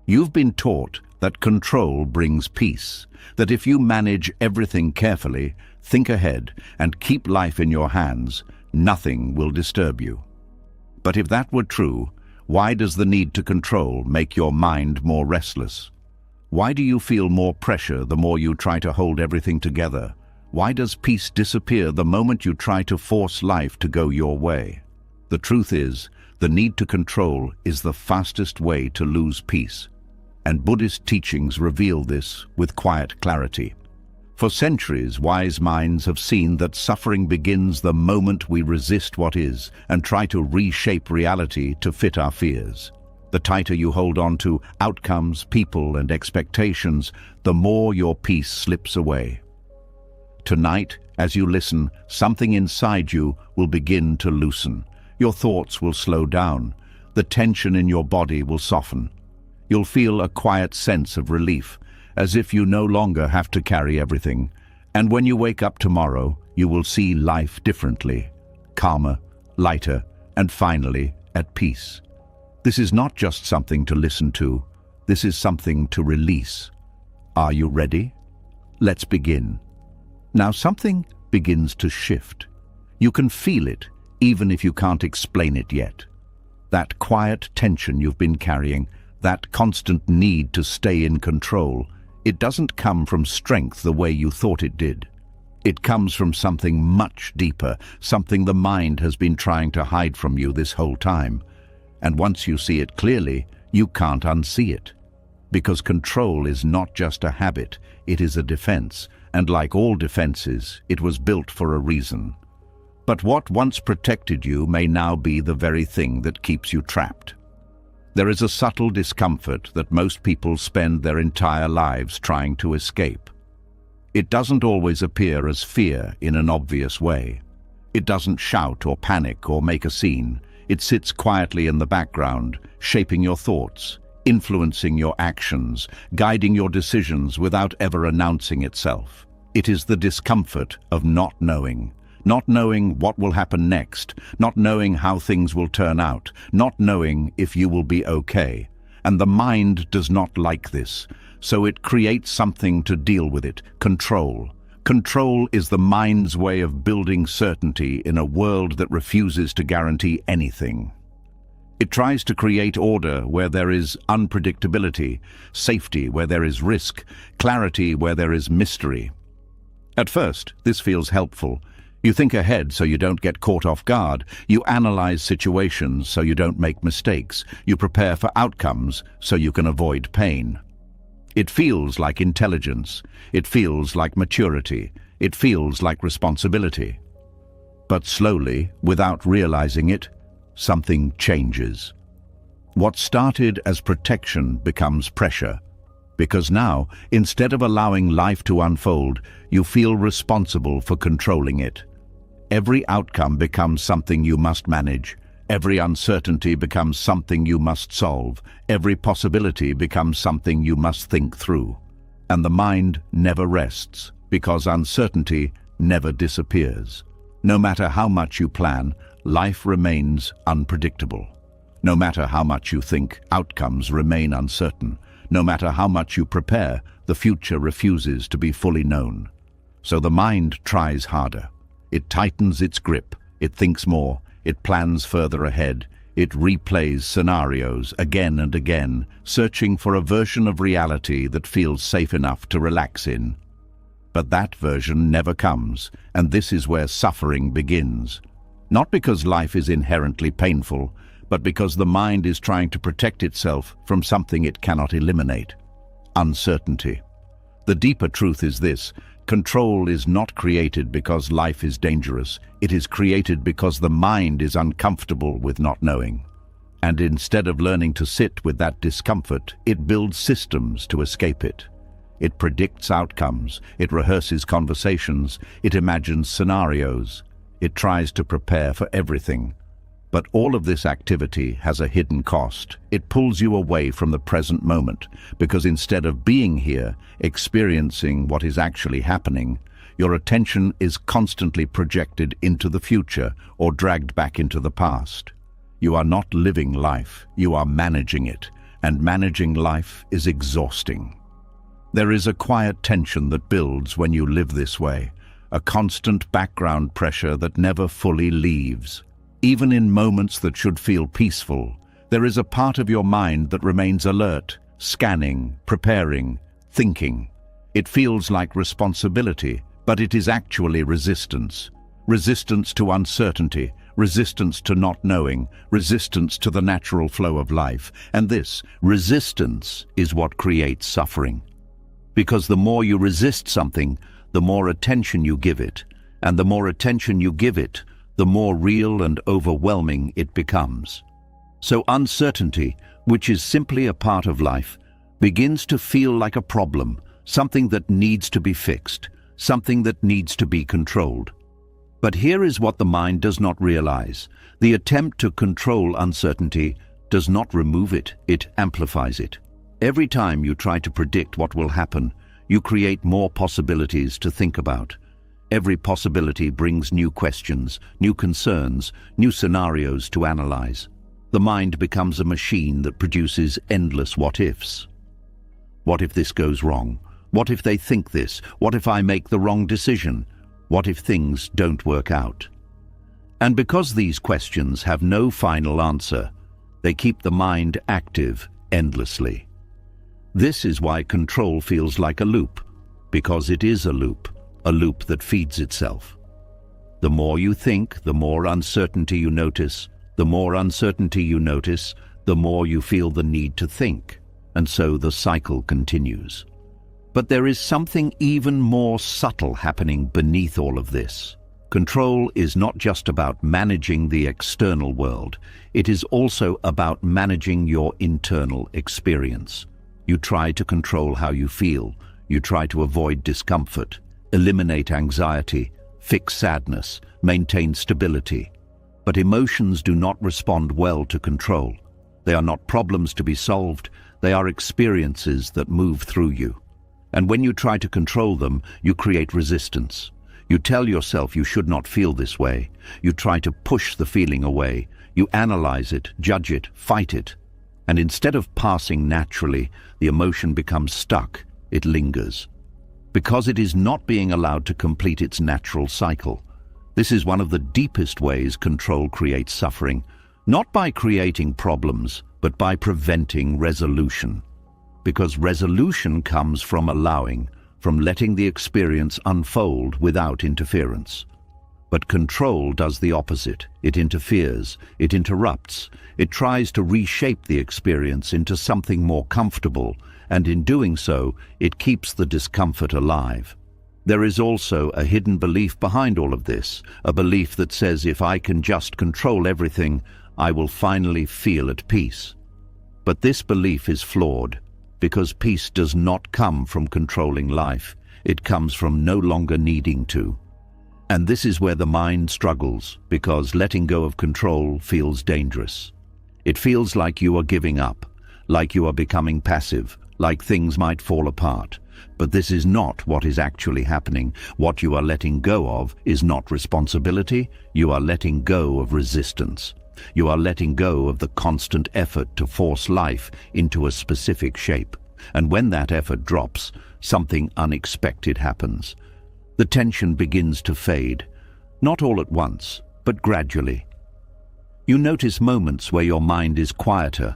You've been taught that control brings peace, that if you manage everything carefully, think ahead, and keep life in your hands, nothing will disturb you. But if that were true, why does the need to control make your mind more restless? Why do you feel more pressure the more you try to hold everything together? Why does peace disappear the moment you try to force life to go your way? The truth is, the need to control is the fastest way to lose peace. And Buddhist teachings reveal this with quiet clarity. For centuries, wise minds have seen that suffering begins the moment we resist what is and try to reshape reality to fit our fears. The tighter you hold on to outcomes, people, and expectations, the more your peace slips away. Tonight, as you listen, something inside you will begin to loosen. Your thoughts will slow down. The tension in your body will soften. You'll feel a quiet sense of relief, as if you no longer have to carry everything. And when you wake up tomorrow, you will see life differently, calmer, lighter, and finally at peace. This is not just something to listen to. This is something to release. Are you ready? Let's begin. Now something begins to shift. You can feel it, even if you can't explain it yet. That quiet tension you've been carrying, that constant need to stay in control, it doesn't come from strength the way you thought it did. It comes from something much deeper, something the mind has been trying to hide from you this whole time. And once you see it clearly, you can't unsee it. Because control is not just a habit, it is a defense, and like all defenses, it was built for a reason. But what once protected you may now be the very thing that keeps you trapped. There is a subtle discomfort that most people spend their entire lives trying to escape. It doesn't always appear as fear in an obvious way. It doesn't shout or panic or make a scene. It sits quietly in the background, shaping your thoughts, influencing your actions, guiding your decisions without ever announcing itself. It is the discomfort of not knowing what will happen next, not knowing how things will turn out, not knowing if you will be okay. And the mind does not like this, so it creates something to deal with it: control. Control is the mind's way of building certainty in a world that refuses to guarantee anything. It tries to create order where there is unpredictability, safety where there is risk, clarity where there is mystery. At first, this feels helpful. You think ahead so you don't get caught off guard. You analyze situations so you don't make mistakes. You prepare for outcomes so you can avoid pain. It feels like intelligence. It feels like maturity. It feels like responsibility. But slowly, without realizing it, something changes. What started as protection becomes pressure. Because now, instead of allowing life to unfold, you feel responsible for controlling it. Every outcome becomes something you must manage. Every uncertainty becomes something you must solve. Every possibility becomes something you must think through. And the mind never rests, because uncertainty never disappears. No matter how much you plan, life remains unpredictable. No matter how much you think, outcomes remain uncertain. No matter how much you prepare, the future refuses to be fully known. So the mind tries harder. It tightens its grip, it thinks more, it plans further ahead, it replays scenarios again and again, searching for a version of reality that feels safe enough to relax in. But that version never comes, and this is where suffering begins. Not because life is inherently painful, but because the mind is trying to protect itself from something it cannot eliminate: uncertainty. The deeper truth is this: control is not created because life is dangerous. It is created because the mind is uncomfortable with not knowing. And instead of learning to sit with that discomfort, it builds systems to escape it. It predicts outcomes, it rehearses conversations, it imagines scenarios. It tries to prepare for everything. But all of this activity has a hidden cost. It pulls you away from the present moment, because instead of being here, experiencing what is actually happening, your attention is constantly projected into the future or dragged back into the past. You are not living life, you are managing it. and managing life is exhausting. There is a quiet tension that builds when you live this way, a constant background pressure that never fully leaves. Even in moments that should feel peaceful, there is a part of your mind that remains alert, scanning, preparing, thinking. It feels like responsibility, but it is actually resistance. Resistance to uncertainty, resistance to not knowing, resistance to the natural flow of life. And this resistance is what creates suffering. Because the more you resist something, the more attention you give it. And the more attention you give it, the more real and overwhelming it becomes. So uncertainty, which is simply a part of life, begins to feel like a problem, something that needs to be fixed, something that needs to be controlled. But here is what the mind does not realize. The attempt to control uncertainty does not remove it, it amplifies it. Every time you try to predict what will happen, you create more possibilities to think about. Every possibility brings new questions, new concerns, new scenarios to analyze. The mind becomes a machine that produces endless what-ifs. What if this goes wrong? What if they think this? What if I make the wrong decision? What if things don't work out? And because these questions have no final answer, they keep the mind active endlessly. This is why control feels like a loop, because it is a loop that feeds itself. The more you think, the more uncertainty you notice. The more uncertainty you notice, the more you feel the need to think, and so the cycle continues. But there is something even more subtle happening beneath all of this. Control is not just about managing the external world, it is also about managing your internal experience. You try to control how you feel, you try to avoid discomfort, eliminate anxiety, fix sadness, maintain stability. But emotions do not respond well to control. They are not problems to be solved, they are experiences that move through you. And when you try to control them, you create resistance. You tell yourself you should not feel this way. You try to push the feeling away. You analyze it, judge it, fight it. And instead of passing naturally, the emotion becomes stuck. It lingers. Because it is not being allowed to complete its natural cycle. This is one of the deepest ways control creates suffering, not by creating problems, but by preventing resolution. Because resolution comes from allowing, from letting the experience unfold without interference. But control does the opposite. It interferes, it interrupts, it tries to reshape the experience into something more comfortable, and in doing so, it keeps the discomfort alive. There is also a hidden belief behind all of this, a belief that says if I can just control everything, I will finally feel at peace. But this belief is flawed, because peace does not come from controlling life, it comes from no longer needing to. And this is where the mind struggles, because letting go of control feels dangerous. It feels like you are giving up, like you are becoming passive, like things might fall apart. But this is not what is actually happening. What you are letting go of is not responsibility. You are letting go of resistance. You are letting go of the constant effort to force life into a specific shape. And when that effort drops, something unexpected happens. The tension begins to fade, not all at once, but gradually. You notice moments where your mind is quieter,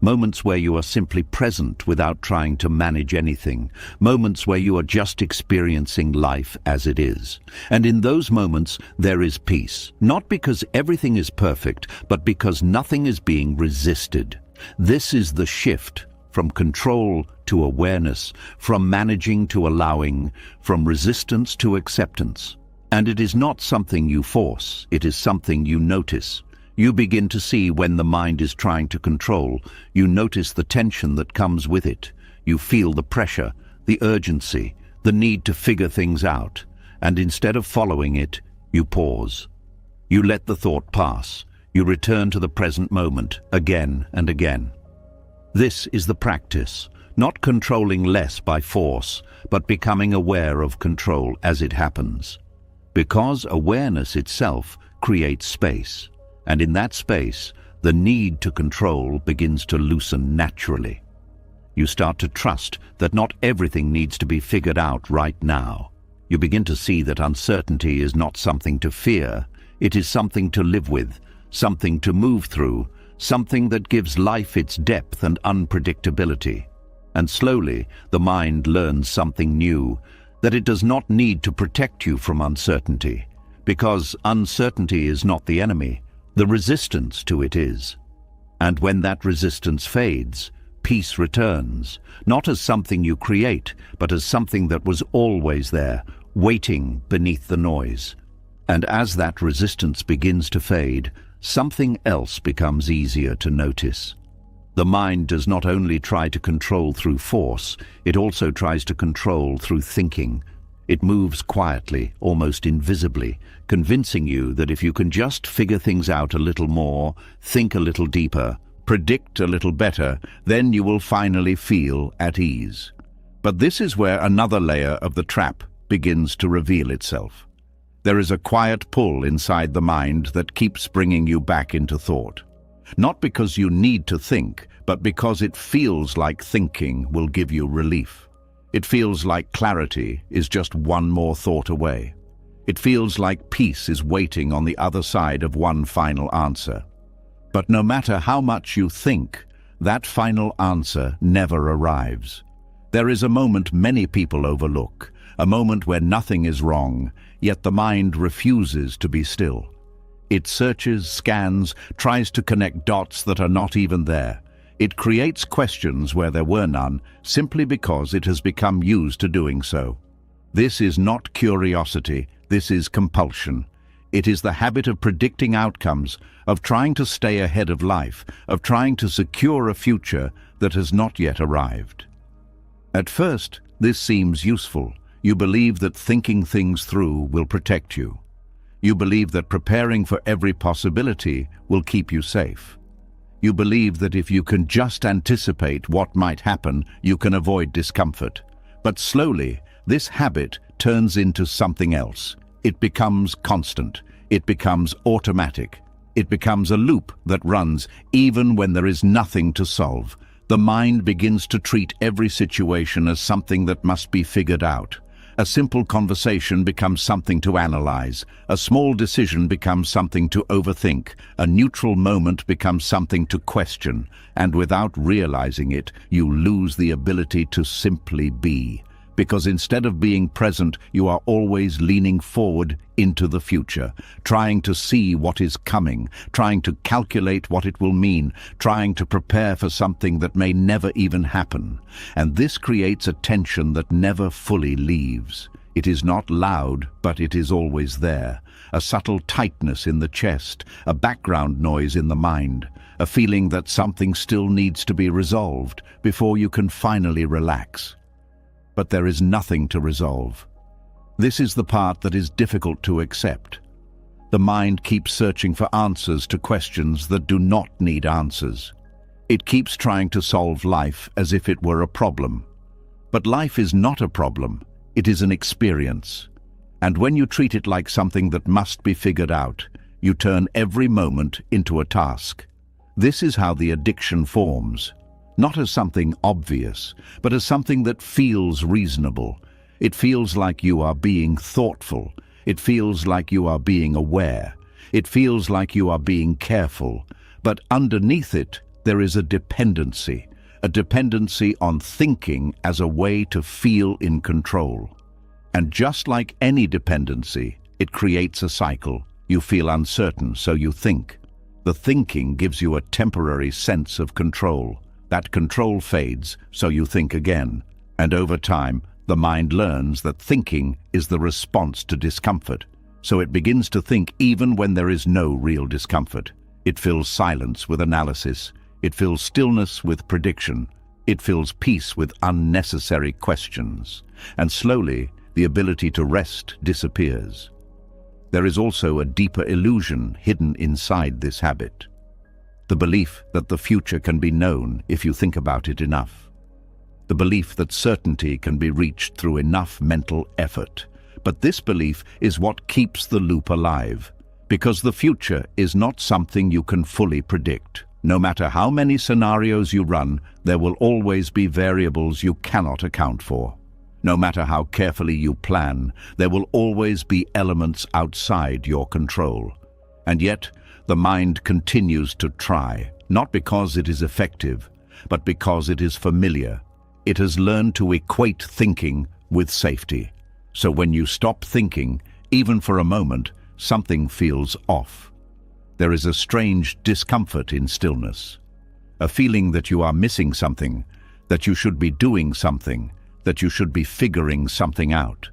moments where you are simply present without trying to manage anything, moments where you are just experiencing life as it is. And in those moments, there is peace, not because everything is perfect, but because nothing is being resisted. This is the shift from control to awareness, from managing to allowing, from resistance to acceptance. And it is not something you force, it is something you notice. You begin to see when the mind is trying to control. You notice the tension that comes with it. You feel the pressure, the urgency, the need to figure things out. And instead of following it, you pause. You let the thought pass. You return to the present moment again and again. This is the practice, not controlling less by force, but becoming aware of control as it happens. Because awareness itself creates space. And in that space, the need to control begins to loosen naturally. You start to trust that not everything needs to be figured out right now. You begin to see that uncertainty is not something to fear. It is something to live with, something to move through, something that gives life its depth and unpredictability. And slowly, the mind learns something new, that it does not need to protect you from uncertainty, because uncertainty is not the enemy, the resistance to it is. And when that resistance fades, peace returns, not as something you create, but as something that was always there, waiting beneath the noise. And as that resistance begins to fade, something else becomes easier to notice. The mind does not only try to control through force, it also tries to control through thinking. It moves quietly, almost invisibly, convincing you that if you can just figure things out a little more, think a little deeper, predict a little better, then you will finally feel at ease. But this is where another layer of the trap begins to reveal itself. There is a quiet pull inside the mind that keeps bringing you back into thought. Not because you need to think, but because it feels like thinking will give you relief. It feels like clarity is just one more thought away. It feels like peace is waiting on the other side of one final answer. But no matter how much you think, that final answer never arrives. There is a moment many people overlook, a moment where nothing is wrong, yet the mind refuses to be still. It searches, scans, tries to connect dots that are not even there. It creates questions where there were none, simply because it has become used to doing so. This is not curiosity, this is compulsion. It is the habit of predicting outcomes, of trying to stay ahead of life, of trying to secure a future that has not yet arrived. At first, this seems useful. You believe that thinking things through will protect you. You believe that preparing for every possibility will keep you safe. You believe that if you can just anticipate what might happen, you can avoid discomfort. But slowly, this habit turns into something else. It becomes constant. It becomes automatic. It becomes a loop that runs even when there is nothing to solve. The mind begins to treat every situation as something that must be figured out. A simple conversation becomes something to analyze. A small decision becomes something to overthink. A neutral moment becomes something to question. And without realizing it, you lose the ability to simply be. Because instead of being present, you are always leaning forward into the future, trying to see what is coming, trying to calculate what it will mean, trying to prepare for something that may never even happen. And this creates a tension that never fully leaves. It is not loud, but it is always there. A subtle tightness in the chest, a background noise in the mind, a feeling that something still needs to be resolved before you can finally relax. But there is nothing to resolve. This is the part that is difficult to accept. The mind keeps searching for answers to questions that do not need answers. It keeps trying to solve life as if it were a problem. But life is not a problem, it is an experience. And when you treat it like something that must be figured out, you turn every moment into a task. This is how the addiction forms. Not as something obvious, but as something that feels reasonable. It feels like you are being thoughtful. It feels like you are being aware. It feels like you are being careful. But underneath it, there is a dependency on thinking as a way to feel in control. And just like any dependency, it creates a cycle. You feel uncertain, so you think. The thinking gives you a temporary sense of control. That control fades, so you think again. And over time, the mind learns that thinking is the response to discomfort. So it begins to think even when there is no real discomfort. It fills silence with analysis. It fills stillness with prediction. It fills peace with unnecessary questions. And slowly, the ability to rest disappears. There is also a deeper illusion hidden inside this habit. The belief that the future can be known if you think about it enough. The belief that certainty can be reached through enough mental effort. But this belief is what keeps the loop alive, Because the future is not something you can fully predict. No matter how many scenarios you run, there will always be variables you cannot account for. No matter how carefully you plan, there will always be elements outside your control. And yet, the mind continues to try, not because it is effective, but because it is familiar. It has learned to equate thinking with safety. So when you stop thinking, even for a moment, something feels off. There is a strange discomfort in stillness, a feeling that you are missing something, that you should be doing something, that you should be figuring something out.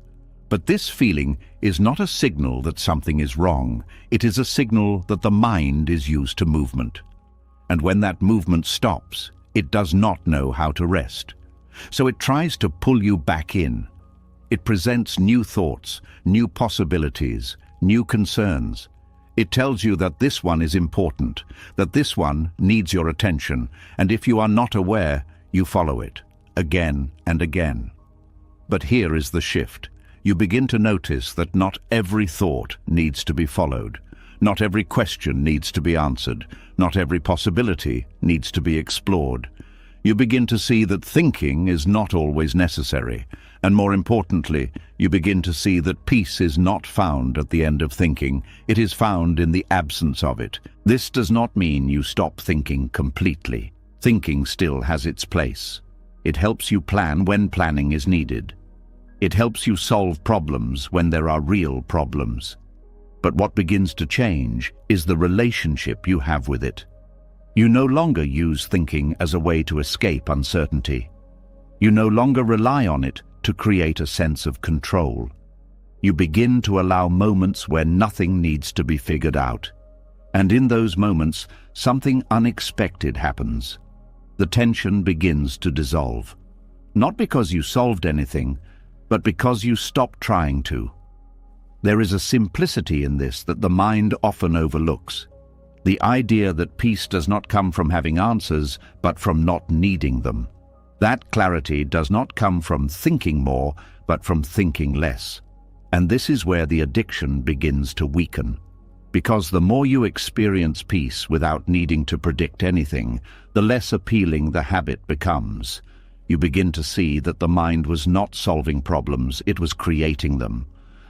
But this feeling is not a signal that something is wrong. It is a signal that the mind is used to movement. And when that movement stops, it does not know how to rest. So it tries to pull you back in. It presents new thoughts, new possibilities, new concerns. It tells you that this one is important, that this one needs your attention, and if you are not aware, you follow it, again and again. But here is the shift. You begin to notice that not every thought needs to be followed. Not every question needs to be answered. Not every possibility needs to be explored. You begin to see that thinking is not always necessary. And more importantly, you begin to see that peace is not found at the end of thinking. It is found in the absence of it. This does not mean you stop thinking completely. Thinking still has its place. It helps you plan when planning is needed. It helps you solve problems when there are real problems. But what begins to change is the relationship you have with it. You no longer use thinking as a way to escape uncertainty. You no longer rely on it to create a sense of control. You begin to allow moments where nothing needs to be figured out. And in those moments, something unexpected happens. The tension begins to dissolve. Not because you solved anything, but because you stopped trying to. There is a simplicity in this that the mind often overlooks. The idea that peace does not come from having answers, but from not needing them. That clarity does not come from thinking more, but from thinking less. And this is where the addiction begins to weaken. Because the more you experience peace without needing to predict anything, the less appealing the habit becomes. You begin to see that the mind was not solving problems, it was creating them.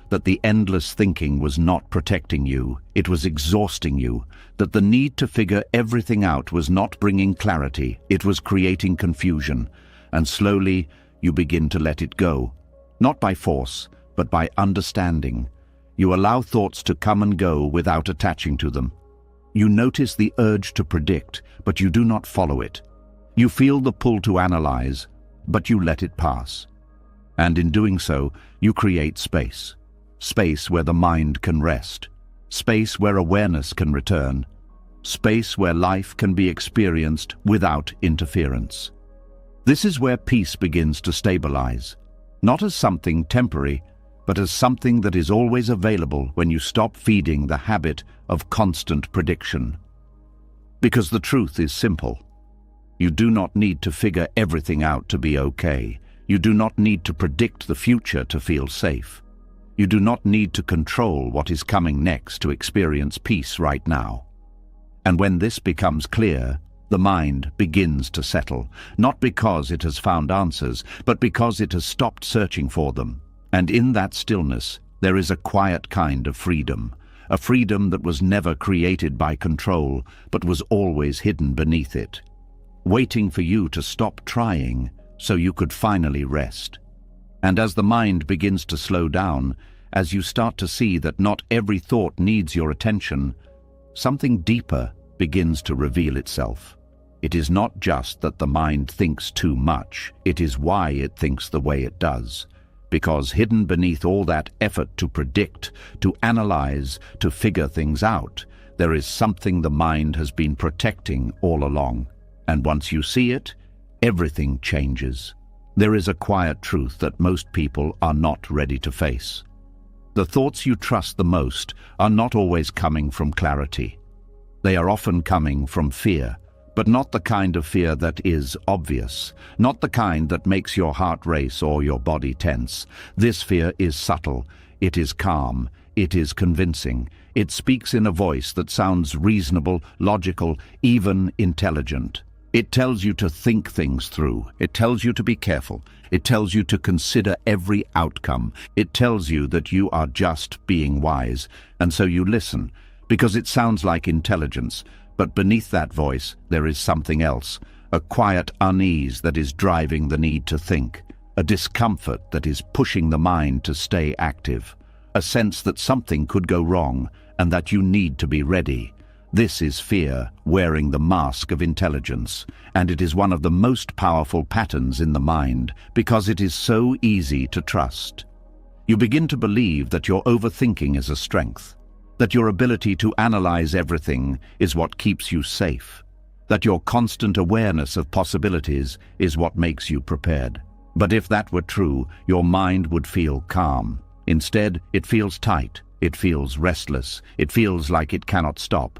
That the endless thinking was not protecting you, it was exhausting you. That the need to figure everything out was not bringing clarity, it was creating confusion. And slowly, you begin to let it go. Not by force, but by understanding. You allow thoughts to come and go without attaching to them. You notice the urge to predict, but you do not follow it. You feel the pull to analyze, but you let it pass. And in doing so, you create space. Space where the mind can rest. Space where awareness can return. Space where life can be experienced without interference. This is where peace begins to stabilize. Not as something temporary, but as something that is always available when you stop feeding the habit of constant prediction. Because the truth is simple. You do not need to figure everything out to be okay. You do not need to predict the future to feel safe. You do not need to control what is coming next to experience peace right now. And when this becomes clear, the mind begins to settle, not because it has found answers, but because it has stopped searching for them. And in that stillness, there is a quiet kind of freedom, a freedom that was never created by control, but was always hidden beneath it, waiting for you to stop trying so you could finally rest. And as the mind begins to slow down, as you start to see that not every thought needs your attention, something deeper begins to reveal itself. It is not just that the mind thinks too much, it is why it thinks the way it does. Because hidden beneath all that effort to predict, to analyze, to figure things out, there is something the mind has been protecting all along. And once you see it, everything changes. There is a quiet truth that most people are not ready to face. The thoughts you trust the most are not always coming from clarity. They are often coming from fear, but not the kind of fear that is obvious, not the kind that makes your heart race or your body tense. This fear is subtle, it is calm, it is convincing. It speaks in a voice that sounds reasonable, logical, even intelligent. It tells you to think things through. It tells you to be careful. It tells you to consider every outcome. It tells you that you are just being wise, and so you listen, because it sounds like intelligence. But beneath that voice, there is something else, a quiet unease that is driving the need to think, a discomfort that is pushing the mind to stay active, a sense that something could go wrong and that you need to be ready. This is fear wearing the mask of intelligence, and it is one of the most powerful patterns in the mind because it is so easy to trust. You begin to believe that your overthinking is a strength, that your ability to analyze everything is what keeps you safe, that your constant awareness of possibilities is what makes you prepared. But if that were true, your mind would feel calm. Instead, it feels tight, it feels restless, it feels like it cannot stop.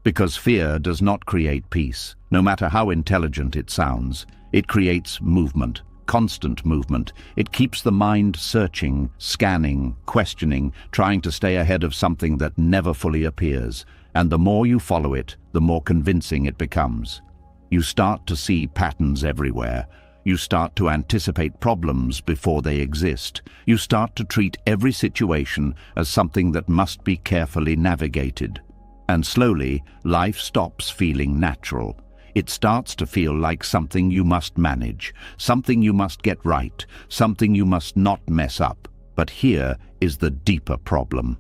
Because fear does not create peace, no matter how intelligent it sounds. It creates movement, constant movement. It keeps the mind searching, scanning, questioning, trying to stay ahead of something that never fully appears. And the more you follow it, the more convincing it becomes. You start to see patterns everywhere. You start to anticipate problems before they exist. You start to treat every situation as something that must be carefully navigated. And slowly, life stops feeling natural. It starts to feel like something you must manage, something you must get right, something you must not mess up. But here is the deeper problem.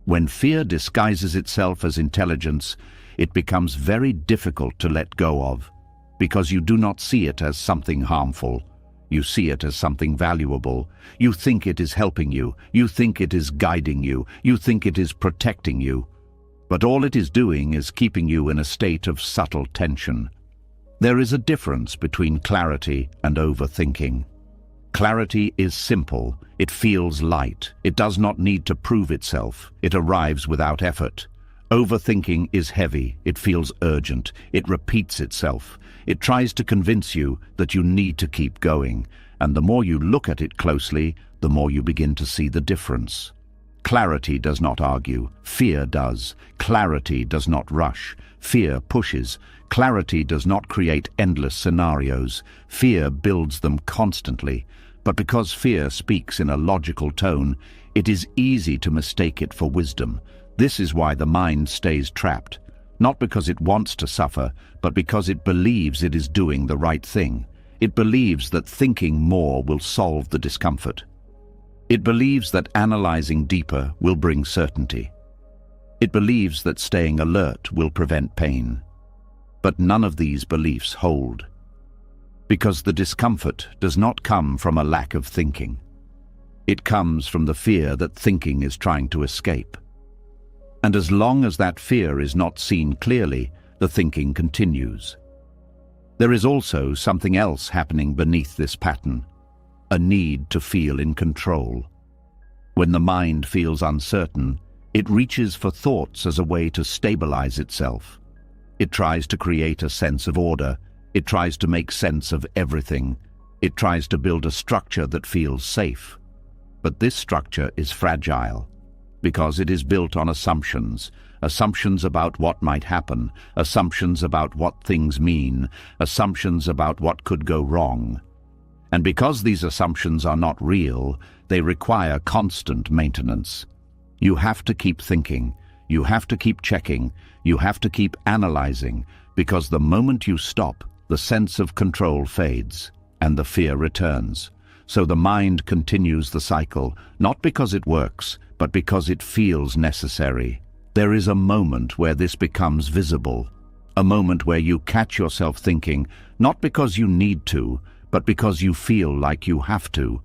When fear disguises itself as intelligence, it becomes very difficult to let go of, because you do not see it as something harmful. You see it as something valuable. You think it is helping you. You think it is guiding you. You think it is protecting you. But all it is doing is keeping you in a state of subtle tension. There is a difference between clarity and overthinking. Clarity is simple. It feels light. It does not need to prove itself. It arrives without effort. Overthinking is heavy. It feels urgent. It repeats itself. It tries to convince you that you need to keep going. And the more you look at it closely, the more you begin to see the difference. Clarity does not argue. Fear does. Clarity does not rush. Fear pushes. Clarity does not create endless scenarios. Fear builds them constantly. But because fear speaks in a logical tone, it is easy to mistake it for wisdom. This is why the mind stays trapped. Not because it wants to suffer, but because it believes it is doing the right thing. It believes that thinking more will solve the discomfort. It believes that analyzing deeper will bring certainty. It believes that staying alert will prevent pain. But none of these beliefs hold, because the discomfort does not come from a lack of thinking. It comes from the fear that thinking is trying to escape. And as long as that fear is not seen clearly, the thinking continues. There is also something else happening beneath this pattern. A need to feel in control. When the mind feels uncertain, it reaches for thoughts as a way to stabilize itself. It tries to create a sense of order. It tries to make sense of everything. It tries to build a structure that feels safe. But this structure is fragile because it is built on assumptions. Assumptions about what might happen, assumptions about what things mean, assumptions about what could go wrong. And because these assumptions are not real, they require constant maintenance. You have to keep thinking, you have to keep checking, you have to keep analyzing, because the moment you stop, the sense of control fades and the fear returns. So the mind continues the cycle, not because it works, but because it feels necessary. There is a moment where this becomes visible, a moment where you catch yourself thinking, not because you need to, but because you feel like you have to.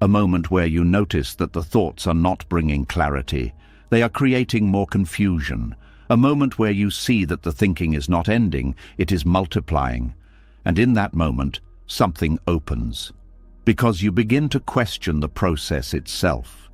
A moment where you notice that the thoughts are not bringing clarity. They are creating more confusion. A moment where you see that the thinking is not ending, it is multiplying. And in that moment, something opens. Because you begin to question the process itself.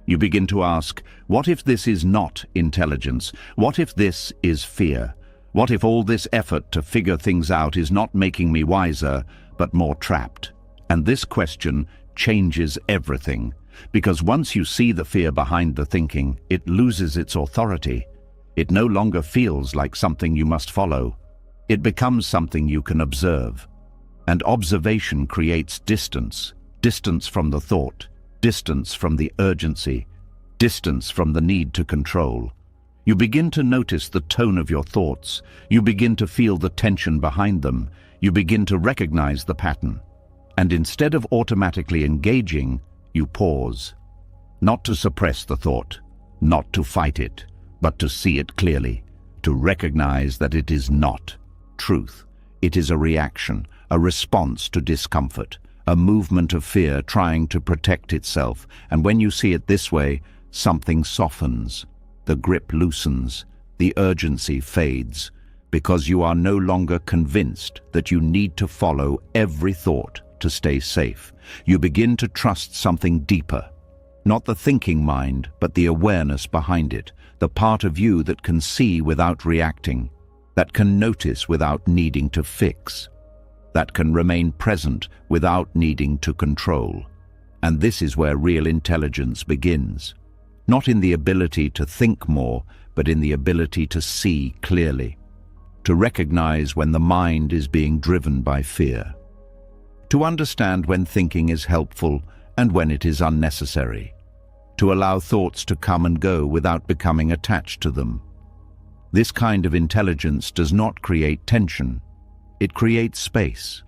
You begin to ask, what if this is not intelligence? What if this is fear? What if all this effort to figure things out is not making me wiser, but more trapped? And this question changes everything, Because once you see the fear behind the thinking, it loses its authority. It no longer feels like something you must follow. It becomes something you can observe. And observation creates distance. Distance from the thought, distance from the urgency, distance from the need to control. You begin to notice the tone of your thoughts. You begin to feel the tension behind them. You begin to recognize the pattern. And instead of automatically engaging, you pause. Not to suppress the thought, not to fight it, but to see it clearly, to recognize that it is not truth. It is a reaction, a response to discomfort, a movement of fear trying to protect itself. And when you see it this way, something softens. The grip loosens, the urgency fades, because you are no longer convinced that you need to follow every thought to stay safe. You begin to trust something deeper, not the thinking mind, but the awareness behind it, the part of you that can see without reacting, that can notice without needing to fix, that can remain present without needing to control. And this is where real intelligence begins. Not in the ability to think more, but in the ability to see clearly, to recognize when the mind is being driven by fear, to understand when thinking is helpful and when it is unnecessary, to allow thoughts to come and go without becoming attached to them. This kind of intelligence does not create tension. It creates space.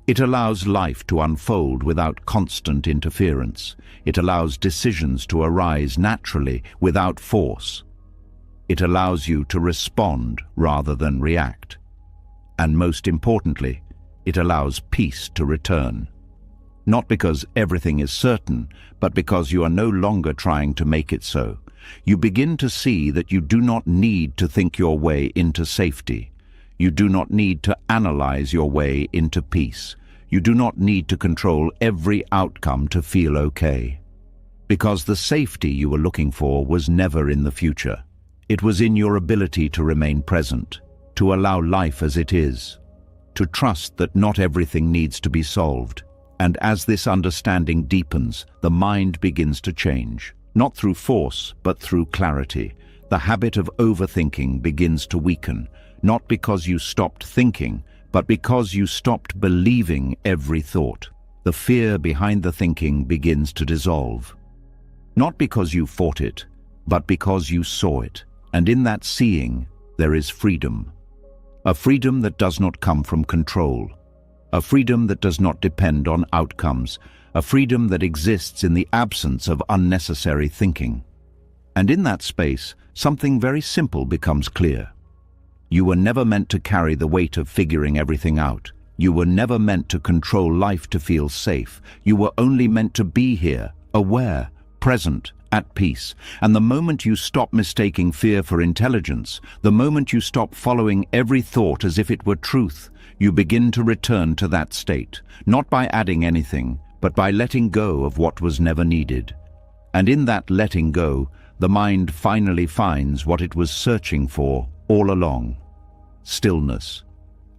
It allows life to unfold without constant interference. It allows decisions to arise naturally without force. It allows you to respond rather than react. And most importantly, it allows peace to return. Not because everything is certain, but because you are no longer trying to make it so. You begin to see that you do not need to think your way into safety. You do not need to analyze your way into peace. You do not need to control every outcome to feel okay. Because the safety you were looking for was never in the future. It was in your ability to remain present, to allow life as it is, to trust that not everything needs to be solved. And as this understanding deepens, the mind begins to change, not through force, but through clarity. The habit of overthinking begins to weaken, not because you stopped thinking, but because you stopped believing every thought. The fear behind the thinking begins to dissolve. Not because you fought it, but because you saw it. And in that seeing, there is freedom. A freedom that does not come from control. A freedom that does not depend on outcomes. A freedom that exists in the absence of unnecessary thinking. And in that space, something very simple becomes clear. You were never meant to carry the weight of figuring everything out. You were never meant to control life to feel safe. You were only meant to be here, aware, present, at peace. And the moment you stop mistaking fear for intelligence, the moment you stop following every thought as if it were truth, you begin to return to that state, not by adding anything, but by letting go of what was never needed. And in that letting go, the mind finally finds what it was searching for all along: stillness.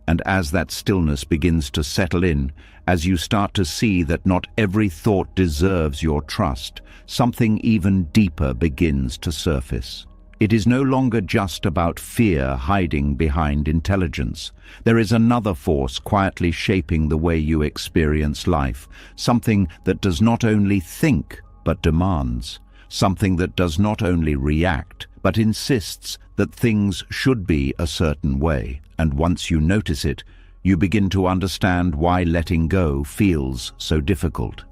And as that stillness begins to settle in, as you start to see that not every thought deserves your trust, something even deeper begins to surface. It is no longer just about fear hiding behind intelligence. There is another force quietly shaping the way you experience life, something that does not only think, but demands. Something that does not only react, but insists that things should be a certain way. And once you notice it, you begin to understand why letting go feels so difficult.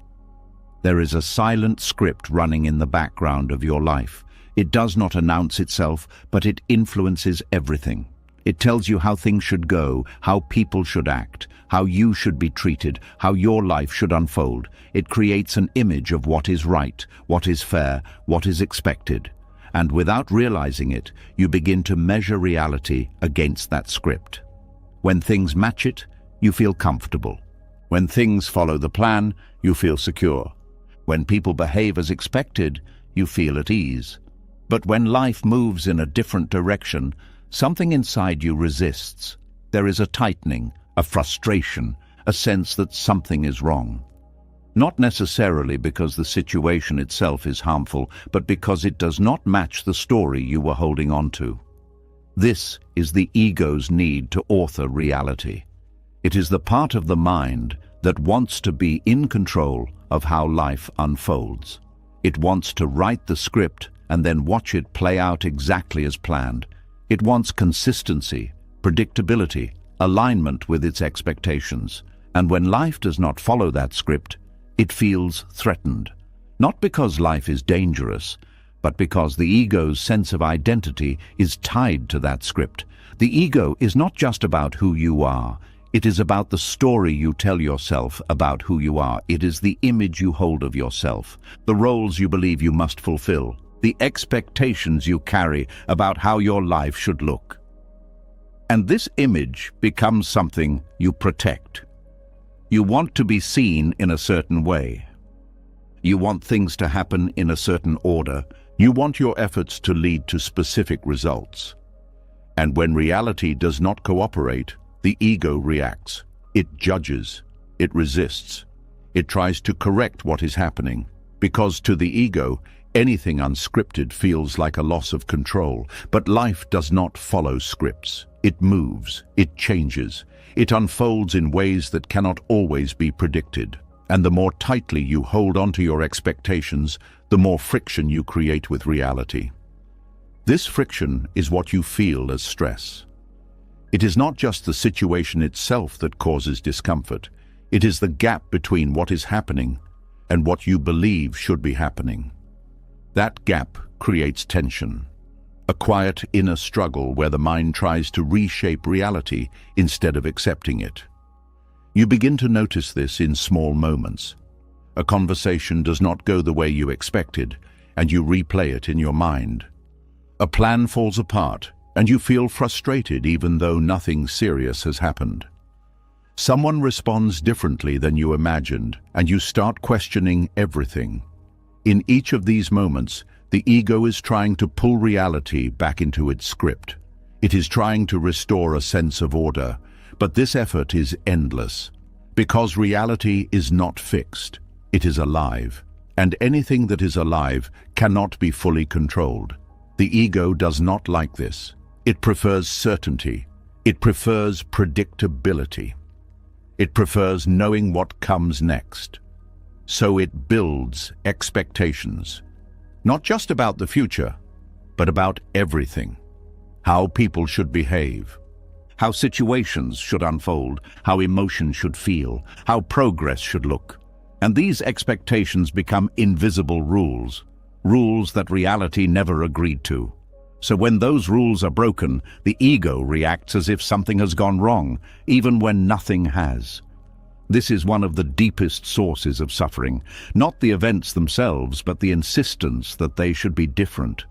There is a silent script running in the background of your life. It does not announce itself, but it influences everything. It tells you how things should go, how people should act, how you should be treated, how your life should unfold. It creates an image of what is right, what is fair, what is expected. And without realizing it, you begin to measure reality against that script. When things match it, you feel comfortable. When things follow the plan, you feel secure. When people behave as expected, you feel at ease. But when life moves in a different direction, something inside you resists. There is a tightening, a frustration, a sense that something is wrong. Not necessarily because the situation itself is harmful, but because it does not match the story you were holding on to. This is the ego's need to author reality. It is the part of the mind that wants to be in control of how life unfolds. It wants to write the script and then watch it play out exactly as planned. It wants consistency, predictability, alignment with its expectations. And when life does not follow that script, it feels threatened. Not because life is dangerous, but because the ego's sense of identity is tied to that script. The ego is not just about who you are. It is about the story you tell yourself about who you are. It is the image you hold of yourself, the roles you believe you must fulfill, the expectations you carry about how your life should look. And this image becomes something you protect. You want to be seen in a certain way. You want things to happen in a certain order. You want your efforts to lead to specific results. And when reality does not cooperate, the ego reacts. It judges. It resists. It tries to correct what is happening. Because to the ego, anything unscripted feels like a loss of control. But life does not follow scripts. It moves. It changes. It unfolds in ways that cannot always be predicted. And the more tightly you hold on to your expectations, the more friction you create with reality. This friction is what you feel as stress. It is not just the situation itself that causes discomfort. It is the gap between what is happening and what you believe should be happening. That gap creates tension. A quiet inner struggle where the mind tries to reshape reality instead of accepting it. You begin to notice this in small moments. A conversation does not go the way you expected, and you replay it in your mind. A plan falls apart, and you feel frustrated even though nothing serious has happened. Someone responds differently than you imagined, and you start questioning everything. In each of these moments, the ego is trying to pull reality back into its script. It is trying to restore a sense of order, but this effort is endless. Because reality is not fixed, it is alive, and anything that is alive cannot be fully controlled. The ego does not like this. It prefers certainty. It prefers predictability. It prefers knowing what comes next. So it builds expectations. Not just about the future, but about everything. How people should behave, how situations should unfold, how emotions should feel, how progress should look. And these expectations become invisible rules, rules that reality never agreed to. So when those rules are broken, the ego reacts as if something has gone wrong, even when nothing has. This is one of the deepest sources of suffering, not the events themselves, but the insistence that they should be different.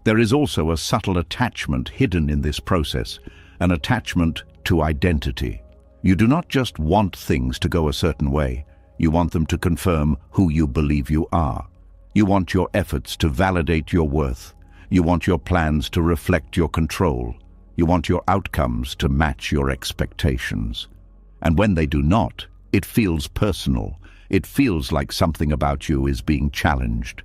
There is also a subtle attachment hidden in this process, an attachment to identity. You do not just want things to go a certain way, you want them to confirm who you believe you are. You want your efforts to validate your worth. You want your plans to reflect your control. You want your outcomes to match your expectations. And when they do not, it feels personal. It feels like something about you is being challenged.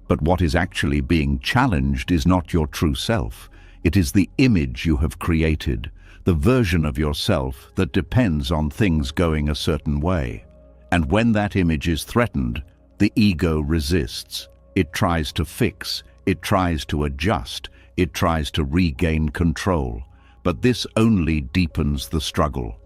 But what is actually being challenged is not your true self. It is the image you have created, the version of yourself that depends on things going a certain way. And when that image is threatened, the ego resists. It tries to fix, it tries to adjust, it tries to regain control. But this only deepens the struggle.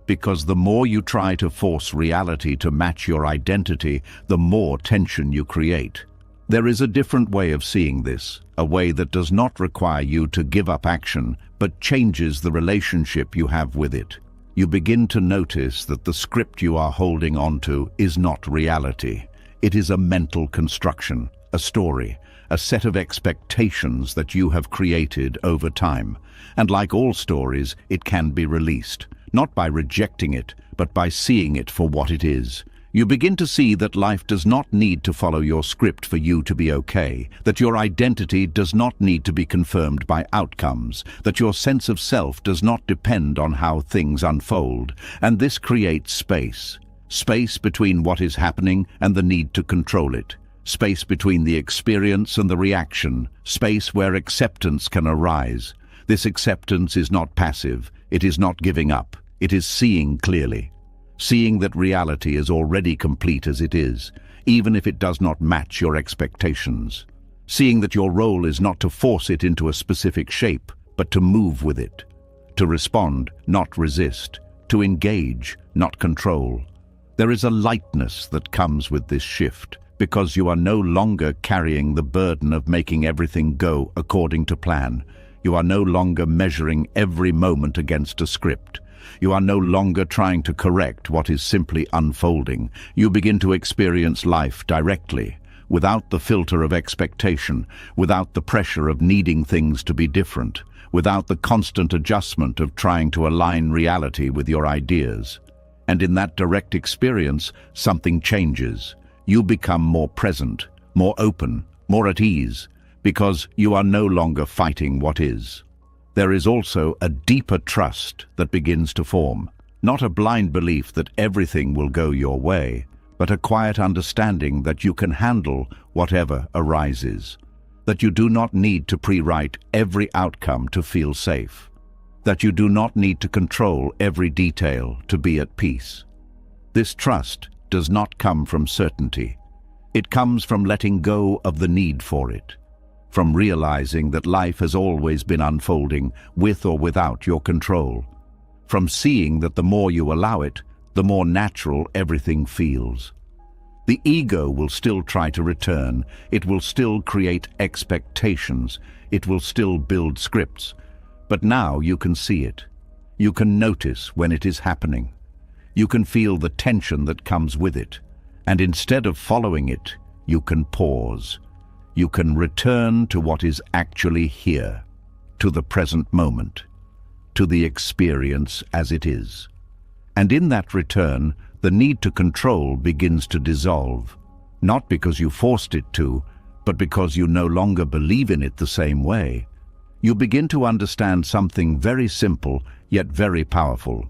Because the more you try to force reality to match your identity, the more tension you create. There is a different way of seeing this, a way that does not require you to give up action, but changes the relationship you have with it. You begin to notice that the script you are holding onto is not reality. It is a mental construction, a story, a set of expectations that you have created over time. And like all stories, it can be released. Not by rejecting it, but by seeing it for what it is. You begin to see that life does not need to follow your script for you to be okay, that your identity does not need to be confirmed by outcomes, that your sense of self does not depend on how things unfold, and this creates space. Space between what is happening and the need to control it. Space between the experience and the reaction. Space where acceptance can arise. This acceptance is not passive. It is not giving up. It is seeing clearly. Seeing that reality is already complete as it is, even if it does not match your expectations. Seeing that your role is not to force it into a specific shape, but to move with it. To respond, not resist. To engage, not control. There is a lightness that comes with this shift, because you are no longer carrying the burden of making everything go according to plan. You are no longer measuring every moment against a script. You are no longer trying to correct what is simply unfolding. You begin to experience life directly, without the filter of expectation, without the pressure of needing things to be different, without the constant adjustment of trying to align reality with your ideas. And in that direct experience, something changes. You become more present, more open, more at ease, because you are no longer fighting what is. There is also a deeper trust that begins to form, not a blind belief that everything will go your way, but a quiet understanding that you can handle whatever arises, that you do not need to pre-write every outcome to feel safe, that you do not need to control every detail to be at peace. This trust does not come from certainty. It comes from letting go of the need for it, from realizing that life has always been unfolding with or without your control, from seeing that the more you allow it, the more natural everything feels. The ego will still try to return, it will still create expectations, it will still build scripts, but now you can see it. You can notice when it is happening. You can feel the tension that comes with it, and instead of following it, you can pause. You can return to what is actually here, to the present moment, to the experience as it is. And in that return, the need to control begins to dissolve, not because you forced it to, but because you no longer believe in it the same way. You begin to understand something very simple, yet very powerful.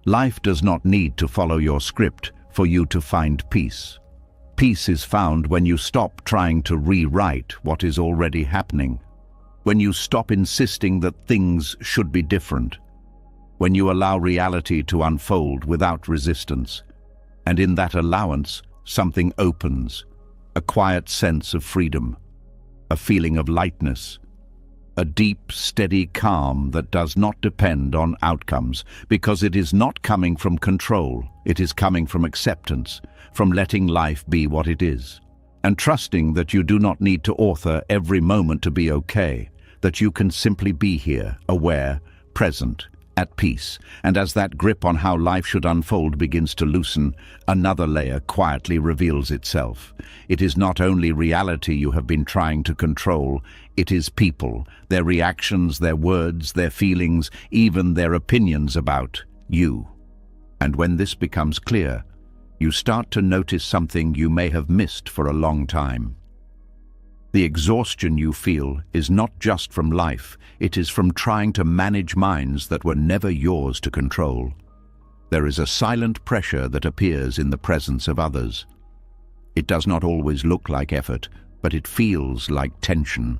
Life does not need to follow your script for you to find peace. Peace is found when you stop trying to rewrite what is already happening, when you stop insisting that things should be different, when you allow reality to unfold without resistance. And in that allowance, something opens, a quiet sense of freedom, a feeling of lightness, a deep, steady calm that does not depend on outcomes, because it is not coming from control, it is coming from acceptance, from letting life be what it is, and trusting that you do not need to author every moment to be okay, that you can simply be here, aware, present, at peace. And as that grip on how life should unfold begins to loosen, another layer quietly reveals itself. It is not only reality you have been trying to control, it is people, their reactions, their words, their feelings, even their opinions about you. And when this becomes clear, you start to notice something you may have missed for a long time. The exhaustion you feel is not just from life, it is from trying to manage minds that were never yours to control. There is a silent pressure that appears in the presence of others. It does not always look like effort, but it feels like tension.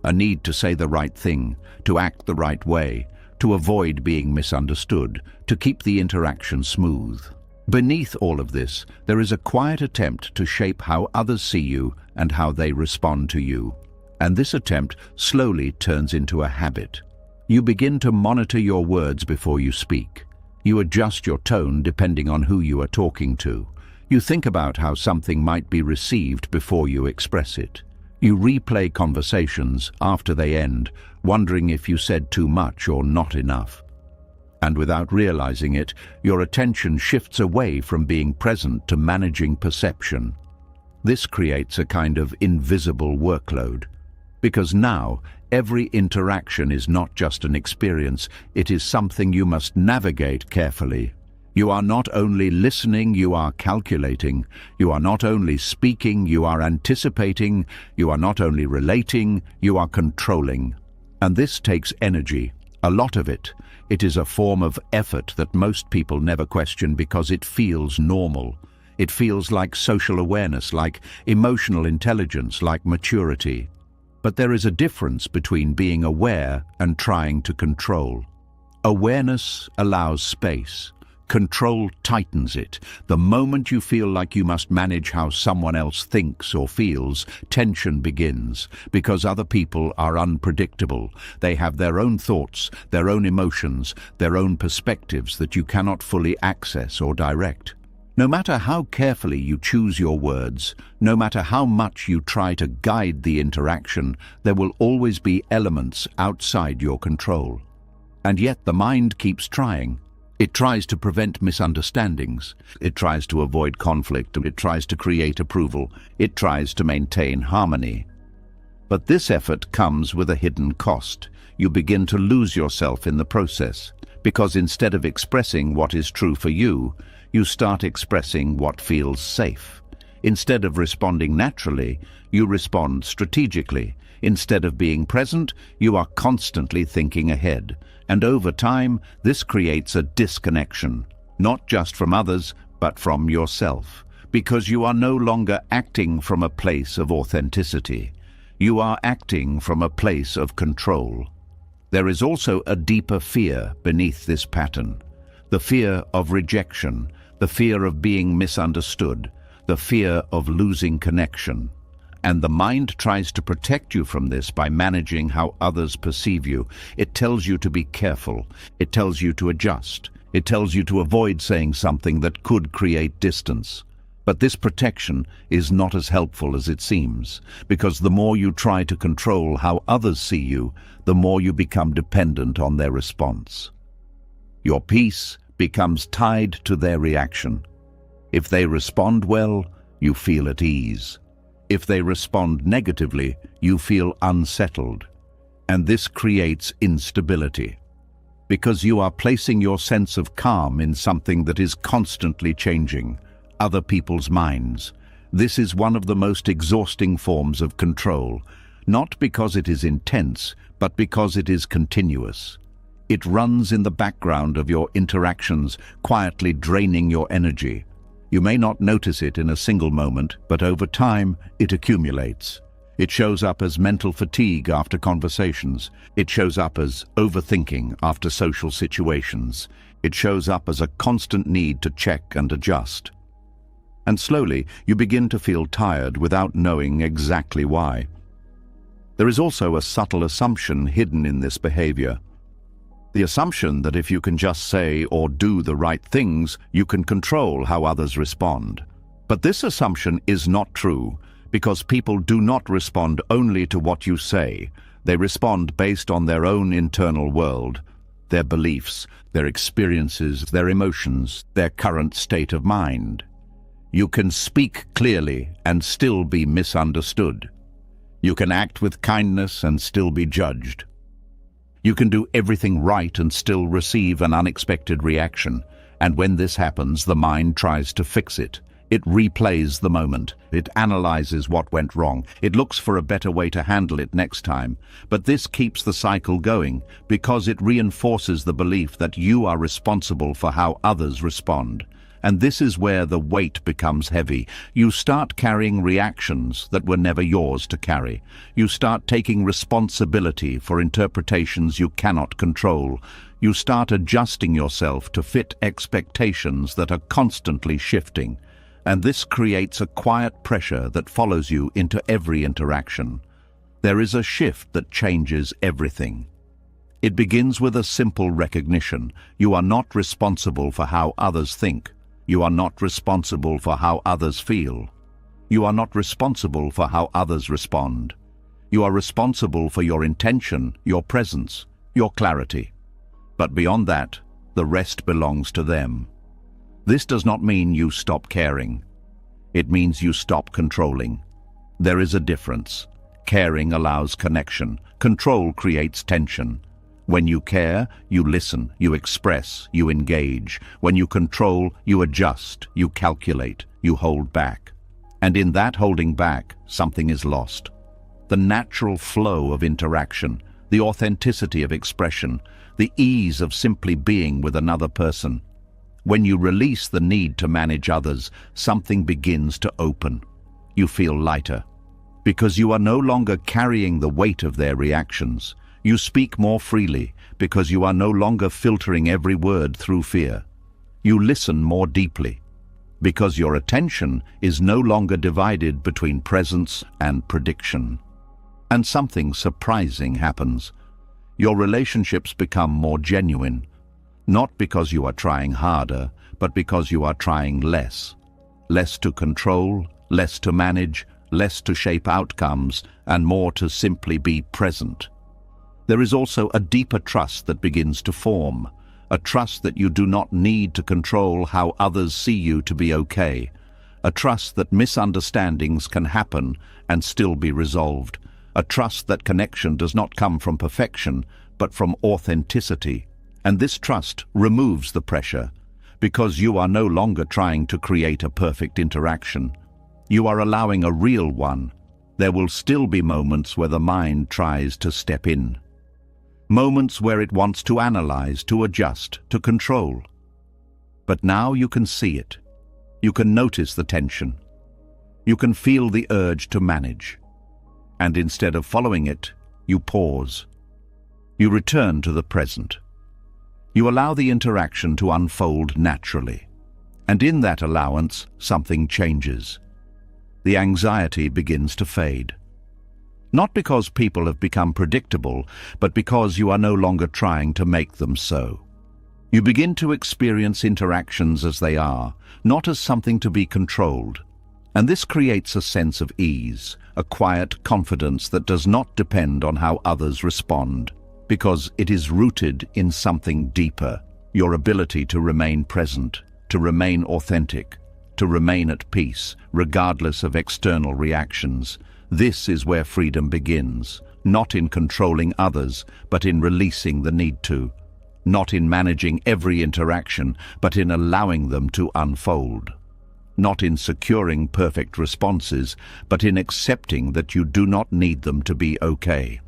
A need to say the right thing, to act the right way, to avoid being misunderstood, to keep the interaction smooth. Beneath all of this, there is a quiet attempt to shape how others see you and how they respond to you. And this attempt slowly turns into a habit. You begin to monitor your words before you speak. You adjust your tone depending on who you are talking to. You think about how something might be received before you express it. You replay conversations after they end, wondering if you said too much or not enough. And without realizing it, your attention shifts away from being present to managing perception. This creates a kind of invisible workload, because now every interaction is not just an experience, it is something you must navigate carefully. You are not only listening, you are calculating. You are not only speaking, you are anticipating. You are not only relating, you are controlling. And this takes energy, A lot of it is a form of effort that most people never question because it feels normal. It feels like social awareness, like emotional intelligence, like maturity. But there is a difference between being aware and trying to control. Awareness allows space. Control tightens it. The moment you feel like you must manage how someone else thinks or feels, tension begins, because other people are unpredictable. They have their own thoughts, their own emotions, their own perspectives that you cannot fully access or direct. No matter how carefully you choose your words, no matter how much you try to guide the interaction, there will always be elements outside your control. And yet the mind keeps trying. It tries to prevent misunderstandings. It tries to avoid conflict. It tries to create approval. It tries to maintain harmony. But this effort comes with a hidden cost. You begin to lose yourself in the process, because instead of expressing what is true for you, you start expressing what feels safe. Instead of responding naturally, you respond strategically. Instead of being present, you are constantly thinking ahead. And over time, this creates a disconnection, not just from others, but from yourself, because you are no longer acting from a place of authenticity. You are acting from a place of control. There is also a deeper fear beneath this pattern. The fear of rejection, the fear of being misunderstood, the fear of losing connection. And the mind tries to protect you from this by managing how others perceive you. It tells you to be careful. It tells you to adjust. It tells you to avoid saying something that could create distance. But this protection is not as helpful as it seems, because the more you try to control how others see you, the more you become dependent on their response. Your peace becomes tied to their reaction. If they respond well, you feel at ease. If they respond negatively, you feel unsettled. And this creates instability, because you are placing your sense of calm in something that is constantly changing, other people's minds. This is one of the most exhausting forms of control, not because it is intense, but because it is continuous. It runs in the background of your interactions, quietly draining your energy. You may not notice it in a single moment, but over time, it accumulates. It shows up as mental fatigue after conversations. It shows up as overthinking after social situations. It shows up as a constant need to check and adjust. And slowly, you begin to feel tired without knowing exactly why. There is also a subtle assumption hidden in this behavior. The assumption that if you can just say or do the right things, you can control how others respond. But this assumption is not true, because people do not respond only to what you say. They respond based on their own internal world, their beliefs, their experiences, their emotions, their current state of mind. You can speak clearly and still be misunderstood. You can act with kindness and still be judged. You can do everything right and still receive an unexpected reaction, and when this happens, the mind tries to fix it. It replays the moment. It analyzes what went wrong. It looks for a better way to handle it next time. But this keeps the cycle going because it reinforces the belief that you are responsible for how others respond. And this is where the weight becomes heavy. You start carrying reactions that were never yours to carry. You start taking responsibility for interpretations you cannot control. You start adjusting yourself to fit expectations that are constantly shifting. And this creates a quiet pressure that follows you into every interaction. There is a shift that changes everything. It begins with a simple recognition. You are not responsible for how others think. You are not responsible for how others feel. You are not responsible for how others respond. You are responsible for your intention, your presence, your clarity. But beyond that, the rest belongs to them. This does not mean you stop caring. It means you stop controlling. There is a difference. Caring allows connection. Control creates tension. When you care, you listen, you express, you engage. When you control, you adjust, you calculate, you hold back. And in that holding back, something is lost. The natural flow of interaction, the authenticity of expression, the ease of simply being with another person. When you release the need to manage others, something begins to open. You feel lighter, because you are no longer carrying the weight of their reactions. You speak more freely, because you are no longer filtering every word through fear. You listen more deeply, because your attention is no longer divided between presence and prediction. And something surprising happens. Your relationships become more genuine, not because you are trying harder, but because you are trying less. Less to control, less to manage, less to shape outcomes, and more to simply be present. There is also a deeper trust that begins to form, a trust that you do not need to control how others see you to be okay, a trust that misunderstandings can happen and still be resolved, a trust that connection does not come from perfection, but from authenticity. And this trust removes the pressure, because you are no longer trying to create a perfect interaction. You are allowing a real one. There will still be moments where the mind tries to step in. Moments where it wants to analyze, to adjust, to control. But now you can see it. You can notice the tension. You can feel the urge to manage. And instead of following it, you pause. You return to the present. You allow the interaction to unfold naturally. And in that allowance, something changes. The anxiety begins to fade. Not because people have become predictable, but because you are no longer trying to make them so. You begin to experience interactions as they are, not as something to be controlled. And this creates a sense of ease, a quiet confidence that does not depend on how others respond, because it is rooted in something deeper, your ability to remain present, to remain authentic, to remain at peace, regardless of external reactions. This is where freedom begins, not in controlling others, but in releasing the need to. Not in managing every interaction, but in allowing them to unfold. Not in securing perfect responses, but in accepting that you do not need them to be okay.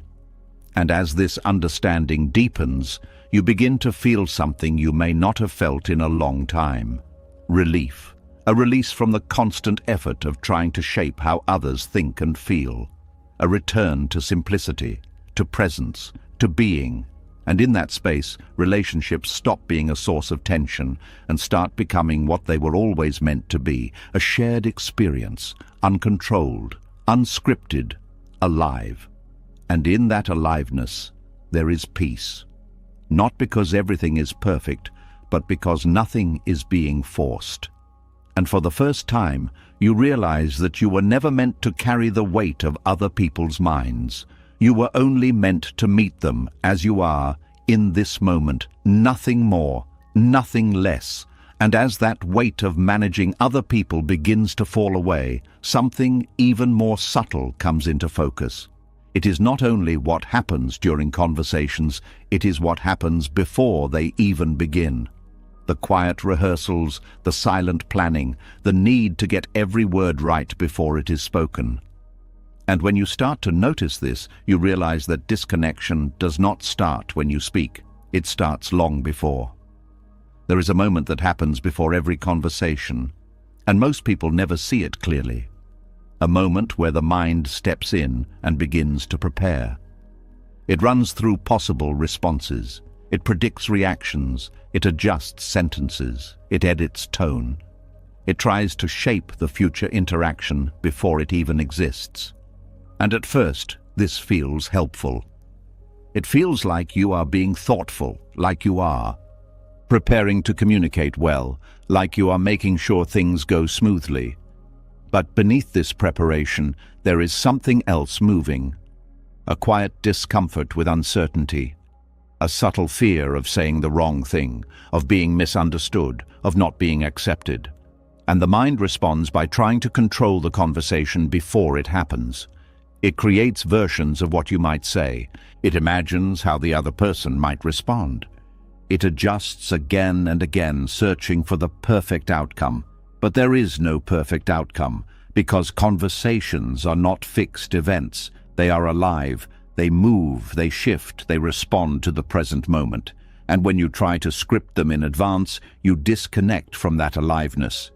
And as this understanding deepens, you begin to feel something you may not have felt in a long time. Relief. A release from the constant effort of trying to shape how others think and feel. A return to simplicity, to presence, to being. And in that space, relationships stop being a source of tension and start becoming what they were always meant to be, a shared experience, uncontrolled, unscripted, alive. And in that aliveness, there is peace. Not because everything is perfect, but because nothing is being forced. And for the first time, you realize that you were never meant to carry the weight of other people's minds. You were only meant to meet them as you are, in this moment, nothing more, nothing less. And as that weight of managing other people begins to fall away, something even more subtle comes into focus. It is not only what happens during conversations, it is what happens before they even begin. The quiet rehearsals, the silent planning, the need to get every word right before it is spoken. And when you start to notice this, you realize that disconnection does not start when you speak. It starts long before. There is a moment that happens before every conversation, and most people never see it clearly. A moment where the mind steps in and begins to prepare. It runs through possible responses. It predicts reactions. It adjusts sentences. It edits tone. It tries to shape the future interaction before it even exists. And at first, this feels helpful. It feels like you are being thoughtful, like you are preparing to communicate well, like you are making sure things go smoothly. But beneath this preparation, there is something else moving. A quiet discomfort with uncertainty. A subtle fear of saying the wrong thing, of being misunderstood, of not being accepted. And the mind responds by trying to control the conversation before it happens. It creates versions of what you might say. It imagines how the other person might respond. It adjusts again and again, searching for the perfect outcome. But there is no perfect outcome, because conversations are not fixed events. They are alive. They move, they shift, they respond to the present moment. And when you try to script them in advance, you disconnect from that aliveness.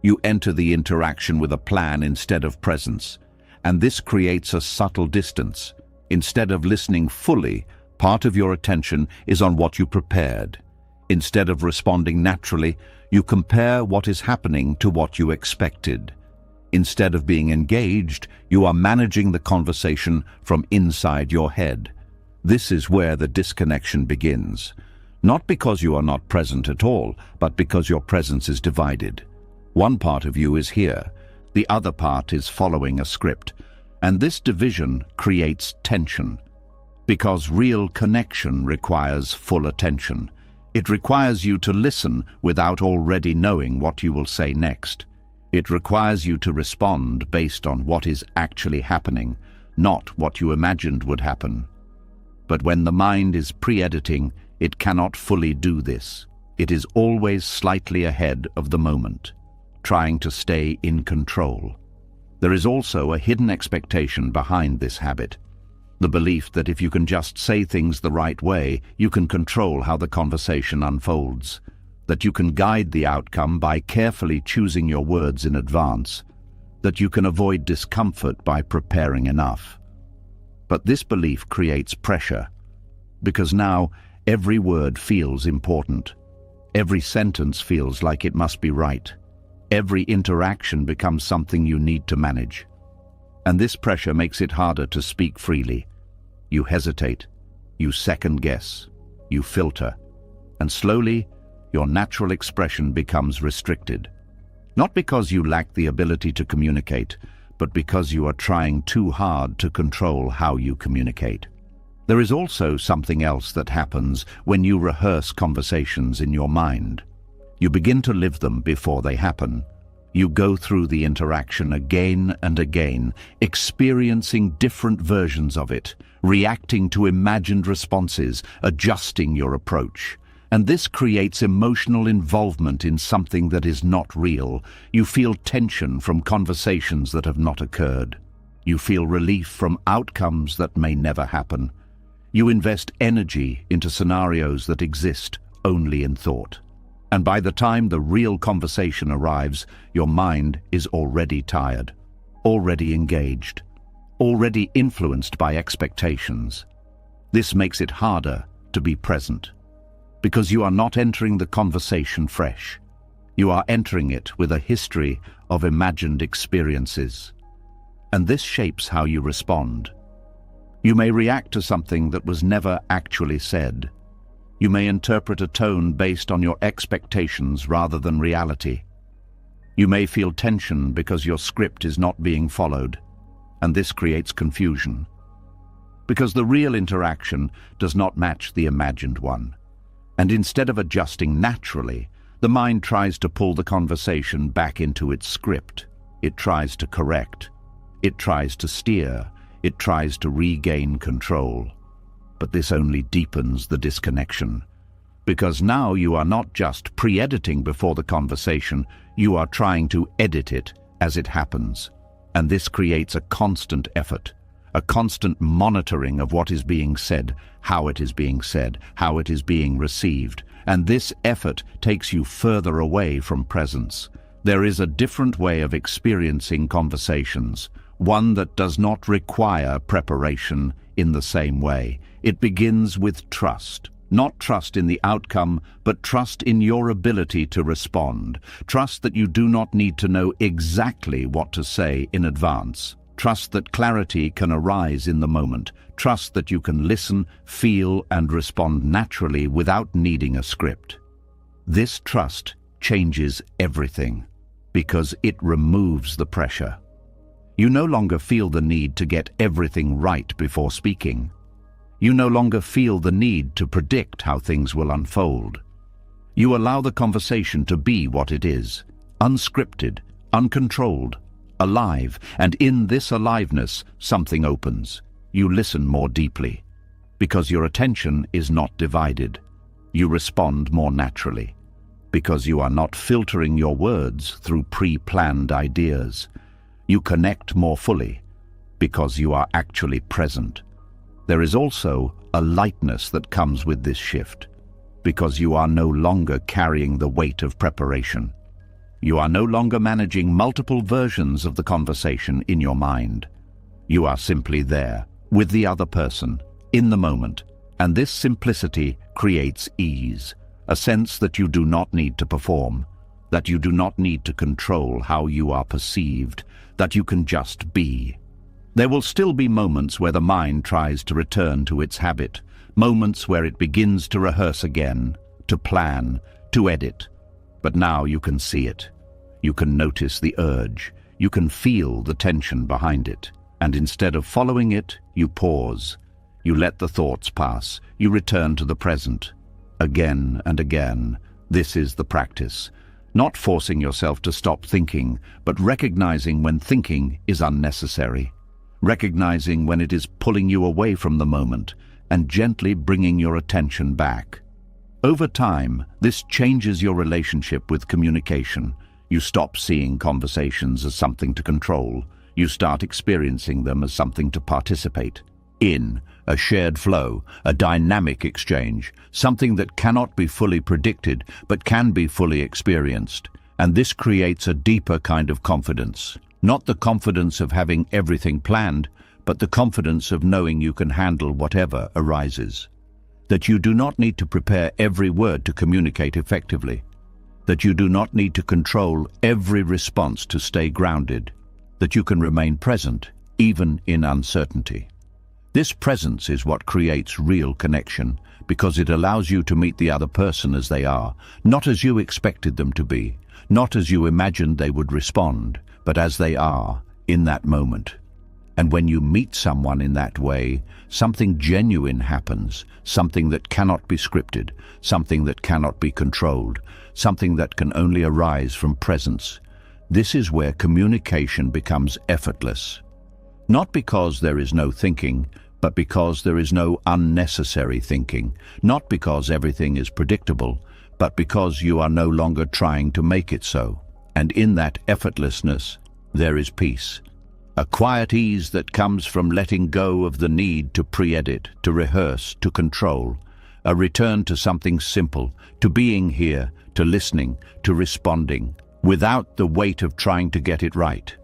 You enter the interaction with a plan instead of presence. And this creates a subtle distance. Instead of listening fully, part of your attention is on what you prepared. Instead of responding naturally, you compare what is happening to what you expected. Instead of being engaged, you are managing the conversation from inside your head. This is where the disconnection begins. Not because you are not present at all, but because your presence is divided. One part of you is here, the other part is following a script, and this division creates tension. Because real connection requires full attention. It requires you to listen without already knowing what you will say next. It requires you to respond based on what is actually happening, not what you imagined would happen. But when the mind is pre-editing, it cannot fully do this. It is always slightly ahead of the moment, trying to stay in control. There is also a hidden expectation behind this habit. The belief that if you can just say things the right way, you can control how the conversation unfolds. That you can guide the outcome by carefully choosing your words in advance. That you can avoid discomfort by preparing enough. But this belief creates pressure, because now every word feels important. Every sentence feels like it must be right. Every interaction becomes something you need to manage. And this pressure makes it harder to speak freely. You hesitate, you second-guess, you filter, and slowly, your natural expression becomes restricted. Not because you lack the ability to communicate, but because you are trying too hard to control how you communicate. There is also something else that happens when you rehearse conversations in your mind. You begin to live them before they happen. You go through the interaction again and again, experiencing different versions of it, reacting to imagined responses, adjusting your approach. And this creates emotional involvement in something that is not real. You feel tension from conversations that have not occurred. You feel relief from outcomes that may never happen. You invest energy into scenarios that exist only in thought. And by the time the real conversation arrives, your mind is already tired, already engaged, already influenced by expectations. This makes it harder to be present, because you are not entering the conversation fresh. You are entering it with a history of imagined experiences. And this shapes how you respond. You may react to something that was never actually said. You may interpret a tone based on your expectations rather than reality. You may feel tension because your script is not being followed, and this creates confusion. Because the real interaction does not match the imagined one. And instead of adjusting naturally, the mind tries to pull the conversation back into its script. It tries to correct. It tries to steer. It tries to regain control. But this only deepens the disconnection. Because now you are not just pre-editing before the conversation, you are trying to edit it as it happens. And this creates a constant effort, a constant monitoring of what is being said, how it is being said, how it is being received. And this effort takes you further away from presence. There is a different way of experiencing conversations, one that does not require preparation in the same way. It begins with trust. Not trust in the outcome, but trust in your ability to respond. Trust that you do not need to know exactly what to say in advance. Trust that clarity can arise in the moment. Trust that you can listen, feel, and respond naturally without needing a script. This trust changes everything because it removes the pressure. You no longer feel the need to get everything right before speaking. You no longer feel the need to predict how things will unfold. You allow the conversation to be what it is, unscripted, uncontrolled, alive, and in this aliveness, something opens. You listen more deeply, because your attention is not divided. You respond more naturally, because you are not filtering your words through pre-planned ideas. You connect more fully, because you are actually present. There is also a lightness that comes with this shift, because you are no longer carrying the weight of preparation. You are no longer managing multiple versions of the conversation in your mind. You are simply there, with the other person, in the moment, and this simplicity creates ease, a sense that you do not need to perform, that you do not need to control how you are perceived, that you can just be. There will still be moments where the mind tries to return to its habit, moments where it begins to rehearse again, to plan, to edit. But now you can see it. You can notice the urge. You can feel the tension behind it. And instead of following it, you pause. You let the thoughts pass. You return to the present. Again and again, this is the practice. Not forcing yourself to stop thinking, but recognizing when thinking is unnecessary. Recognizing when it is pulling you away from the moment, and gently bringing your attention back. Over time, this changes your relationship with communication. You stop seeing conversations as something to control. You start experiencing them as something to participate in, a shared flow, a dynamic exchange, something that cannot be fully predicted but can be fully experienced. And this creates a deeper kind of confidence. Not the confidence of having everything planned, but the confidence of knowing you can handle whatever arises. That you do not need to prepare every word to communicate effectively. That you do not need to control every response to stay grounded. That you can remain present, even in uncertainty. This presence is what creates real connection, because it allows you to meet the other person as they are, not as you expected them to be, not as you imagined they would respond, but as they are, in that moment. And when you meet someone in that way, something genuine happens, something that cannot be scripted, something that cannot be controlled, something that can only arise from presence. This is where communication becomes effortless. Not because there is no thinking, but because there is no unnecessary thinking. Not because everything is predictable, but because you are no longer trying to make it so. And in that effortlessness, there is peace. A quiet ease that comes from letting go of the need to pre-edit, to rehearse, to control. A return to something simple, to being here, to listening, to responding, without the weight of trying to get it right.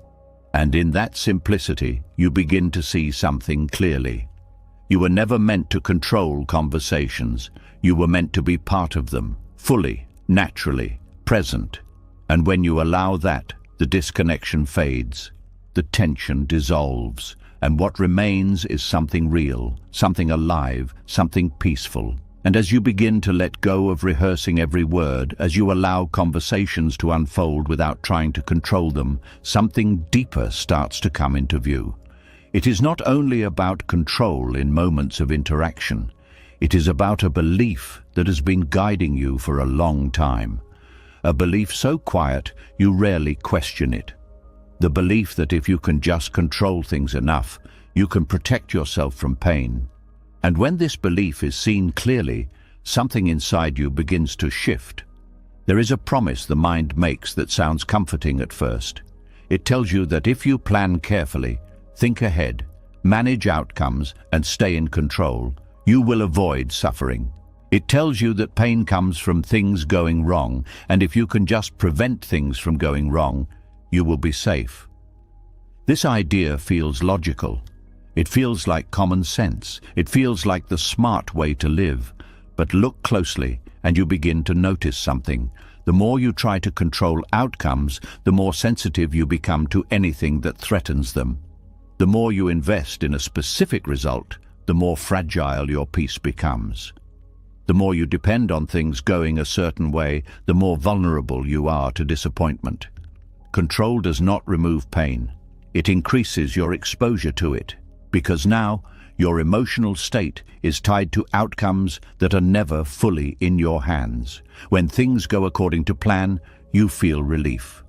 And in that simplicity, you begin to see something clearly. You were never meant to control conversations. You were meant to be part of them, fully, naturally, present. And when you allow that, the disconnection fades. The tension dissolves, and what remains is something real, something alive, something peaceful. And as you begin to let go of rehearsing every word, as you allow conversations to unfold without trying to control them, something deeper starts to come into view. It is not only about control in moments of interaction. It is about a belief that has been guiding you for a long time. A belief so quiet you rarely question it. The belief that if you can just control things enough, you can protect yourself from pain. And when this belief is seen clearly, something inside you begins to shift. There is a promise the mind makes that sounds comforting at first. It tells you that if you plan carefully, think ahead, manage outcomes, and stay in control, you will avoid suffering. It tells you that pain comes from things going wrong, and if you can just prevent things from going wrong, you will be safe. This idea feels logical. It feels like common sense. It feels like the smart way to live. But look closely, and you begin to notice something. The more you try to control outcomes, the more sensitive you become to anything that threatens them. The more you invest in a specific result, the more fragile your peace becomes. The more you depend on things going a certain way, the more vulnerable you are to disappointment. Control does not remove pain. It increases your exposure to it, because now your emotional state is tied to outcomes that are never fully in your hands. When things go according to plan, you feel relief.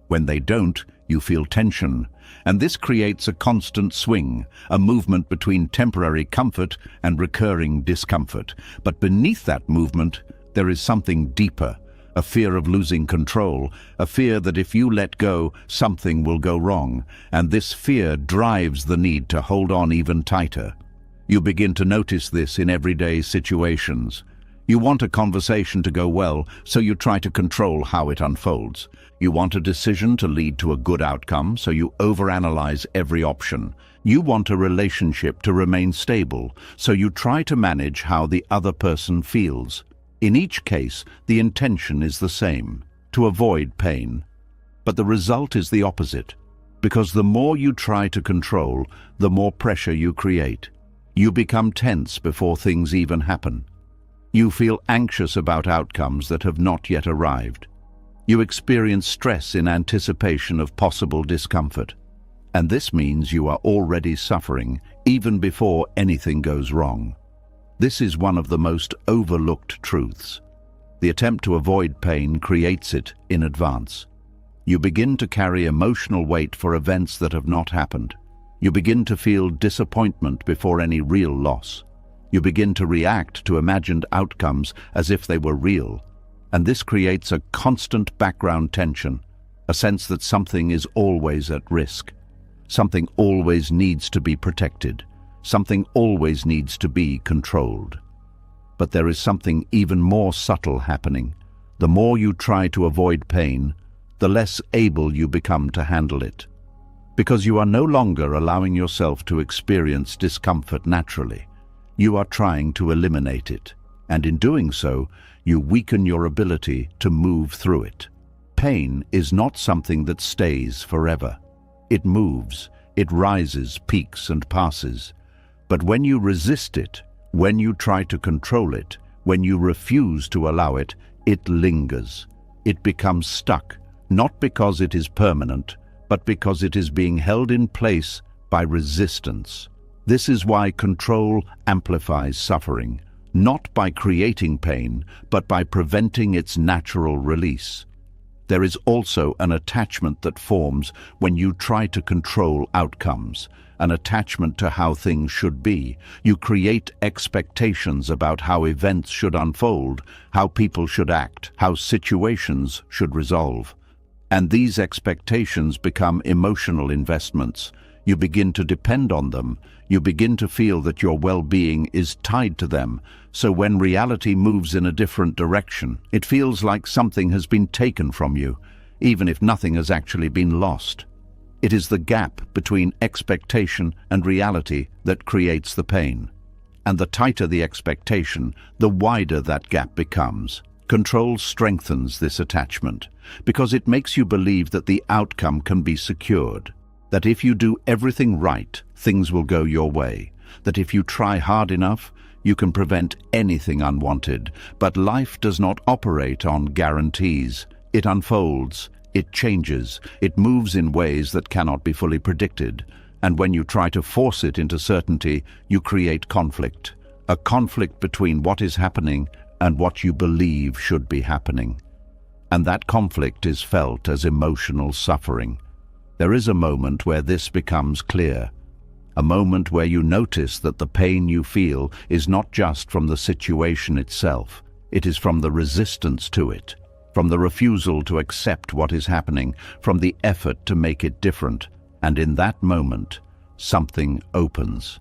When they don't, you feel tension. And this creates a constant swing, a movement between temporary comfort and recurring discomfort. But beneath that movement, there is something deeper. A fear of losing control, a fear that if you let go, something will go wrong, and this fear drives the need to hold on even tighter. You begin to notice this in everyday situations. You want a conversation to go well, so you try to control how it unfolds. You want a decision to lead to a good outcome, so you overanalyze every option. You want a relationship to remain stable, so you try to manage how the other person feels. In each case, the intention is the same, to avoid pain. But the result is the opposite, because the more you try to control, the more pressure you create. You become tense before things even happen. You feel anxious about outcomes that have not yet arrived. You experience stress in anticipation of possible discomfort. And this means you are already suffering even before anything goes wrong. This is one of the most overlooked truths. The attempt to avoid pain creates it in advance. You begin to carry emotional weight for events that have not happened. You begin to feel disappointment before any real loss. You begin to react to imagined outcomes as if they were real. And this creates a constant background tension, a sense that something is always at risk. Something always needs to be protected. Something always needs to be controlled. But there is something even more subtle happening. The more you try to avoid pain, the less able you become to handle it. Because you are no longer allowing yourself to experience discomfort naturally. You are trying to eliminate it, and in doing so, you weaken your ability to move through it. Pain is not something that stays forever. It moves, it rises, peaks, and passes. But when you resist it, when you try to control it, when you refuse to allow it, it lingers. It becomes stuck, not because it is permanent, but because it is being held in place by resistance. This is why control amplifies suffering, not by creating pain, but by preventing its natural release. There is also an attachment that forms when you try to control outcomes, an attachment to how things should be. You create expectations about how events should unfold, how people should act, how situations should resolve. And these expectations become emotional investments. You begin to depend on them. You begin to feel that your well-being is tied to them. So when reality moves in a different direction, it feels like something has been taken from you, even if nothing has actually been lost. It is the gap between expectation and reality that creates the pain. And the tighter the expectation, the wider that gap becomes. Control strengthens this attachment, because it makes you believe that the outcome can be secured, that if you do everything right, things will go your way, that if you try hard enough, you can prevent anything unwanted. But life does not operate on guarantees. It unfolds, it changes, it moves in ways that cannot be fully predicted. And when you try to force it into certainty, you create conflict, a conflict between what is happening and what you believe should be happening. And that conflict is felt as emotional suffering. There is a moment where this becomes clear, a moment where you notice that the pain you feel is not just from the situation itself, it is from the resistance to it, from the refusal to accept what is happening, from the effort to make it different. And in that moment, something opens.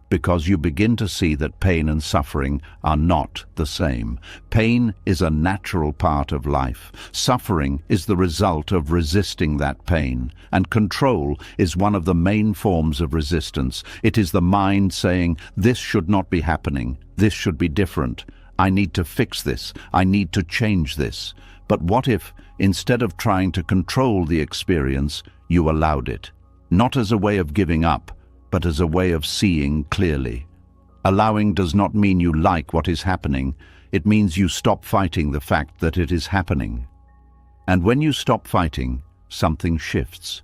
Because you begin to see that pain and suffering are not the same. Pain is a natural part of life. Suffering is the result of resisting that pain. And control is one of the main forms of resistance. It is the mind saying, this should not be happening. This should be different. I need to fix this. I need to change this. But what if, instead of trying to control the experience, you allowed it? Not as a way of giving up, but as a way of seeing clearly. Allowing does not mean you like what is happening. It means you stop fighting the fact that it is happening. And when you stop fighting, something shifts.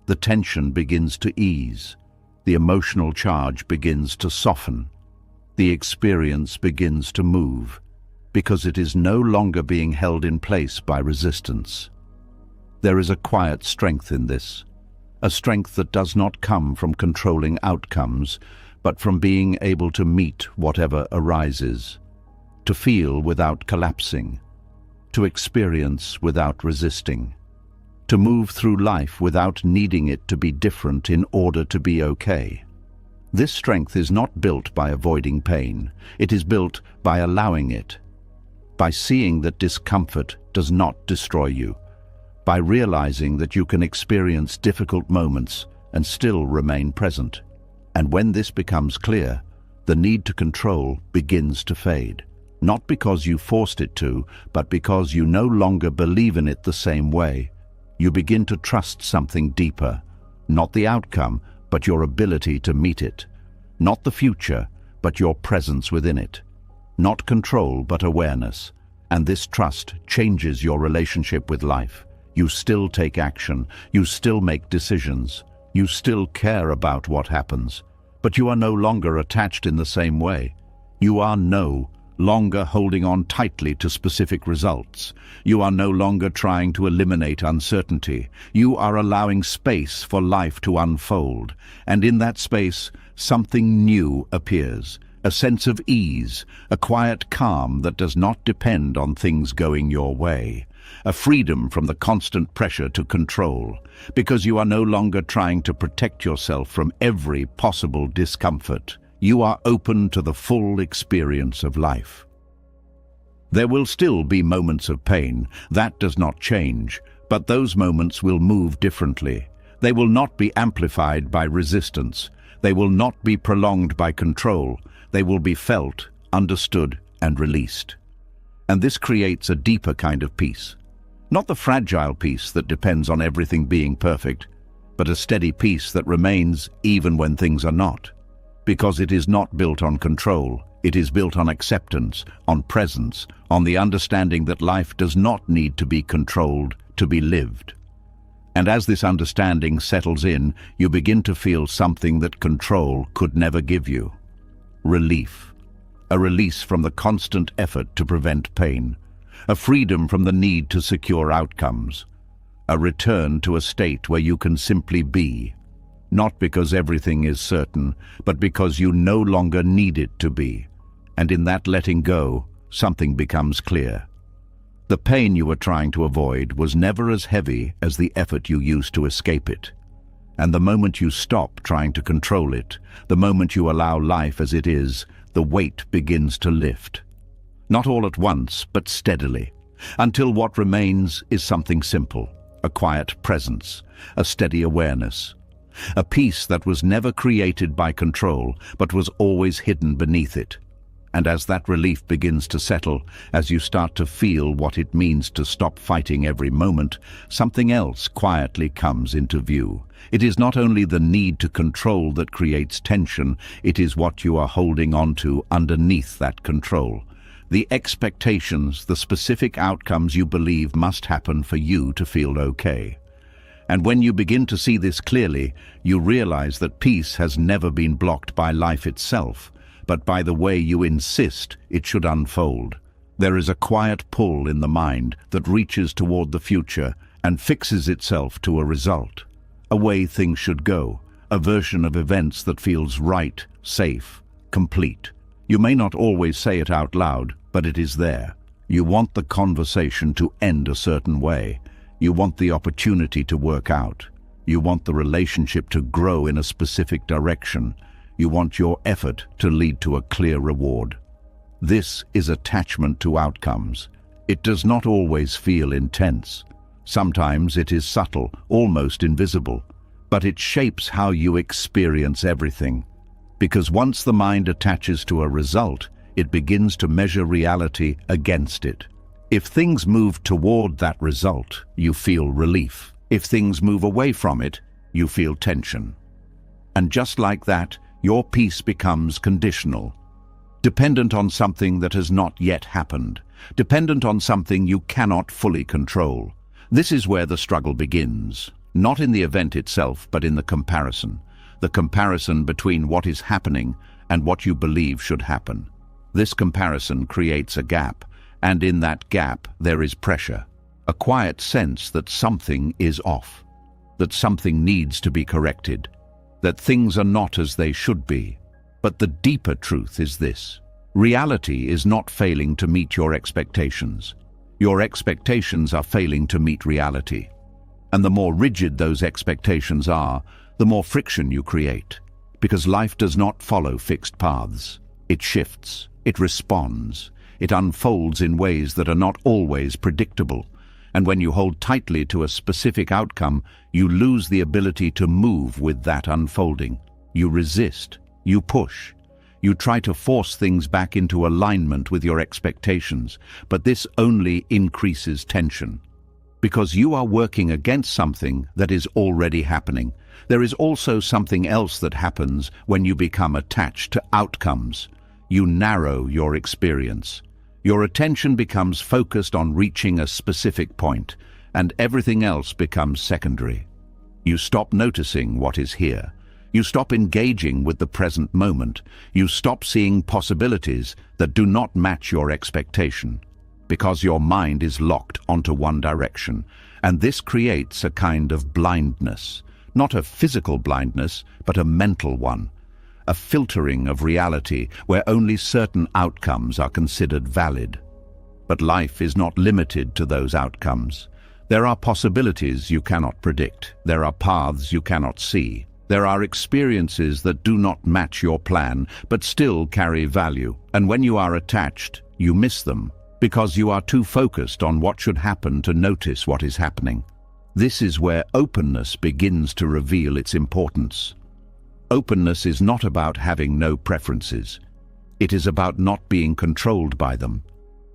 The tension begins to ease. The emotional charge begins to soften. The experience begins to move, because it is no longer being held in place by resistance. There is a quiet strength in this. A strength that does not come from controlling outcomes, but from being able to meet whatever arises, to feel without collapsing, to experience without resisting, to move through life without needing it to be different in order to be okay. This strength is not built by avoiding pain. It is built by allowing it, by seeing that discomfort does not destroy you, by realizing that you can experience difficult moments and still remain present. And when this becomes clear, the need to control begins to fade. Not because you forced it to, but because you no longer believe in it the same way. You begin to trust something deeper, not the outcome, but your ability to meet it. Not the future, but your presence within it. Not control, but awareness. And this trust changes your relationship with life. You still take action. You still make decisions. You still care about what happens. But you are no longer attached in the same way. You are no longer holding on tightly to specific results. You are no longer trying to eliminate uncertainty. You are allowing space for life to unfold. And in that space, something new appears. A sense of ease, a quiet calm that does not depend on things going your way. A freedom from the constant pressure to control, because you are no longer trying to protect yourself from every possible discomfort. You are open to the full experience of life. There will still be moments of pain. That does not change, but those moments will move differently. They will not be amplified by resistance. They will not be prolonged by control. They will be felt, understood, and released. And this creates a deeper kind of peace. Not the fragile peace that depends on everything being perfect, but a steady peace that remains even when things are not. Because it is not built on control, it is built on acceptance, on presence, on the understanding that life does not need to be controlled to be lived. And as this understanding settles in, you begin to feel something that control could never give you. Relief. A release from the constant effort to prevent pain. A freedom from the need to secure outcomes. A return to a state where you can simply be. Not because everything is certain, but because you no longer need it to be. And in that letting go, something becomes clear. The pain you were trying to avoid was never as heavy as the effort you used to escape it. And the moment you stop trying to control it, the moment you allow life as it is, the weight begins to lift. Not all at once, but steadily, until what remains is something simple, a quiet presence, a steady awareness. A peace that was never created by control, but was always hidden beneath it. And as that relief begins to settle, as you start to feel what it means to stop fighting every moment, something else quietly comes into view. It is not only the need to control that creates tension, it is what you are holding on to underneath that control. The expectations, the specific outcomes you believe must happen for you to feel okay. And when you begin to see this clearly, you realize that peace has never been blocked by life itself, but by the way you insist it should unfold. There is a quiet pull in the mind that reaches toward the future and fixes itself to a result, a way things should go, a version of events that feels right, safe, complete. You may not always say it out loud, but it is there. You want the conversation to end a certain way. You want the opportunity to work out. You want the relationship to grow in a specific direction. You want your effort to lead to a clear reward. This is attachment to outcomes. It does not always feel intense. Sometimes it is subtle, almost invisible, but it shapes how you experience everything. Because once the mind attaches to a result, it begins to measure reality against it. If things move toward that result, you feel relief. If things move away from it, you feel tension. And just like that, your peace becomes conditional, dependent on something that has not yet happened, dependent on something you cannot fully control. This is where the struggle begins, not in the event itself, but in the comparison between what is happening and what you believe should happen. This comparison creates a gap, and in that gap there is pressure, a quiet sense that something is off, that something needs to be corrected, that things are not as they should be. But the deeper truth is this: reality is not failing to meet your expectations. Your expectations are failing to meet reality. And the more rigid those expectations are, the more friction you create. Because life does not follow fixed paths. It shifts, it responds, it unfolds in ways that are not always predictable. And when you hold tightly to a specific outcome, you lose the ability to move with that unfolding. You resist, you push, you try to force things back into alignment with your expectations, but this only increases tension. Because you are working against something that is already happening. There is also something else that happens when you become attached to outcomes. You narrow your experience. Your attention becomes focused on reaching a specific point, and everything else becomes secondary. You stop noticing what is here. You stop engaging with the present moment. You stop seeing possibilities that do not match your expectation, because your mind is locked onto one direction, and this creates a kind of blindness. Not a physical blindness, but a mental one. A filtering of reality where only certain outcomes are considered valid. But life is not limited to those outcomes. There are possibilities you cannot predict. There are paths you cannot see. There are experiences that do not match your plan, but still carry value. And when you are attached, you miss them, because you are too focused on what should happen to notice what is happening. This is where openness begins to reveal its importance. Openness is not about having no preferences. It is about not being controlled by them.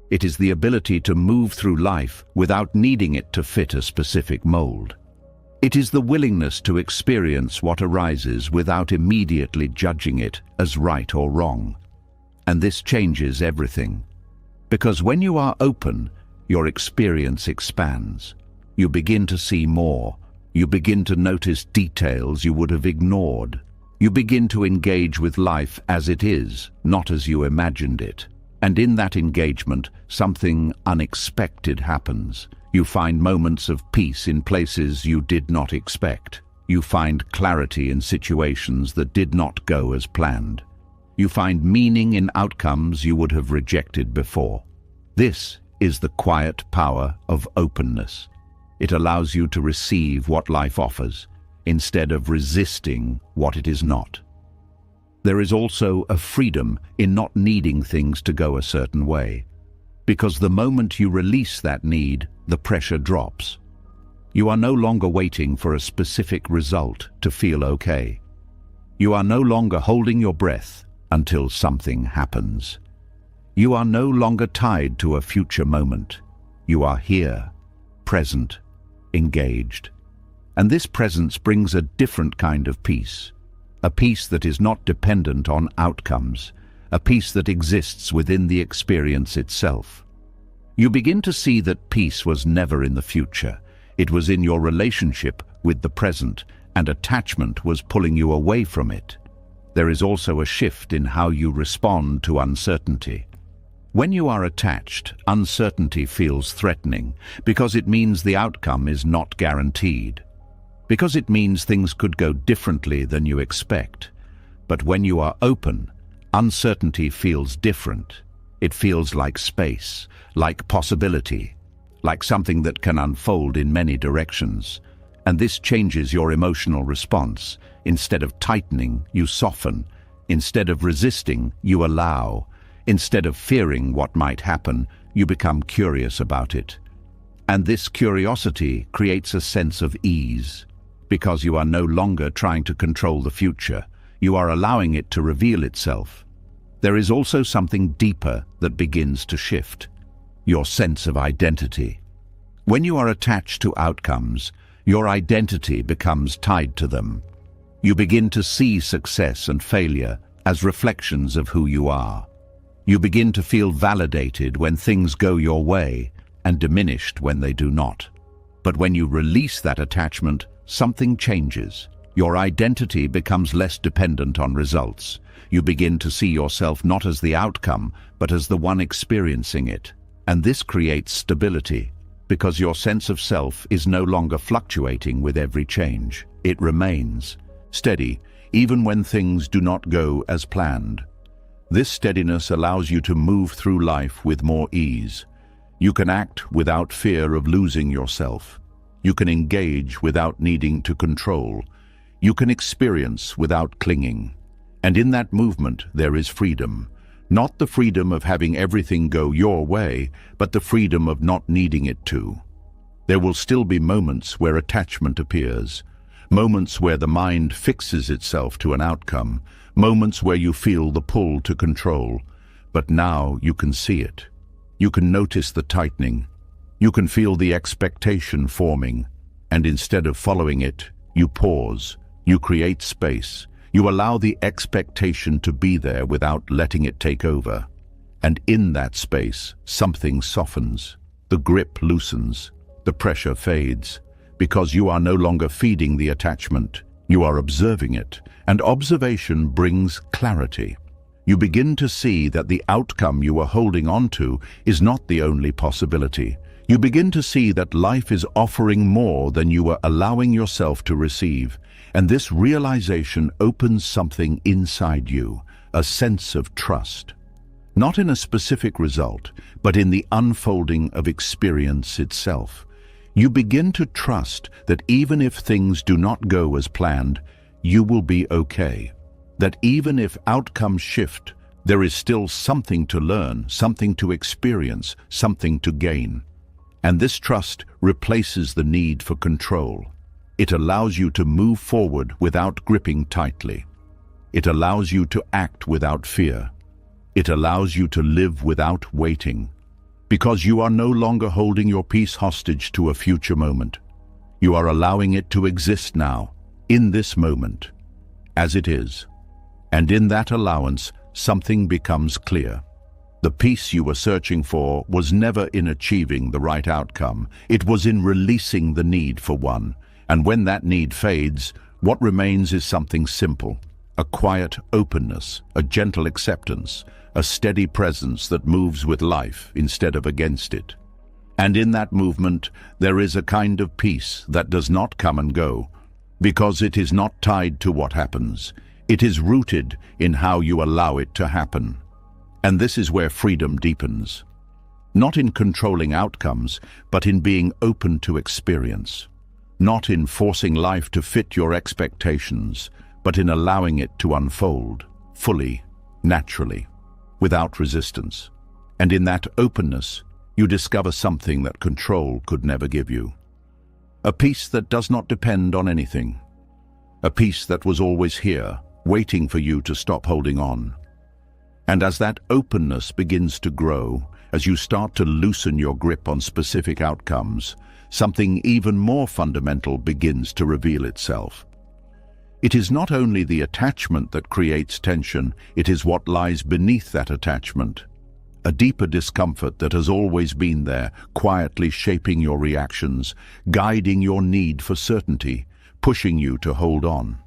It is the ability to move through life without needing it to fit a specific mold. It is the willingness to experience what arises without immediately judging it as right or wrong. And this changes everything. Because when you are open, your experience expands. You begin to see more. You begin to notice details you would have ignored. You begin to engage with life as it is, not as you imagined it. And in that engagement, something unexpected happens. You find moments of peace in places you did not expect. You find clarity in situations that did not go as planned. You find meaning in outcomes you would have rejected before. This is the quiet power of openness. It allows you to receive what life offers, instead of resisting what it is not. There is also a freedom in not needing things to go a certain way, because the moment you release that need, the pressure drops. You are no longer waiting for a specific result to feel okay. You are no longer holding your breath until something happens. You are no longer tied to a future moment. You are here, present, engaged. And this presence brings a different kind of peace. A peace that is not dependent on outcomes. A peace that exists within the experience itself. You begin to see that peace was never in the future. It was in your relationship with the present, and attachment was pulling you away from it. There is also a shift in how you respond to uncertainty. When you are attached, uncertainty feels threatening, because it means the outcome is not guaranteed. Because it means things could go differently than you expect. But when you are open, uncertainty feels different. It feels like space, like possibility, like something that can unfold in many directions. And this changes your emotional response. Instead of tightening, you soften. Instead of resisting, you allow. Instead of fearing what might happen, you become curious about it. And this curiosity creates a sense of ease. Because you are no longer trying to control the future, you are allowing it to reveal itself. There is also something deeper that begins to shift. Your sense of identity. When you are attached to outcomes, your identity becomes tied to them. You begin to see success and failure as reflections of who you are. You begin to feel validated when things go your way and diminished when they do not. But when you release that attachment, something changes. Your identity becomes less dependent on results. You begin to see yourself not as the outcome, but as the one experiencing it. And this creates stability, because your sense of self is no longer fluctuating with every change. It remains steady, even when things do not go as planned. This steadiness allows you to move through life with more ease. You can act without fear of losing yourself. You can engage without needing to control. You can experience without clinging. And in that movement there is freedom. Not the freedom of having everything go your way, but the freedom of not needing it to. There will still be moments where attachment appears, moments where the mind fixes itself to an outcome, moments where you feel the pull to control. But now you can see it. You can notice the tightening. You can feel the expectation forming. And instead of following it, you pause. You create space. You allow the expectation to be there without letting it take over. And in that space, something softens. The grip loosens. The pressure fades. Because you are no longer feeding the attachment. You are observing it. And observation brings clarity. You begin to see that the outcome you are holding on to is not the only possibility. You begin to see that life is offering more than you are allowing yourself to receive. And this realization opens something inside you, a sense of trust. Not in a specific result, but in the unfolding of experience itself. You begin to trust that even if things do not go as planned, you will be okay. That even if outcomes shift, there is still something to learn, something to experience, something to gain. And this trust replaces the need for control. It allows you to move forward without gripping tightly. It allows you to act without fear. It allows you to live without waiting. Because you are no longer holding your peace hostage to a future moment. You are allowing it to exist now, in this moment, as it is. And in that allowance, something becomes clear. The peace you were searching for was never in achieving the right outcome. It was in releasing the need for one. And when that need fades, what remains is something simple. A quiet openness, a gentle acceptance, a steady presence that moves with life instead of against it. And in that movement, there is a kind of peace that does not come and go, because it is not tied to what happens. It is rooted in how you allow it to happen. And this is where freedom deepens. Not in controlling outcomes, but in being open to experience. Not in forcing life to fit your expectations, but in allowing it to unfold, fully, naturally, without resistance. And in that openness, you discover something that control could never give you. A peace that does not depend on anything. A peace that was always here, waiting for you to stop holding on. And as that openness begins to grow, as you start to loosen your grip on specific outcomes, something even more fundamental begins to reveal itself. It is not only the attachment that creates tension, it is what lies beneath that attachment. A deeper discomfort that has always been there, quietly shaping your reactions, guiding your need for certainty, pushing you to hold on.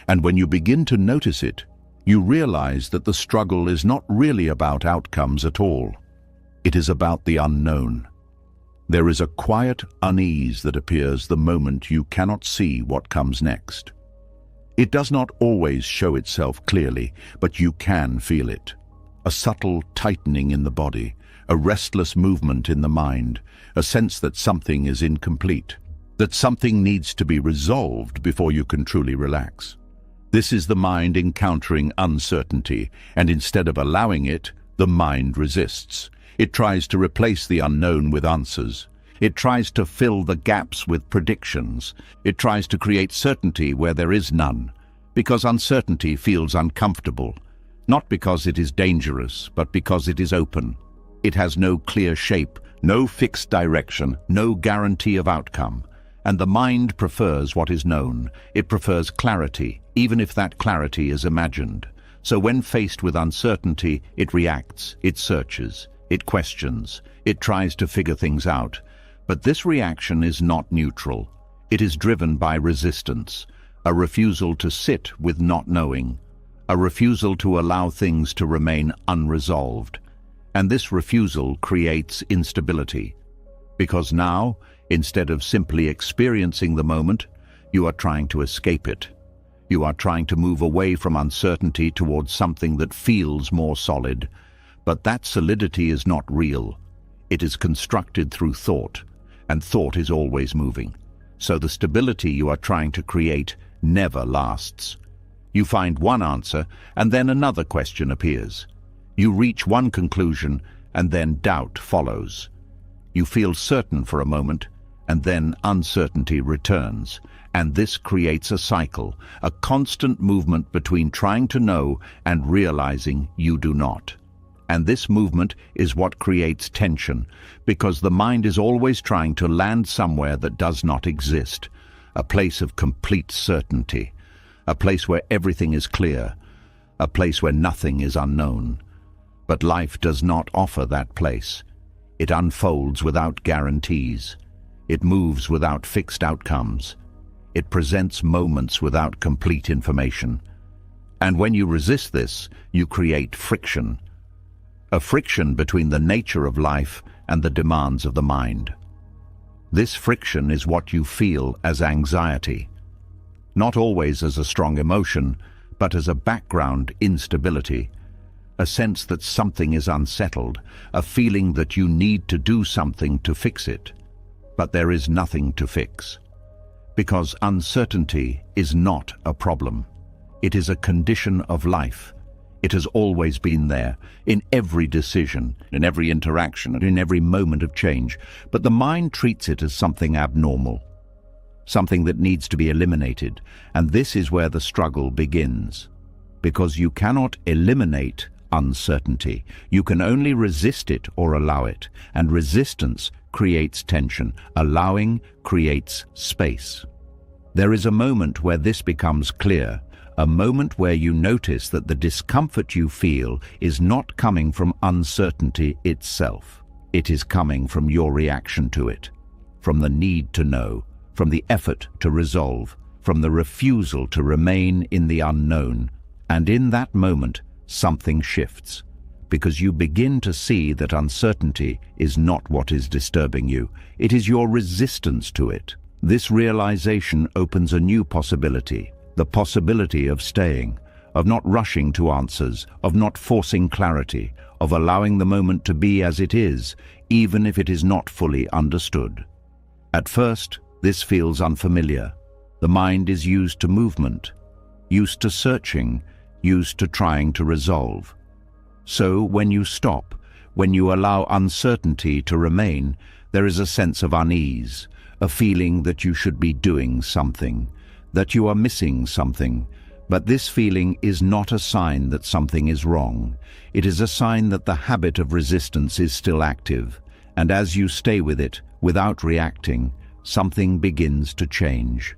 And when you begin to notice it, you realize that the struggle is not really about outcomes at all. It is about the unknown. There is a quiet unease that appears the moment you cannot see what comes next. It does not always show itself clearly, but you can feel it. A subtle tightening in the body, a restless movement in the mind, a sense that something is incomplete, that something needs to be resolved before you can truly relax. This is the mind encountering uncertainty, and instead of allowing it, the mind resists. It tries to replace the unknown with answers. It tries to fill the gaps with predictions. It tries to create certainty where there is none, because uncertainty feels uncomfortable, not because it is dangerous, but because it is open. It has no clear shape, no fixed direction, no guarantee of outcome. And the mind prefers what is known. It prefers clarity, even if that clarity is imagined. So when faced with uncertainty, it reacts, it searches, it questions, it tries to figure things out. But this reaction is not neutral. It is driven by resistance, a refusal to sit with not knowing, a refusal to allow things to remain unresolved. And this refusal creates instability. Because now, instead of simply experiencing the moment, you are trying to escape it. You are trying to move away from uncertainty towards something that feels more solid. But that solidity is not real. It is constructed through thought, and thought is always moving. So the stability you are trying to create never lasts. You find one answer, and then another question appears. You reach one conclusion, and then doubt follows. You feel certain for a moment, and then uncertainty returns. And this creates a cycle, a constant movement between trying to know and realizing you do not. And this movement is what creates tension, because the mind is always trying to land somewhere that does not exist, a place of complete certainty, a place where everything is clear, a place where nothing is unknown. But life does not offer that place. It unfolds without guarantees. It moves without fixed outcomes. It presents moments without complete information. And when you resist this, you create friction. A friction between the nature of life and the demands of the mind. This friction is what you feel as anxiety. Not always as a strong emotion, but as a background instability. A sense that something is unsettled, a feeling that you need to do something to fix it. But there is nothing to fix. Because uncertainty is not a problem. It is a condition of life. It has always been there, in every decision, in every interaction, and in every moment of change. But the mind treats it as something abnormal, something that needs to be eliminated. And this is where the struggle begins. Because you cannot eliminate uncertainty. You can only resist it or allow it. And resistance creates tension. Allowing creates space. There is a moment where this becomes clear, a moment where you notice that the discomfort you feel is not coming from uncertainty itself. It is coming from your reaction to it, from the need to know, from the effort to resolve, from the refusal to remain in the unknown. And in that moment, something shifts, because you begin to see that uncertainty is not what is disturbing you. It is your resistance to it. This realization opens a new possibility, the possibility of staying, of not rushing to answers, of not forcing clarity, of allowing the moment to be as it is, even if it is not fully understood. At first, this feels unfamiliar. The mind is used to movement, used to searching, used to trying to resolve. So when you stop, when you allow uncertainty to remain, there is a sense of unease, a feeling that you should be doing something, that you are missing something. But this feeling is not a sign that something is wrong. It is a sign that the habit of resistance is still active, and as you stay with it, without reacting, something begins to change.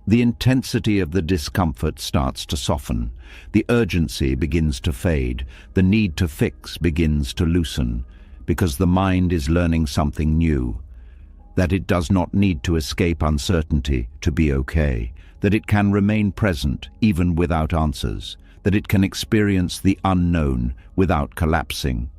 The intensity of the discomfort starts to soften. The urgency begins to fade. The need to fix begins to loosen, because the mind is learning something new, that it does not need to escape uncertainty to be okay, that it can remain present even without answers, that it can experience the unknown without collapsing.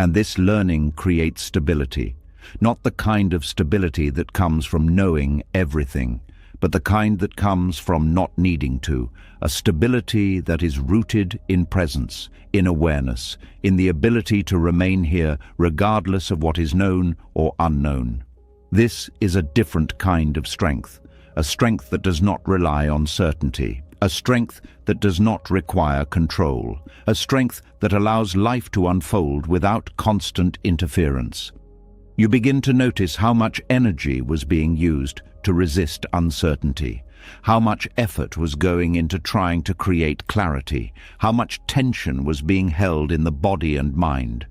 And this learning creates stability, not the kind of stability that comes from knowing everything, but the kind that comes from not needing to, a stability that is rooted in presence, in awareness, in the ability to remain here regardless of what is known or unknown. This is a different kind of strength, a strength that does not rely on certainty, a strength that does not require control, a strength that allows life to unfold without constant interference. You begin to notice how much energy was being used to resist uncertainty, how much effort was going into trying to create clarity, how much tension was being held in the body and mind.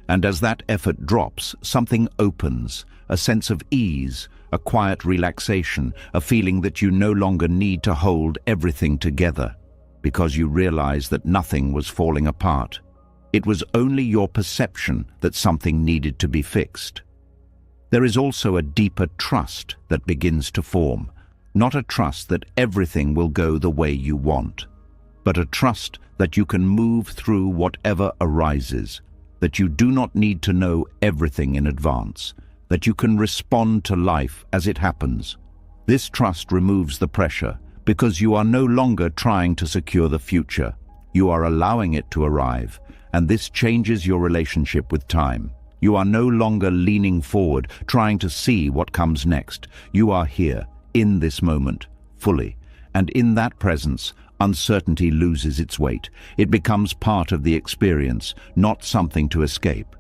And as that effort drops, something opens, a sense of ease, a quiet relaxation, a feeling that you no longer need to hold everything together, because you realize that nothing was falling apart. It was only your perception that something needed to be fixed. There is also a deeper trust that begins to form, not a trust that everything will go the way you want, but a trust that you can move through whatever arises, that you do not need to know everything in advance, that you can respond to life as it happens. This trust removes the pressure, because you are no longer trying to secure the future. You are allowing it to arrive, and this changes your relationship with time. You are no longer leaning forward, trying to see what comes next. You are here, in this moment, fully, And in that presence, uncertainty loses its weight. It becomes part of the experience, not something to escape.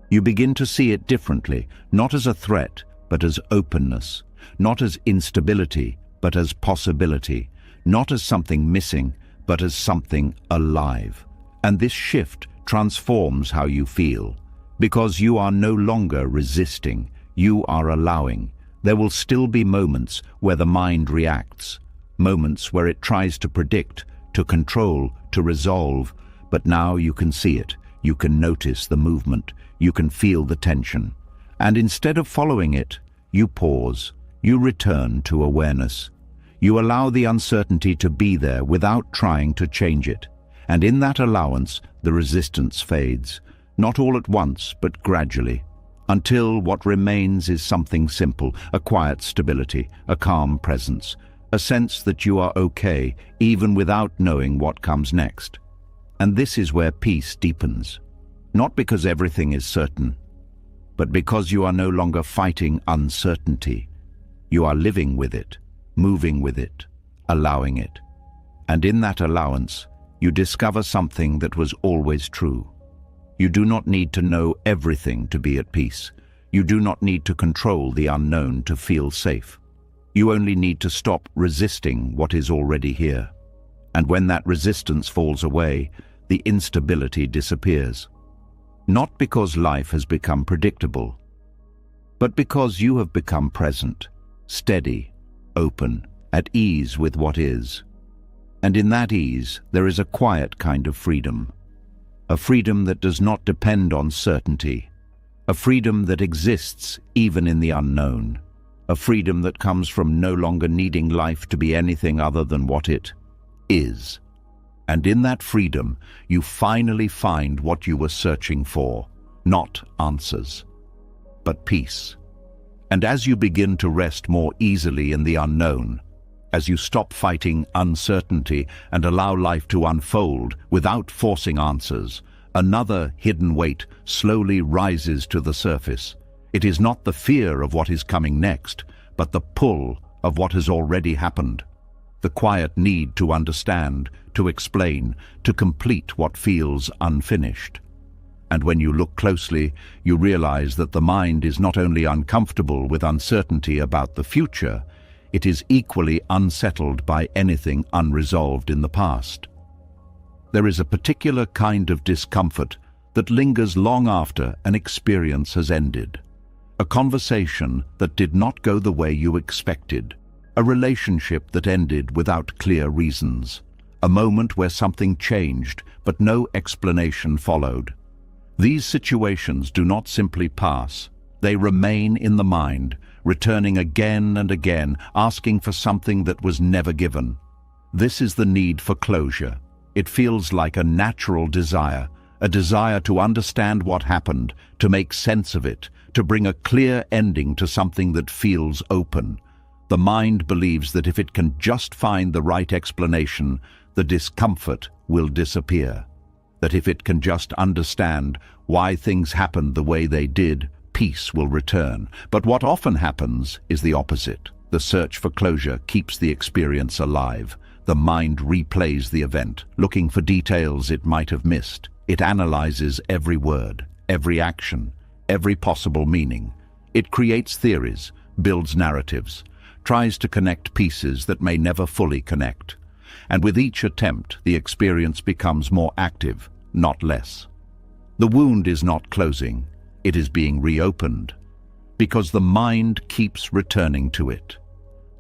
You begin to see it differently, not as a threat, but as openness, not as instability, but as possibility, not as something missing, but as something alive. And this shift transforms how you feel, because you are no longer resisting, you are allowing. There will still be moments where the mind reacts, moments where it tries to predict, to control, to resolve, but now you can see it, you can notice the movement, you can feel the tension. And instead of following it, you pause, you return to awareness. You allow the uncertainty to be there without trying to change it. And in that allowance, the resistance fades, not all at once, but gradually, until what remains is something simple, a quiet stability, a calm presence, a sense that you are okay, even without knowing what comes next. And this is where peace deepens, not because everything is certain, but because you are no longer fighting uncertainty. You are living with it, moving with it, allowing it. And in that allowance, you discover something that was always true. You do not need to know everything to be at peace. You do not need to control the unknown to feel safe. You only need to stop resisting what is already here. And when that resistance falls away, the instability disappears. Not because life has become predictable, but because you have become present, steady, open, at ease with what is. And in that ease, there is a quiet kind of freedom. A freedom that does not depend on certainty. A freedom that exists even in the unknown. A freedom that comes from no longer needing life to be anything other than what it is. And in that freedom, you finally find what you were searching for. Not answers, but peace. And as you begin to rest more easily in the unknown, as you stop fighting uncertainty and allow life to unfold without forcing answers, another hidden weight slowly rises to the surface. It is not the fear of what is coming next, but the pull of what has already happened. The quiet need to understand, to explain, to complete what feels unfinished. And when you look closely, you realize that the mind is not only uncomfortable with uncertainty about the future, it is equally unsettled by anything unresolved in the past. There is a particular kind of discomfort that lingers long after an experience has ended. A conversation that did not go the way you expected. A relationship that ended without clear reasons. A moment where something changed, but no explanation followed. These situations do not simply pass. They remain in the mind, returning again and again, asking for something that was never given. This is the need for closure. It feels like a natural desire, a desire to understand what happened, to make sense of it, to bring a clear ending to something that feels open. The mind believes that if it can just find the right explanation, the discomfort will disappear. That if it can just understand why things happened the way they did, peace will return. But what often happens is the opposite. The search for closure keeps the experience alive. The mind replays the event, looking for details it might have missed. It analyzes every word, every action, every possible meaning. It creates theories, builds narratives, tries to connect pieces that may never fully connect. And with each attempt, the experience becomes more active, not less. The wound is not closing, it is being reopened, because the mind keeps returning to it.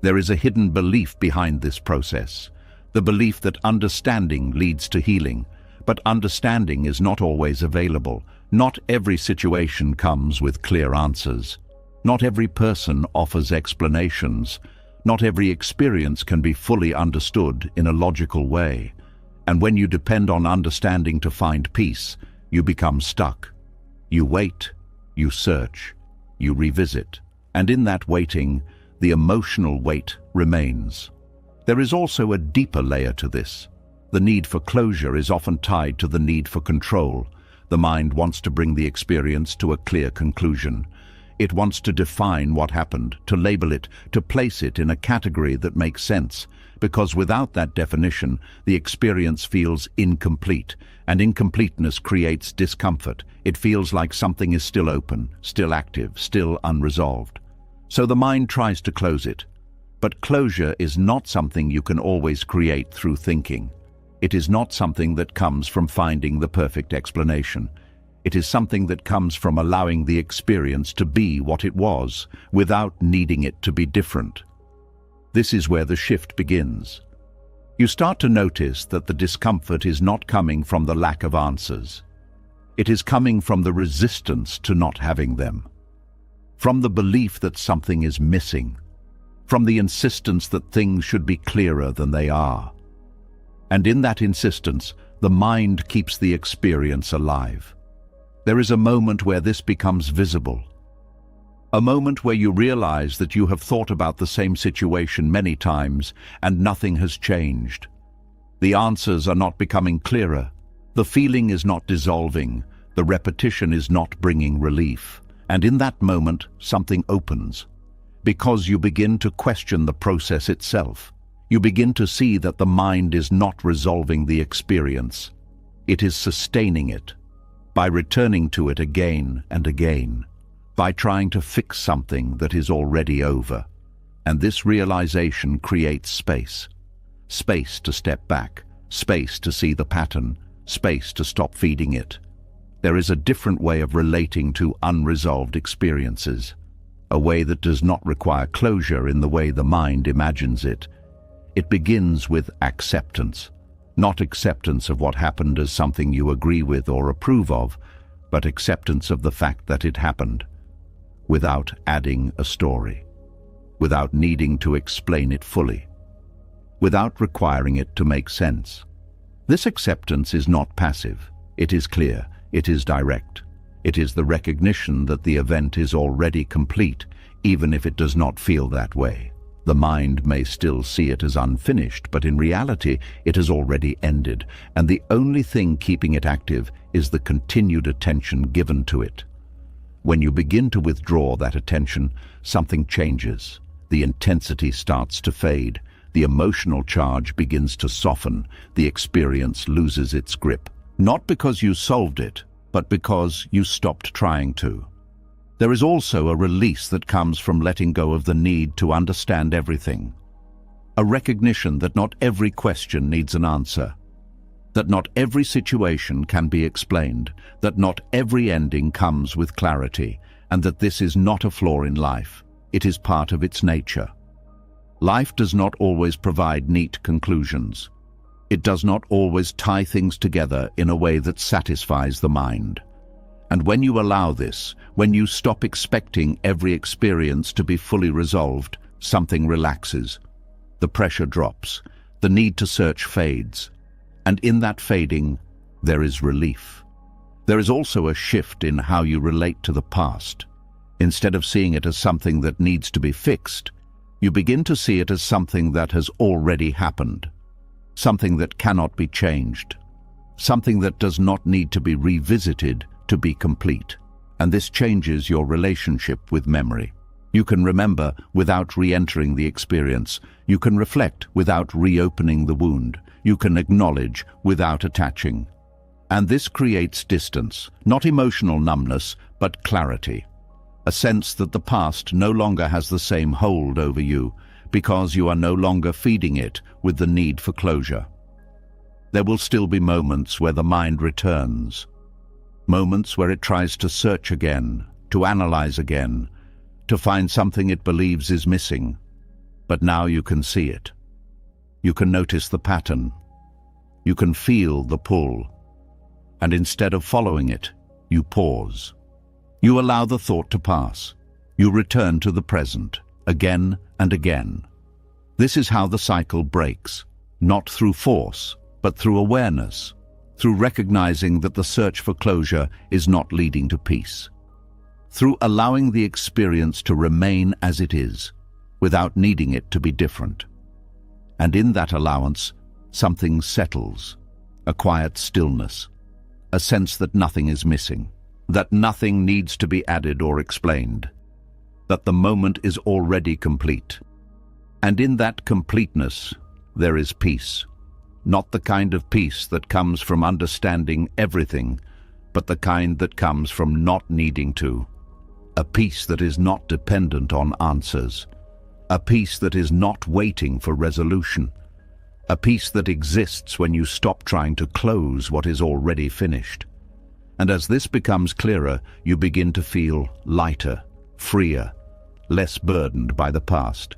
There is a hidden belief behind this process, the belief that understanding leads to healing, but understanding is not always available. Not every situation comes with clear answers. Not every person offers explanations. Not every experience can be fully understood in a logical way. And when you depend on understanding to find peace, you become stuck. You wait, you search, you revisit, and in that waiting, the emotional weight remains. There is also a deeper layer to this. The need for closure is often tied to the need for control. The mind wants to bring the experience to a clear conclusion. It wants to define what happened, to label it, to place it in a category that makes sense, because without that definition, the experience feels incomplete, and incompleteness creates discomfort. It feels like something is still open, still active, still unresolved. So the mind tries to close it. But closure is not something you can always create through thinking. It is not something that comes from finding the perfect explanation. It is something that comes from allowing the experience to be what it was, without needing it to be different. This is where the shift begins. You start to notice that the discomfort is not coming from the lack of answers. It is coming from the resistance to not having them. From the belief that something is missing. From the insistence that things should be clearer than they are. And in that insistence, the mind keeps the experience alive. There is a moment where this becomes visible. A moment where you realize that you have thought about the same situation many times and nothing has changed. The answers are not becoming clearer. The feeling is not dissolving. The repetition is not bringing relief. And in that moment, something opens. Because you begin to question the process itself. You begin to see that the mind is not resolving the experience. It is sustaining it. By returning to it again and again, by trying to fix something that is already over. And this realization creates space. Space to step back, space to see the pattern, space to stop feeding it. There is a different way of relating to unresolved experiences, a way that does not require closure in the way the mind imagines it. It begins with acceptance. Not acceptance of what happened as something you agree with or approve of, but acceptance of the fact that it happened, without adding a story, without needing to explain it fully, without requiring it to make sense. This acceptance is not passive. It is clear. It is direct. It is the recognition that the event is already complete, even if it does not feel that way. The mind may still see it as unfinished, but in reality, it has already ended, and the only thing keeping it active is the continued attention given to it. When you begin to withdraw that attention, something changes. The intensity starts to fade. The emotional charge begins to soften. The experience loses its grip. Not because you solved it, but because you stopped trying to. There is also a release that comes from letting go of the need to understand everything. A recognition that not every question needs an answer. That not every situation can be explained. That not every ending comes with clarity. And that this is not a flaw in life. It is part of its nature. Life does not always provide neat conclusions. It does not always tie things together in a way that satisfies the mind. And when you allow this, when you stop expecting every experience to be fully resolved, something relaxes. The pressure drops. The need to search fades. And in that fading, there is relief. There is also a shift in how you relate to the past. Instead of seeing it as something that needs to be fixed, you begin to see it as something that has already happened. Something that cannot be changed. Something that does not need to be revisited to be complete. And this changes your relationship with memory. You can remember without re-entering the experience. You can reflect without reopening the wound. You can acknowledge without attaching. And this creates distance, not emotional numbness, but clarity. A sense that the past no longer has the same hold over you, because you are no longer feeding it with the need for closure. There will still be moments where the mind returns. Moments where it tries to search again, to analyze again, to find something it believes is missing. But now you can see it. You can notice the pattern. You can feel the pull. And instead of following it, you pause. You allow the thought to pass. You return to the present, again and again. This is how the cycle breaks, not through force, but through awareness. Through recognizing that the search for closure is not leading to peace. Through allowing the experience to remain as it is, without needing it to be different. And in that allowance, something settles, a quiet stillness, a sense that nothing is missing, that nothing needs to be added or explained, that the moment is already complete. And in that completeness, there is peace. Not the kind of peace that comes from understanding everything, but the kind that comes from not needing to. A peace that is not dependent on answers. A peace that is not waiting for resolution. A peace that exists when you stop trying to close what is already finished. And as this becomes clearer, you begin to feel lighter, freer, less burdened by the past.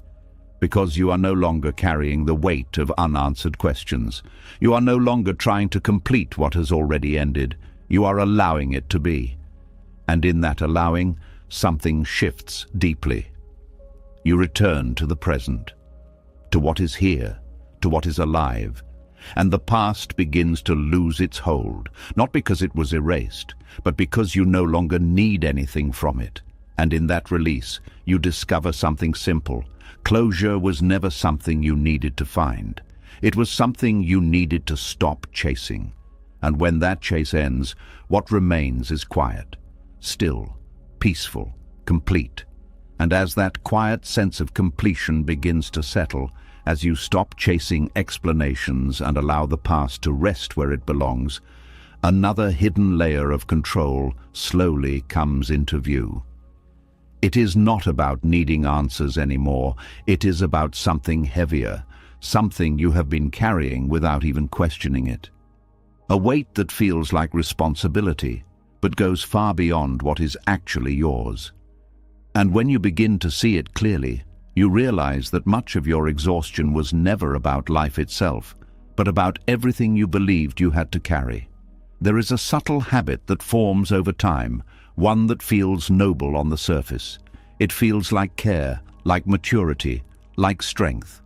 Because you are no longer carrying the weight of unanswered questions. You are no longer trying to complete what has already ended. You are allowing it to be. And in that allowing, something shifts deeply. You return to the present, to what is here, to what is alive. And the past begins to lose its hold, not because it was erased, but because you no longer need anything from it. And in that release, you discover something simple. Closure was never something you needed to find. It was something you needed to stop chasing. And when that chase ends, what remains is quiet, still, peaceful, complete. And as that quiet sense of completion begins to settle, as you stop chasing explanations and allow the past to rest where it belongs, another hidden layer of control slowly comes into view. It is not about needing answers anymore. It is about something heavier, something you have been carrying without even questioning it. A weight that feels like responsibility, but goes far beyond what is actually yours. And when you begin to see it clearly, you realize that much of your exhaustion was never about life itself, but about everything you believed you had to carry. There is a subtle habit that forms over time, one that feels noble on the surface. It feels like care, like maturity, like strength.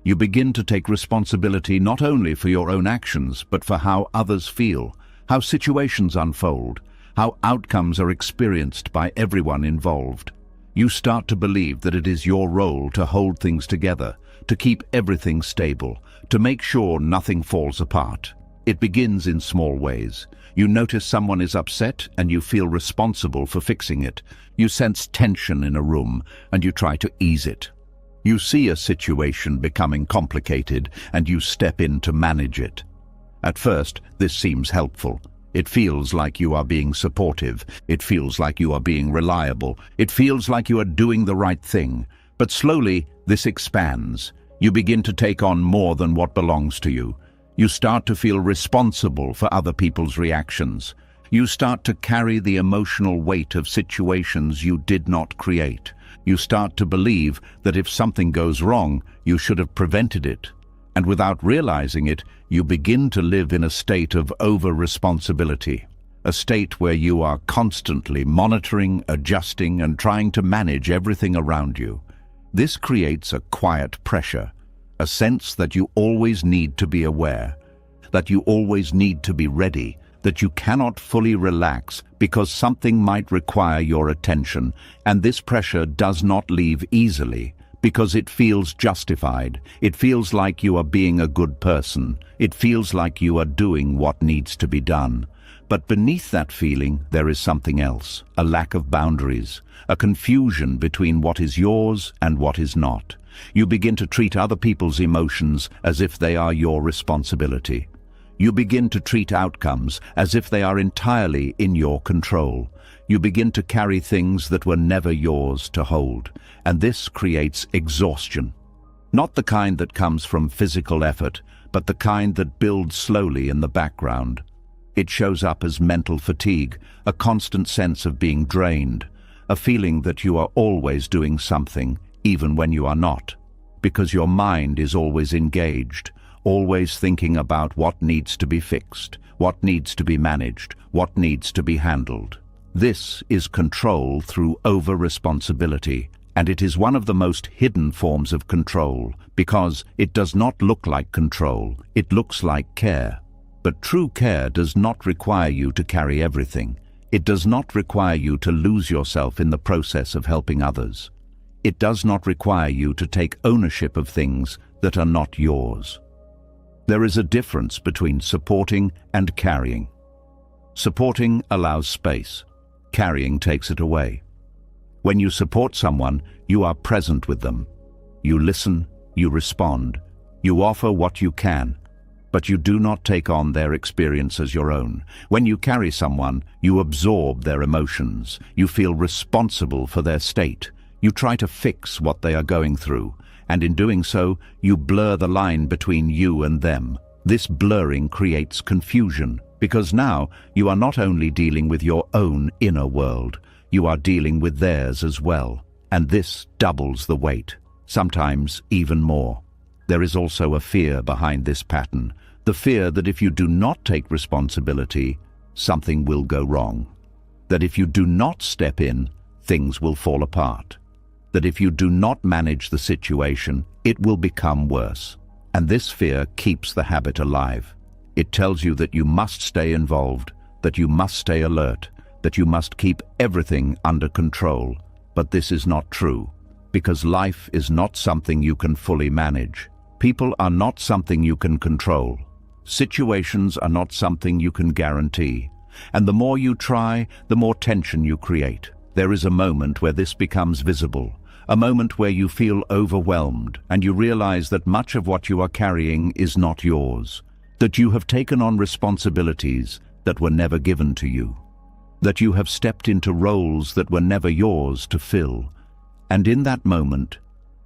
You begin to take responsibility not only for your own actions, but for how others feel, how situations unfold, how outcomes are experienced by everyone involved. You start to believe that it is your role to hold things together, to keep everything stable, to make sure nothing falls apart. It begins in small ways. You notice someone is upset and you feel responsible for fixing it. You sense tension in a room and you try to ease it. You see a situation becoming complicated and you step in to manage it. At first, this seems helpful. It feels like you are being supportive. It feels like you are being reliable. It feels like you are doing the right thing. But slowly, this expands. You begin to take on more than what belongs to you. You start to feel responsible for other people's reactions. You start to carry the emotional weight of situations you did not create. You start to believe that if something goes wrong, you should have prevented it. And without realizing it, you begin to live in a state of over-responsibility, a state where you are constantly monitoring, adjusting, and trying to manage everything around you. This creates a quiet pressure, a sense that you always need to be aware, that you always need to be ready, that you cannot fully relax because something might require your attention, and this pressure does not leave easily because it feels justified. It feels like you are being a good person. It feels like you are doing what needs to be done. But beneath that feeling, there is something else, a lack of boundaries, a confusion between what is yours and what is not. You begin to treat other people's emotions as if they are your responsibility. You begin to treat outcomes as if they are entirely in your control. You begin to carry things that were never yours to hold, and this creates exhaustion. Not the kind that comes from physical effort, but the kind that builds slowly in the background. It shows up as mental fatigue, a constant sense of being drained, a feeling that you are always doing something, even when you are not, because your mind is always engaged, always thinking about what needs to be fixed, what needs to be managed, what needs to be handled. This is control through over-responsibility, and it is one of the most hidden forms of control, because it does not look like control, it looks like care. But true care does not require you to carry everything. It does not require you to lose yourself in the process of helping others. It does not require you to take ownership of things that are not yours. There is a difference between supporting and carrying. Supporting allows space. Carrying takes it away. When you support someone, you are present with them. You listen, you respond, You offer what you can, but you do not take on their experience as your own. When you carry someone, you absorb their emotions. You feel responsible for their state. You try to fix what they are going through, and in doing so, you blur the line between you and them. This blurring creates confusion, because now you are not only dealing with your own inner world, you are dealing with theirs as well. And this doubles the weight, sometimes even more. There is also a fear behind this pattern, the fear that if you do not take responsibility, something will go wrong. That if you do not step in, things will fall apart. That if you do not manage the situation, it will become worse. And this fear keeps the habit alive. It tells you that you must stay involved, that you must stay alert, that you must keep everything under control. But this is not true, because life is not something you can fully manage. People are not something you can control. Situations are not something you can guarantee. And the more you try, the more tension you create. There is a moment where this becomes visible, a moment where you feel overwhelmed and you realize that much of what you are carrying is not yours, that you have taken on responsibilities that were never given to you, that you have stepped into roles that were never yours to fill. And in that moment,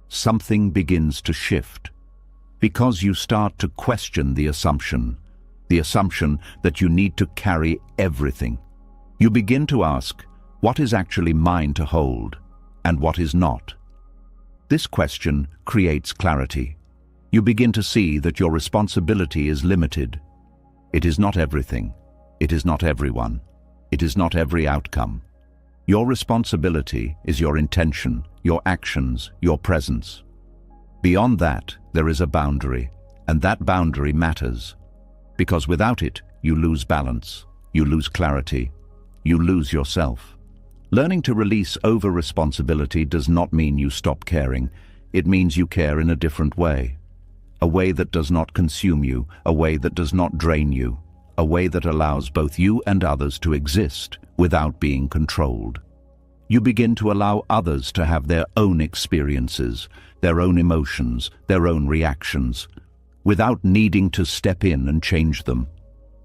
something begins to shift, because you start to question the assumption that you need to carry everything. You begin to ask, what is actually mine to hold, and what is not? This question creates clarity. You begin to see that your responsibility is limited. It is not everything. It is not everyone. It is not every outcome. Your responsibility is your intention, your actions, your presence. Beyond that, there is a boundary, and that boundary matters. Because without it, you lose balance, you lose clarity, you lose yourself. Learning to release over-responsibility does not mean you stop caring. It means you care in a different way. A way that does not consume you, a way that does not drain you, a way that allows both you and others to exist without being controlled. You begin to allow others to have their own experiences, their own emotions, their own reactions, without needing to step in and change them.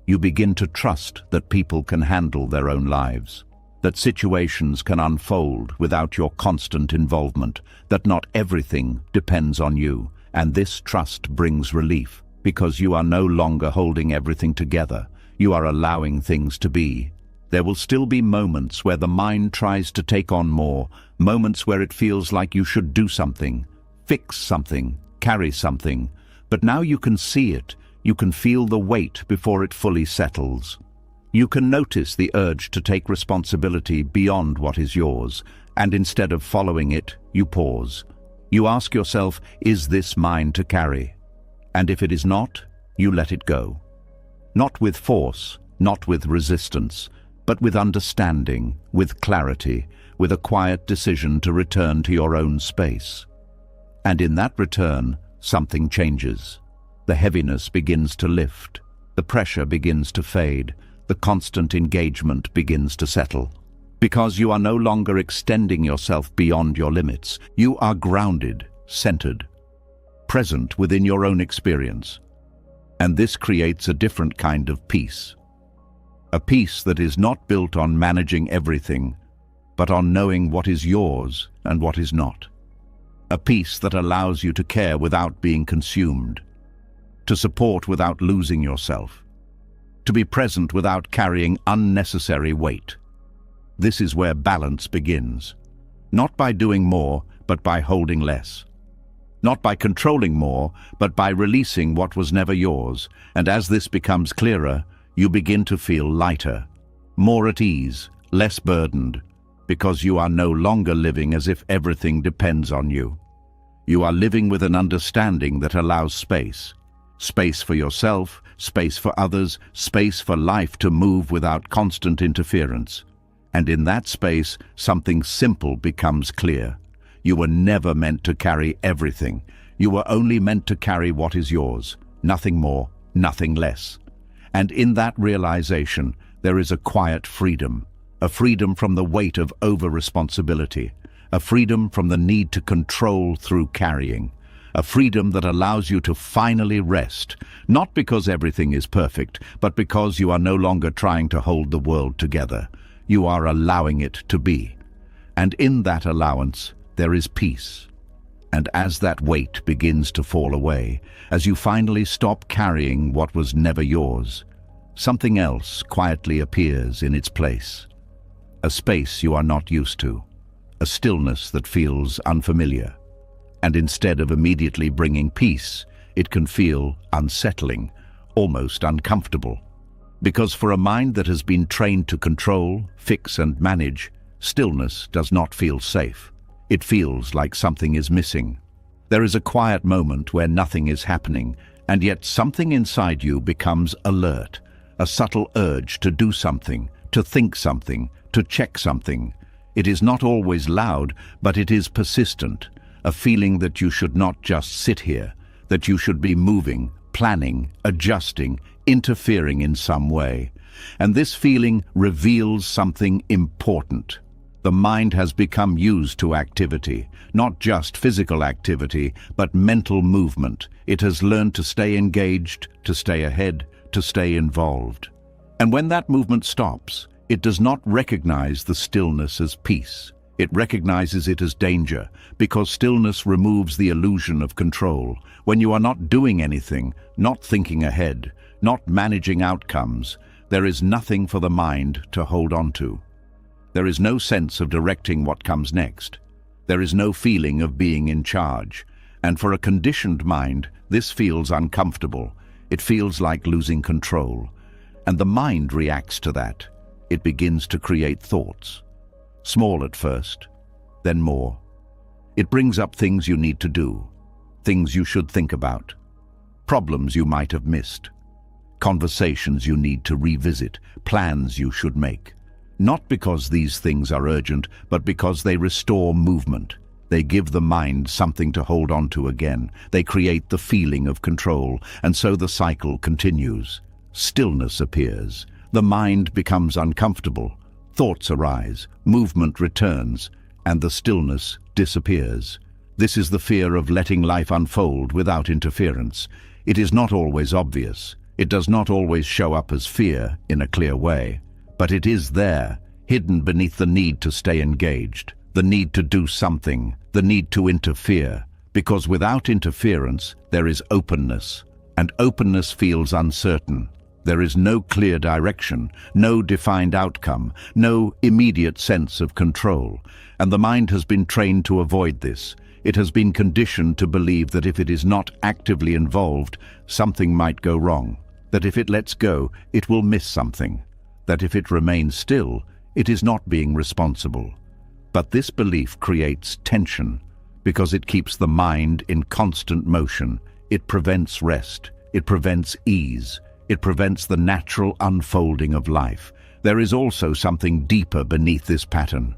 You begin to trust that people can handle their own lives, that situations can unfold without your constant involvement, that not everything depends on you, and this trust brings relief, because you are no longer holding everything together. You are allowing things to be. There will still be moments where the mind tries to take on more, moments where it feels like you should do something, fix something, carry something. But now you can see it, you can feel the weight before it fully settles. You can notice the urge to take responsibility beyond what is yours, and instead of following it, you pause. You ask yourself, is this mine to carry? And if it is not, you let it go. Not with force, not with resistance, but with understanding, with clarity, with a quiet decision to return to your own space. And in that return, something changes. The heaviness begins to lift, the pressure begins to fade, the constant engagement begins to settle. Because you are no longer extending yourself beyond your limits, you are grounded, centered, present within your own experience. And this creates a different kind of peace. A peace that is not built on managing everything, but on knowing what is yours and what is not. A peace that allows you to care without being consumed, to support without losing yourself, to be present without carrying unnecessary weight. This is where balance begins, not by doing more, but by holding less. Not by controlling more, but by releasing what was never yours. And as this becomes clearer, you begin to feel lighter, more at ease, less burdened, because you are no longer living as if everything depends on you. You are living with an understanding that allows space. Space for yourself, space for others, space for life to move without constant interference. And in that space, something simple becomes clear. You were never meant to carry everything. You were only meant to carry what is yours, nothing more, nothing less. And in that realization, there is a quiet freedom, a freedom from the weight of over-responsibility, a freedom from the need to control through carrying, a freedom that allows you to finally rest, not because everything is perfect, but because you are no longer trying to hold the world together. You are allowing it to be. And in that allowance, there is peace. And as that weight begins to fall away, as you finally stop carrying what was never yours, something else quietly appears in its place. A space you are not used to, a stillness that feels unfamiliar. And instead of immediately bringing peace, it can feel unsettling, almost uncomfortable. Because for a mind that has been trained to control, fix and manage, stillness does not feel safe. It feels like something is missing. There is a quiet moment where nothing is happening, and yet something inside you becomes alert, a subtle urge to do something, to think something, to check something. It is not always loud, but it is persistent. A feeling that you should not just sit here, that you should be moving, planning, adjusting, interfering in some way. And this feeling reveals something important. The mind has become used to activity, not just physical activity, but mental movement. It has learned to stay engaged, to stay ahead, to stay involved. And when that movement stops, it does not recognize the stillness as peace. It recognizes it as danger, because stillness removes the illusion of control. When you are not doing anything, not thinking ahead, not managing outcomes, there is nothing for the mind to hold on to. There is no sense of directing what comes next. There is no feeling of being in charge. And for a conditioned mind, this feels uncomfortable. It feels like losing control. And the mind reacts to that. It begins to create thoughts. Small at first, then more. It brings up things you need to do, things you should think about, problems you might have missed, conversations you need to revisit, plans you should make. Not because these things are urgent, but because they restore movement. They give the mind something to hold on to again. They create the feeling of control, and so the cycle continues. Stillness appears. The mind becomes uncomfortable. Thoughts arise, movement returns, and the stillness disappears. This is the fear of letting life unfold without interference. It is not always obvious. It does not always show up as fear in a clear way. But it is there, hidden beneath the need to stay engaged, the need to do something, the need to interfere. Because without interference, there is openness, and openness feels uncertain. There is no clear direction, no defined outcome, no immediate sense of control. And the mind has been trained to avoid this. It has been conditioned to believe that if it is not actively involved, something might go wrong. That if it lets go, it will miss something. That if it remains still, it is not being responsible. But this belief creates tension because it keeps the mind in constant motion. It prevents rest. It prevents ease. It prevents the natural unfolding of life. There is also something deeper beneath this pattern,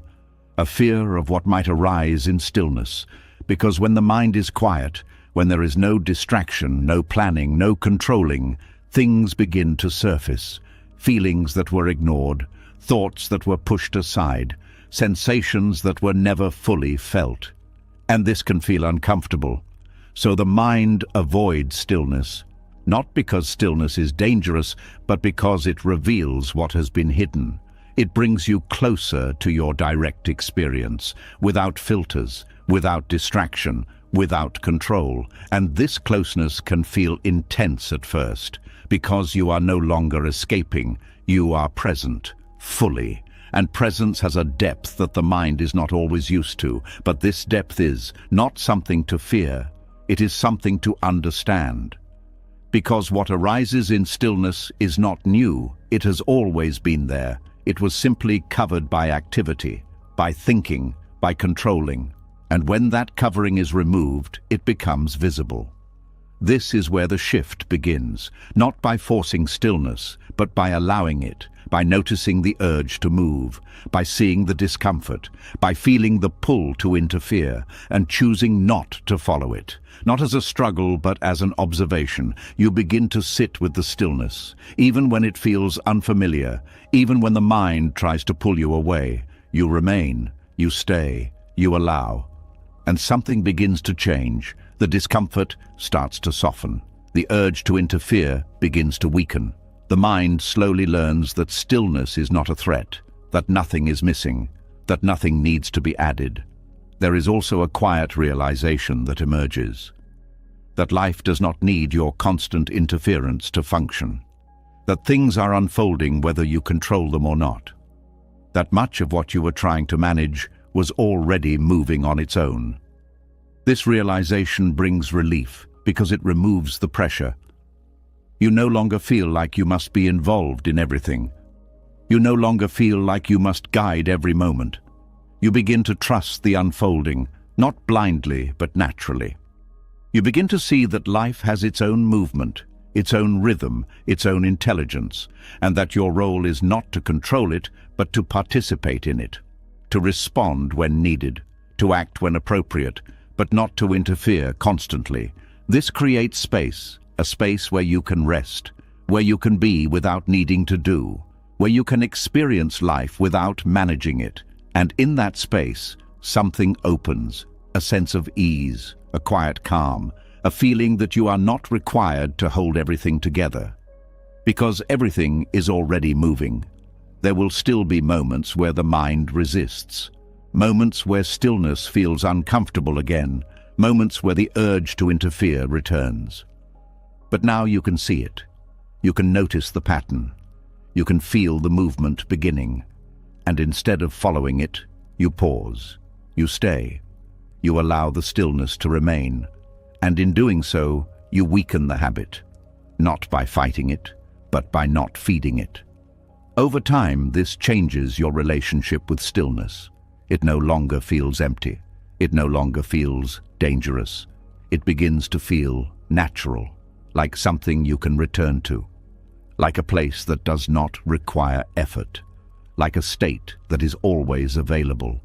a fear of what might arise in stillness, because when the mind is quiet, when there is no distraction, no planning, no controlling, things begin to surface. Feelings that were ignored, thoughts that were pushed aside, sensations that were never fully felt. And this can feel uncomfortable. So the mind avoids stillness. Not because stillness is dangerous, but because it reveals what has been hidden. It brings you closer to your direct experience, without filters, without distraction, without control. And this closeness can feel intense at first, because you are no longer escaping. You are present, fully. And presence has a depth that the mind is not always used to. But this depth is not something to fear. It is something to understand. Because what arises in stillness is not new. It has always been there. It was simply covered by activity, by thinking, by controlling. And when that covering is removed, it becomes visible. This is where the shift begins, not by forcing stillness, but by allowing it, by noticing the urge to move, by seeing the discomfort, by feeling the pull to interfere, and choosing not to follow it. Not as a struggle, but as an observation. You begin to sit with the stillness, even when it feels unfamiliar, even when the mind tries to pull you away. You remain, you stay, you allow. And something begins to change. The discomfort starts to soften. The urge to interfere begins to weaken. The mind slowly learns that stillness is not a threat, that nothing is missing, that nothing needs to be added. There is also a quiet realization that emerges, that life does not need your constant interference to function, that things are unfolding whether you control them or not, that much of what you were trying to manage was already moving on its own. This realization brings relief because it removes the pressure. You no longer feel like you must be involved in everything. You no longer feel like you must guide every moment. You begin to trust the unfolding, not blindly but naturally. You begin to see that life has its own movement, its own rhythm, its own intelligence, and that your role is not to control it, but to participate in it, to respond when needed, to act when appropriate, but not to interfere constantly. This creates space, a space where you can rest, where you can be without needing to do, where you can experience life without managing it. And in that space, something opens, a sense of ease, a quiet calm, a feeling that you are not required to hold everything together. Because everything is already moving, there will still be moments where the mind resists, moments where stillness feels uncomfortable again, moments where the urge to interfere returns. But now you can see it. You can notice the pattern. You can feel the movement beginning. And instead of following it, you pause. You stay. You allow the stillness to remain. And in doing so, you weaken the habit. Not by fighting it, but by not feeding it. Over time, this changes your relationship with stillness. It no longer feels empty. It no longer feels dangerous. It begins to feel natural, like something you can return to, like a place that does not require effort, like a state that is always available.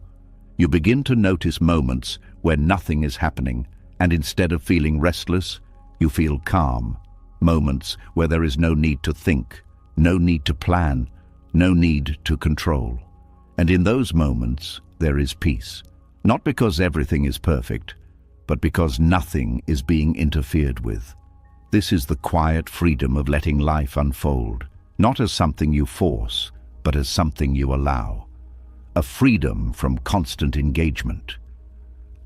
You begin to notice moments where nothing is happening, and instead of feeling restless, you feel calm. Moments where there is no need to think, no need to plan, no need to control. And in those moments, there is peace. Not because everything is perfect, but because nothing is being interfered with. This is the quiet freedom of letting life unfold, not as something you force, but as something you allow. A freedom from constant engagement.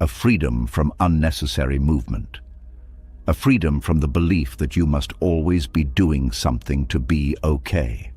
A freedom from unnecessary movement. A freedom from the belief that you must always be doing something to be okay.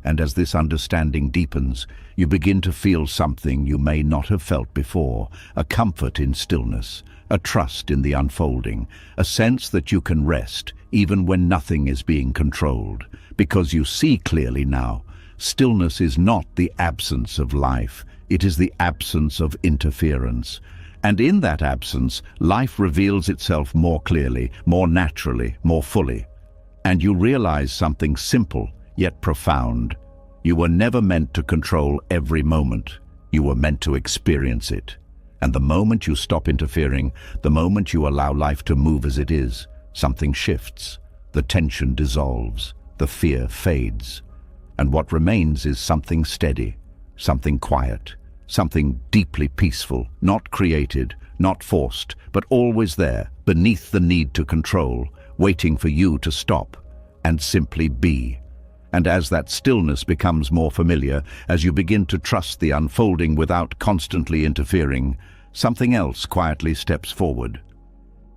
And as this understanding deepens, you begin to feel something you may not have felt before, a comfort in stillness, a trust in the unfolding, a sense that you can rest even when nothing is being controlled, because you see clearly now, stillness is not the absence of life, it is the absence of interference. And in that absence, life reveals itself more clearly, more naturally, more fully. And you realize something simple, yet profound. You were never meant to control every moment. You were meant to experience it. And the moment you stop interfering, the moment you allow life to move as it is, something shifts. The tension dissolves. The fear fades. And what remains is something steady, something quiet, something deeply peaceful, not created, not forced, but always there, beneath the need to control, waiting for you to stop and simply be. And as that stillness becomes more familiar, as you begin to trust the unfolding without constantly interfering, something else quietly steps forward.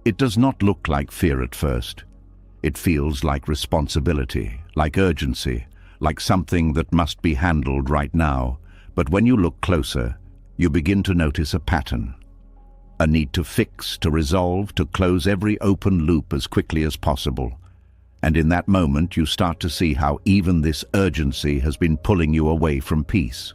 It does not look like fear at first. It feels like responsibility, like urgency, like something that must be handled right now. But when you look closer, you begin to notice a pattern. A need to fix, to resolve, to close every open loop as quickly as possible. And in that moment, you start to see how even this urgency has been pulling you away from peace.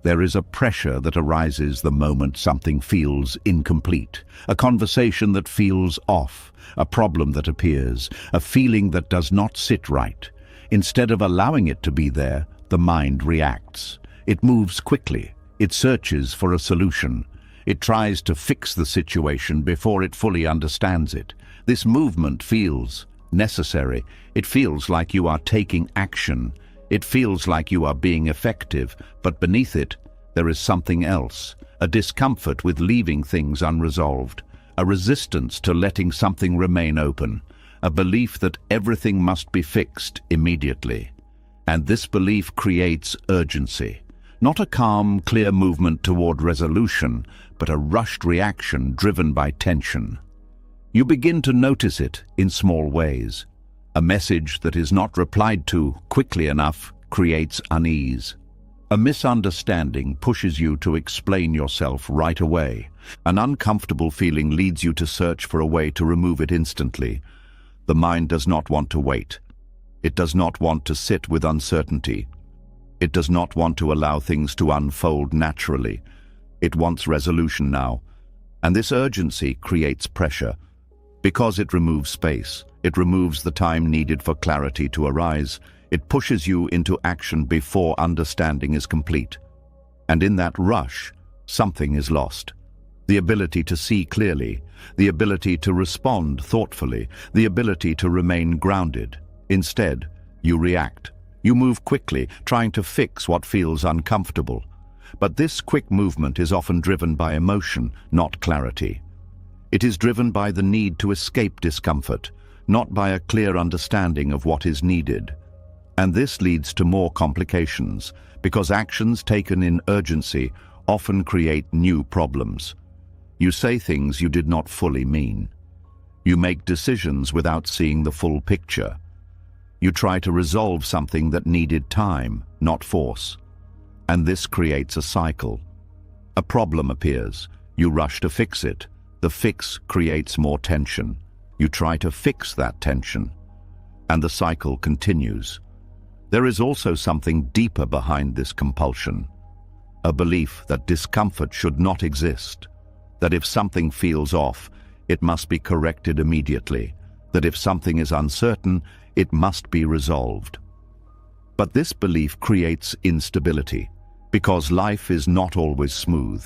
There is a pressure that arises the moment something feels incomplete, a conversation that feels off, a problem that appears, a feeling that does not sit right. Instead of allowing it to be there, the mind reacts. It moves quickly. It searches for a solution. It tries to fix the situation before it fully understands it. This movement feels necessary. It feels like you are taking action. It feels like you are being effective, but beneath it, there is something else, a discomfort with leaving things unresolved, a resistance to letting something remain open, a belief that everything must be fixed immediately. And this belief creates urgency. Not a calm, clear movement toward resolution, but a rushed reaction driven by tension. You begin to notice it in small ways. A message that is not replied to quickly enough creates unease. A misunderstanding pushes you to explain yourself right away. An uncomfortable feeling leads you to search for a way to remove it instantly. The mind does not want to wait. It does not want to sit with uncertainty. It does not want to allow things to unfold naturally. It wants resolution now. And this urgency creates pressure. Because it removes space, it removes the time needed for clarity to arise. It pushes you into action before understanding is complete. And in that rush, something is lost. The ability to see clearly, the ability to respond thoughtfully, the ability to remain grounded. Instead, you react. You move quickly, trying to fix what feels uncomfortable. But this quick movement is often driven by emotion, not clarity. It is driven by the need to escape discomfort, not by a clear understanding of what is needed. And this leads to more complications, because actions taken in urgency often create new problems. You say things you did not fully mean. You make decisions without seeing the full picture. You try to resolve something that needed time, not force. And this creates a cycle. A problem appears. You rush to fix it. The fix creates more tension. You try to fix that tension. And the cycle continues. There is also something deeper behind this compulsion. A belief that discomfort should not exist. That if something feels off, it must be corrected immediately. That if something is uncertain, it must be resolved. But this belief creates instability, because life is not always smooth.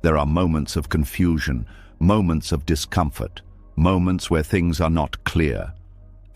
There are moments of confusion, moments of discomfort, moments where things are not clear.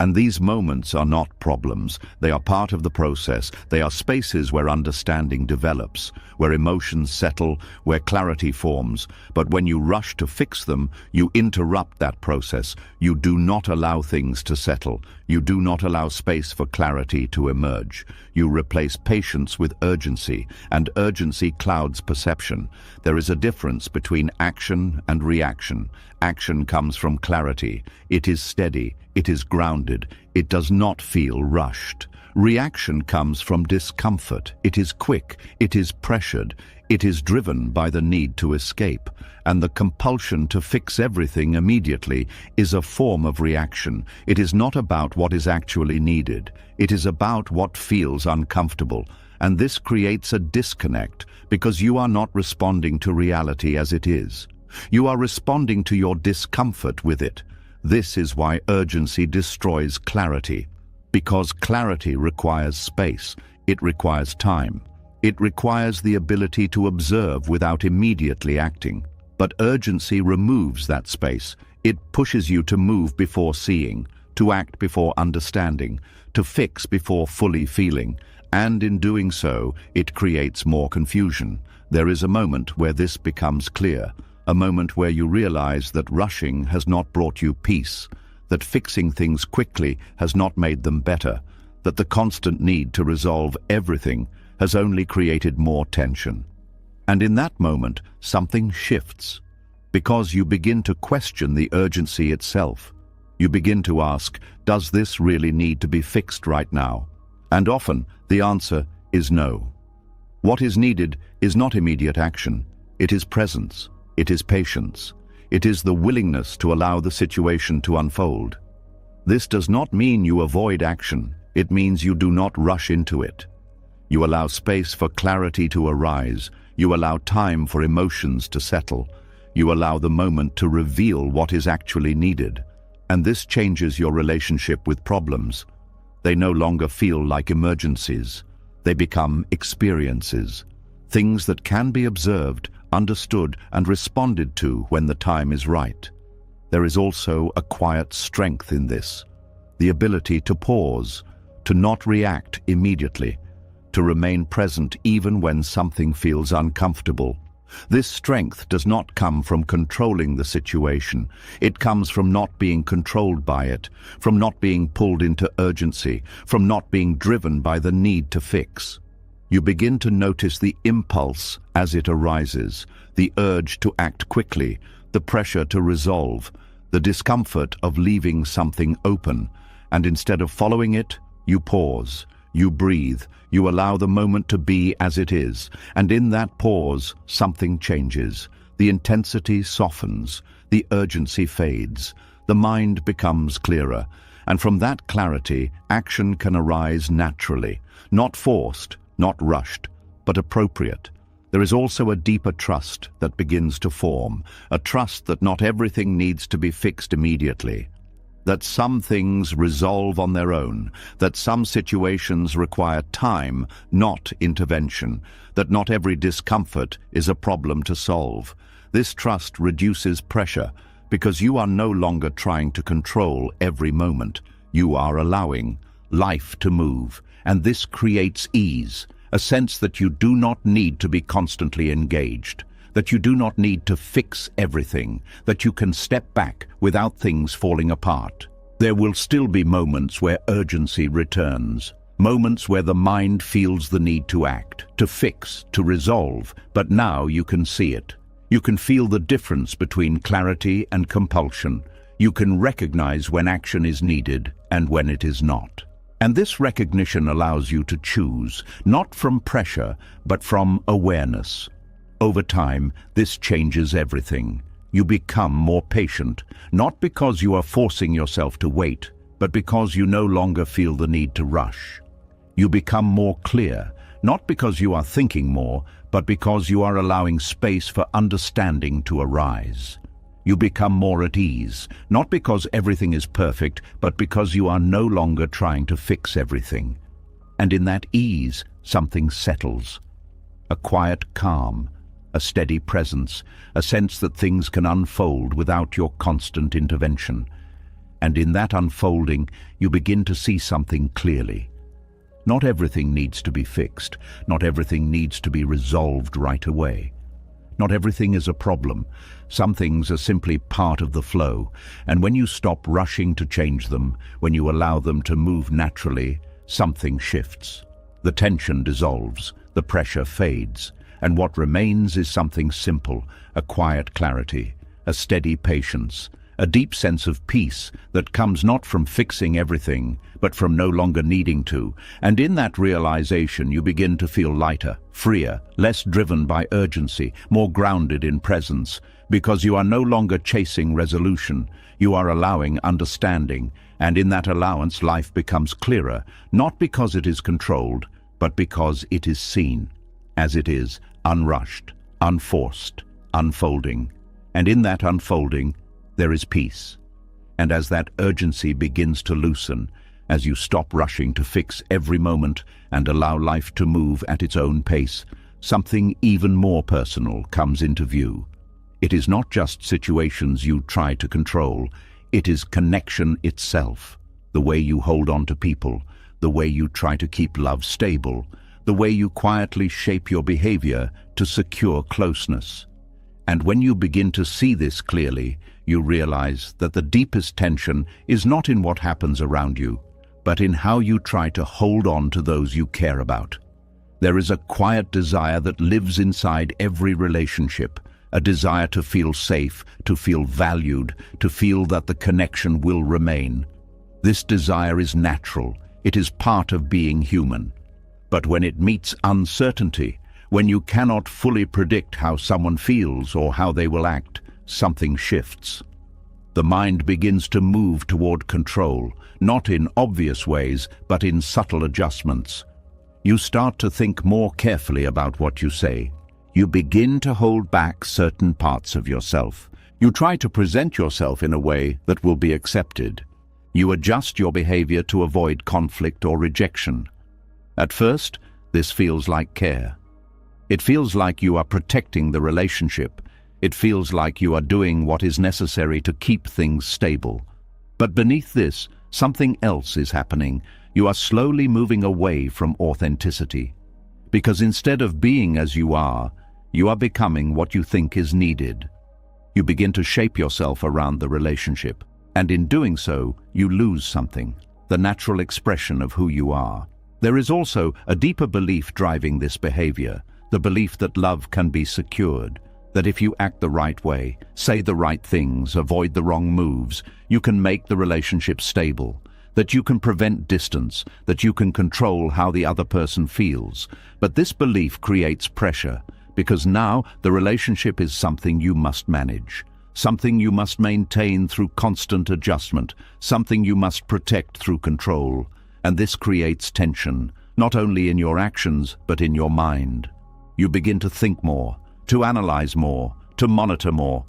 And these moments are not problems. They are part of the process. They are spaces where understanding develops, where emotions settle, where clarity forms. But when you rush to fix them, you interrupt that process. You do not allow things to settle. You do not allow space for clarity to emerge. You replace patience with urgency, and urgency clouds perception. There is a difference between action and reaction. Action comes from clarity. It is steady. It is grounded. It does not feel rushed. Reaction comes from discomfort. It is quick. It is pressured. It is driven by the need to escape. And the compulsion to fix everything immediately is a form of reaction. It is not about what is actually needed. It is about what feels uncomfortable. And this creates a disconnect because you are not responding to reality as it is. You are responding to your discomfort with it. This is why urgency destroys clarity. Because clarity requires space. It requires time. It requires the ability to observe without immediately acting. But urgency removes that space. It pushes you to move before seeing, to act before understanding, to fix before fully feeling. And in doing so, it creates more confusion. There is a moment where this becomes clear. A moment where you realize that rushing has not brought you peace, that fixing things quickly has not made them better, that the constant need to resolve everything has only created more tension. And in that moment, something shifts, because you begin to question the urgency itself. You begin to ask, does this really need to be fixed right now? And often, the answer is no. What is needed is not immediate action. It is presence. It is patience. It is the willingness to allow the situation to unfold. This does not mean you avoid action. It means you do not rush into it. You allow space for clarity to arise. You allow time for emotions to settle. You allow the moment to reveal what is actually needed. And this changes your relationship with problems. They no longer feel like emergencies. They become experiences, things that can be observed, understood, and responded to when the time is right. There is also a quiet strength in this, the ability to pause, to not react immediately, to remain present even when something feels uncomfortable. This strength does not come from controlling the situation. It comes from not being controlled by it, from not being pulled into urgency, from not being driven by the need to fix. You begin to notice the impulse as it arises, the urge to act quickly, the pressure to resolve, the discomfort of leaving something open, and instead of following it, you pause, you breathe, you allow the moment to be as it is, and in that pause, something changes. The intensity softens, the urgency fades, the mind becomes clearer, and from that clarity, action can arise naturally, not forced, not rushed, but appropriate. There is also a deeper trust that begins to form, a trust that not everything needs to be fixed immediately, that some things resolve on their own, that some situations require time, not intervention, that not every discomfort is a problem to solve. This trust reduces pressure because you are no longer trying to control every moment. You are allowing life to move, and this creates ease, a sense that you do not need to be constantly engaged, that you do not need to fix everything, that you can step back without things falling apart. There will still be moments where urgency returns, moments where the mind feels the need to act, to fix, to resolve, but now you can see it. You can feel the difference between clarity and compulsion. You can recognize when action is needed and when it is not. And this recognition allows you to choose, not from pressure, but from awareness. Over time, this changes everything. You become more patient, not because you are forcing yourself to wait, but because you no longer feel the need to rush. You become more clear, not because you are thinking more, but because you are allowing space for understanding to arise. You become more at ease, not because everything is perfect, but because you are no longer trying to fix everything. And in that ease, something settles. A quiet calm, a steady presence, a sense that things can unfold without your constant intervention. And in that unfolding, you begin to see something clearly. Not everything needs to be fixed. Not everything needs to be resolved right away. Not everything is a problem. Some things are simply part of the flow, and when you stop rushing to change them, when you allow them to move naturally, something shifts. The tension dissolves, the pressure fades, and what remains is something simple, a quiet clarity, a steady patience, a deep sense of peace that comes not from fixing everything, but from no longer needing to. And in that realization, you begin to feel lighter, freer, less driven by urgency, more grounded in presence, because you are no longer chasing resolution. You are allowing understanding, and in that allowance, life becomes clearer, not because it is controlled, but because it is seen, as it is, unrushed, unforced, unfolding. And in that unfolding, there is peace. And as that urgency begins to loosen, as you stop rushing to fix every moment and allow life to move at its own pace, something even more personal comes into view. It is not just situations you try to control, it is connection itself. The way you hold on to people, the way you try to keep love stable, the way you quietly shape your behavior to secure closeness. And when you begin to see this clearly, you realize that the deepest tension is not in what happens around you, but in how you try to hold on to those you care about. There is a quiet desire that lives inside every relationship, a desire to feel safe, to feel valued, to feel that the connection will remain. This desire is natural, it is part of being human. But when it meets uncertainty, when you cannot fully predict how someone feels or how they will act, something shifts. The mind begins to move toward control, not in obvious ways, but in subtle adjustments. You start to think more carefully about what you say. You begin to hold back certain parts of yourself. You try to present yourself in a way that will be accepted. You adjust your behavior to avoid conflict or rejection. At first, this feels like care. It feels like you are protecting the relationship. It feels like you are doing what is necessary to keep things stable. But beneath this, something else is happening. You are slowly moving away from authenticity. Because instead of being as you are, You are becoming what you think is needed. You begin to shape yourself around the relationship, and in doing so, you lose something, the natural expression of who you are. There is also a deeper belief driving this behavior, the belief that love can be secured, that if you act the right way, say the right things, avoid the wrong moves, you can make the relationship stable, that you can prevent distance, that you can control how the other person feels. But this belief creates pressure, because now the relationship is something you must manage, something you must maintain through constant adjustment, something you must protect through control. And this creates tension, not only in your actions, but in your mind. You begin to think more, to analyze more, to monitor more.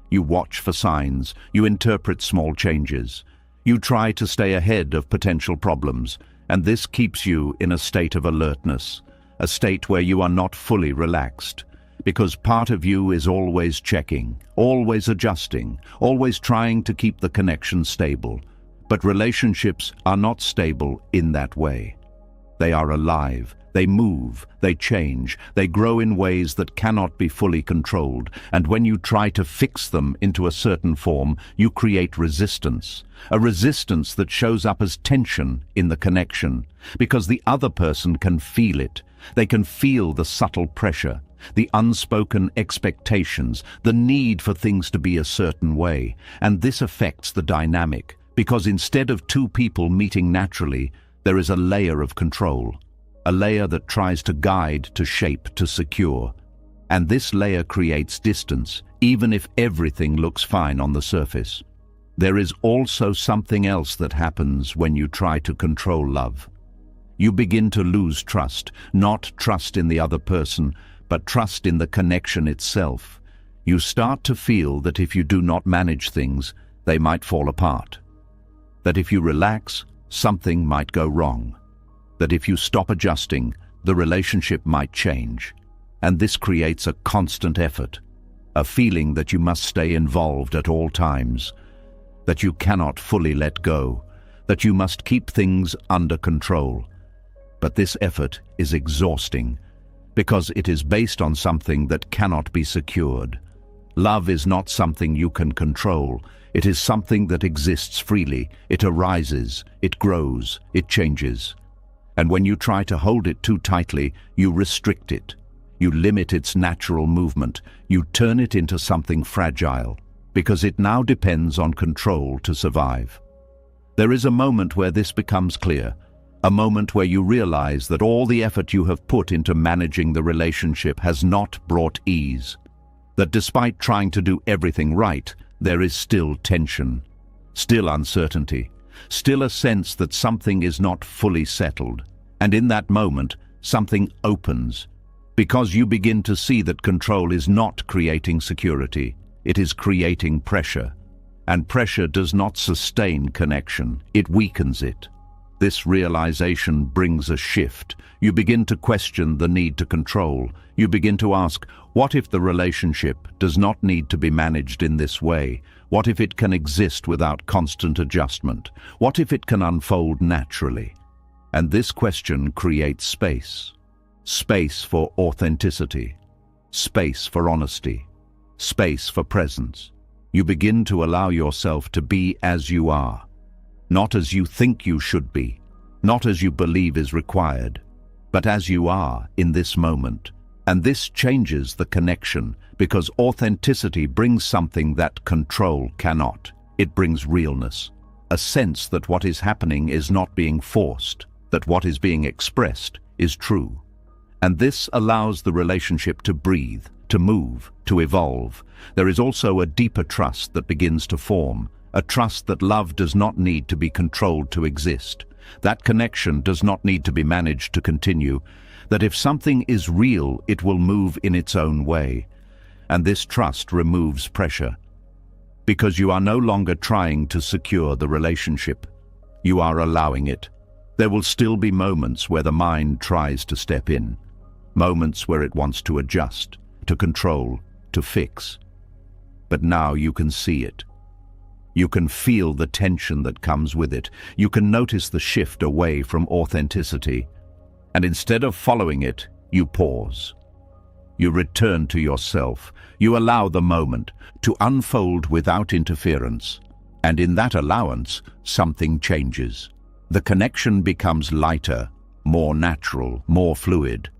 You watch for signs, you interpret small changes. You try to stay ahead of potential problems, and this keeps you in a state of alertness, a state where you are not fully relaxed, because part of you is always checking, always adjusting, always trying to keep the connection stable. But relationships are not stable in that way. They are alive, they move, they change, they grow in ways that cannot be fully controlled, and when you try to fix them into a certain form, you create resistance, a resistance that shows up as tension in the connection, because the other person can feel it. They can feel the subtle pressure, the unspoken expectations, the need for things to be a certain way, and this affects the dynamic. Because instead of two people meeting naturally, there is a layer of control, a layer that tries to guide, to shape, to secure. And this layer creates distance, even if everything looks fine on the surface. There is also something else that happens when you try to control love. You begin to lose trust, not trust in the other person, but trust in the connection itself. You start to feel that if you do not manage things, they might fall apart. That if you relax, something might go wrong. That if you stop adjusting, the relationship might change. And this creates a constant effort, a feeling that you must stay involved at all times, that you cannot fully let go, that you must keep things under control. But this effort is exhausting, because it is based on something that cannot be secured. Love is not something you can control. It is something that exists freely. It arises, it grows, it changes. And when you try to hold it too tightly, you restrict it. You limit its natural movement. You turn it into something fragile, because it now depends on control to survive. There is a moment where this becomes clear, a moment where you realize that all the effort you have put into managing the relationship has not brought ease. That despite trying to do everything right, there is still tension, still uncertainty, still a sense that something is not fully settled. And in that moment, something opens, because you begin to see that control is not creating security, it is creating pressure. And pressure does not sustain connection, it weakens it. This realization brings a shift. You begin to question the need to control. You begin to ask, what if the relationship does not need to be managed in this way? What if it can exist without constant adjustment? What if it can unfold naturally? And this question creates space. Space for authenticity. Space for honesty. Space for presence. You begin to allow yourself to be as you are. Not as you think you should be, not as you believe is required, but as you are in this moment. And this changes the connection, because authenticity brings something that control cannot. It brings realness, a sense that what is happening is not being forced, that what is being expressed is true. And this allows the relationship to breathe, to move, to evolve. There is also a deeper trust that begins to form, a trust that love does not need to be controlled to exist, that connection does not need to be managed to continue, that if something is real, it will move in its own way. And this trust removes pressure, because you are no longer trying to secure the relationship. You are allowing it. There will still be moments where the mind tries to step in, moments where it wants to adjust, to control, to fix. But now you can see it. You can feel the tension that comes with it. You can notice the shift away from authenticity. And instead of following it, you pause. You return to yourself. You allow the moment to unfold without interference. And in that allowance, something changes. The connection becomes lighter, more natural, more fluid.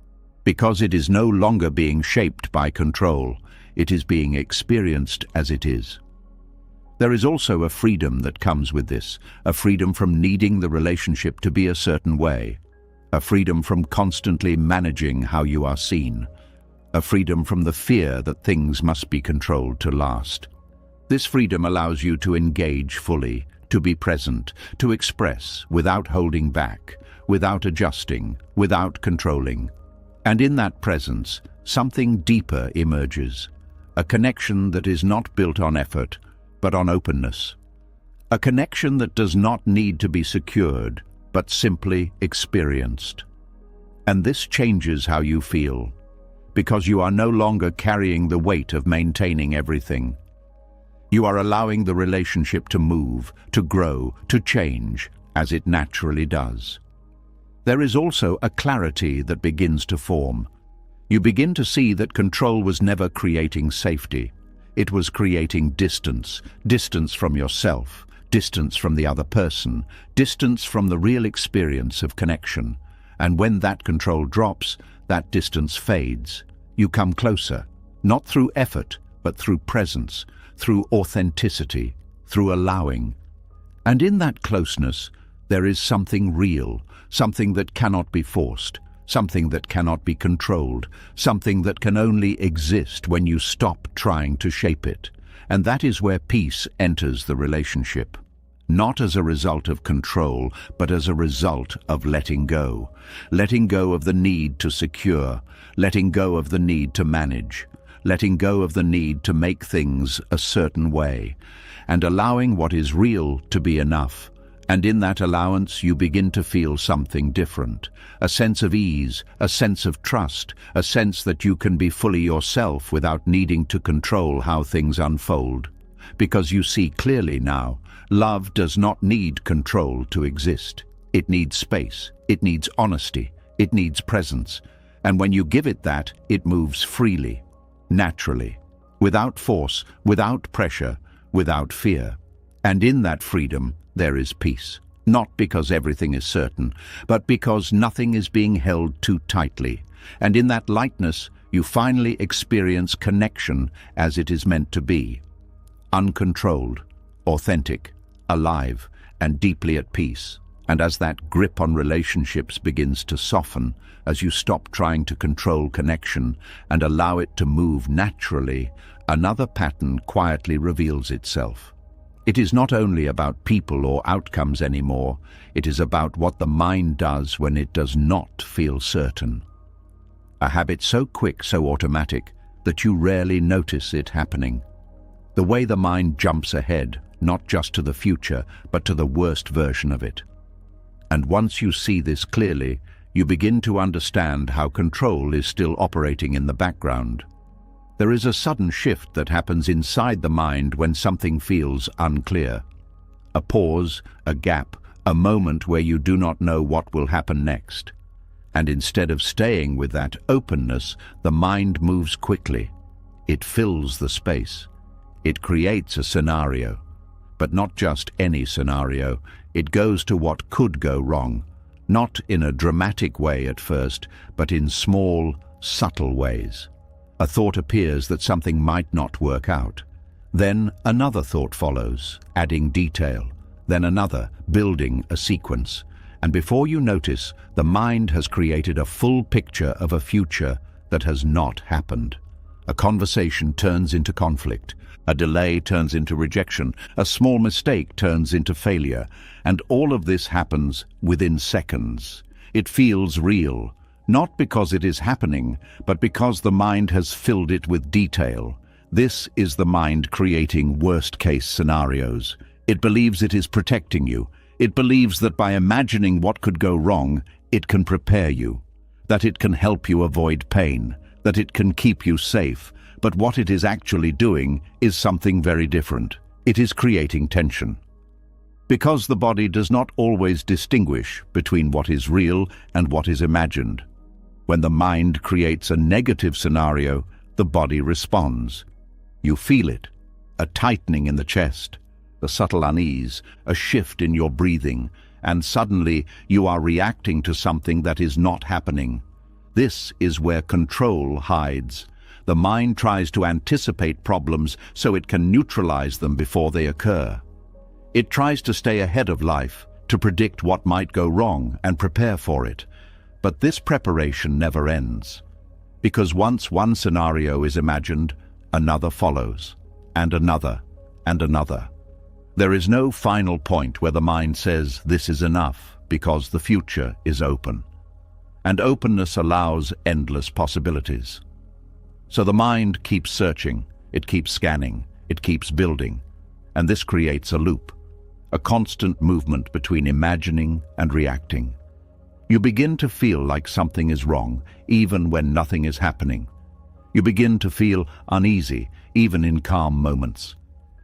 Because it is no longer being shaped by control, it is being experienced as it is. There is also a freedom that comes with this, a freedom from needing the relationship to be a certain way, a freedom from constantly managing how you are seen, a freedom from the fear that things must be controlled to last. This freedom allows you to engage fully, to be present, to express without holding back, without adjusting, without controlling. And in that presence, something deeper emerges, a connection that is not built on effort, but on openness. A connection that does not need to be secured, but simply experienced. And this changes how you feel, because you are no longer carrying the weight of maintaining everything. You are allowing the relationship to move, to grow, to change, as it naturally does. There is also a clarity that begins to form. You begin to see that control was never creating safety. It was creating distance, distance from yourself, distance from the other person, distance from the real experience of connection. And when that control drops, that distance fades. You come closer, not through effort, but through presence, through authenticity, through allowing. And in that closeness, there is something real, something that cannot be forced, something that cannot be controlled, something that can only exist when you stop trying to shape it. And that is where peace enters the relationship. Not as a result of control, but as a result of letting go. Letting go of the need to secure, letting go of the need to manage, letting go of the need to make things a certain way, and allowing what is real to be enough. And in that allowance, you begin to feel something different, a sense of ease, a sense of trust, a sense that you can be fully yourself without needing to control how things unfold. Because you see clearly now, love does not need control to exist. It needs space, it needs honesty, it needs presence. And when you give it that, it moves freely, naturally, without force, without pressure, without fear. And in that freedom, there is peace. Not because everything is certain, but because nothing is being held too tightly. And in that lightness, you finally experience connection as it is meant to be. Uncontrolled, authentic, alive, and deeply at peace. And as that grip on relationships begins to soften, as you stop trying to control connection and allow it to move naturally, another pattern quietly reveals itself. It is not only about people or outcomes anymore, it is about what the mind does when it does not feel certain. A habit so quick, so automatic, that you rarely notice it happening. The way the mind jumps ahead, not just to the future, but to the worst version of it. And once you see this clearly, you begin to understand how control is still operating in the background. There is a sudden shift that happens inside the mind when something feels unclear. A pause, a gap, a moment where you do not know what will happen next. And instead of staying with that openness, the mind moves quickly. It fills the space. It creates a scenario. But not just any scenario. It goes to what could go wrong. Not in a dramatic way at first, but in small, subtle ways. A thought appears that something might not work out. Then another thought follows, adding detail. Then another, building a sequence. And before you notice, the mind has created a full picture of a future that has not happened. A conversation turns into conflict. A delay turns into rejection. A small mistake turns into failure. And all of this happens within seconds. It feels real. Not because it is happening, but because the mind has filled it with detail. This is the mind creating worst-case scenarios. It believes it is protecting you. It believes that by imagining what could go wrong, it can prepare you, that it can help you avoid pain, that it can keep you safe. But what it is actually doing is something very different. It is creating tension. Because the body does not always distinguish between what is real and what is imagined. When the mind creates a negative scenario, the body responds. You feel it, a tightening in the chest, a subtle unease, a shift in your breathing, and suddenly you are reacting to something that is not happening. This is where control hides. The mind tries to anticipate problems so it can neutralize them before they occur. It tries to stay ahead of life, to predict what might go wrong and prepare for it. But this preparation never ends. Because once one scenario is imagined, another follows, and another, and another. There is no final point where the mind says this is enough, because the future is open. And openness allows endless possibilities. So the mind keeps searching, it keeps scanning, it keeps building, and this creates a loop, a constant movement between imagining and reacting. You begin to feel like something is wrong, even when nothing is happening. You begin to feel uneasy, even in calm moments.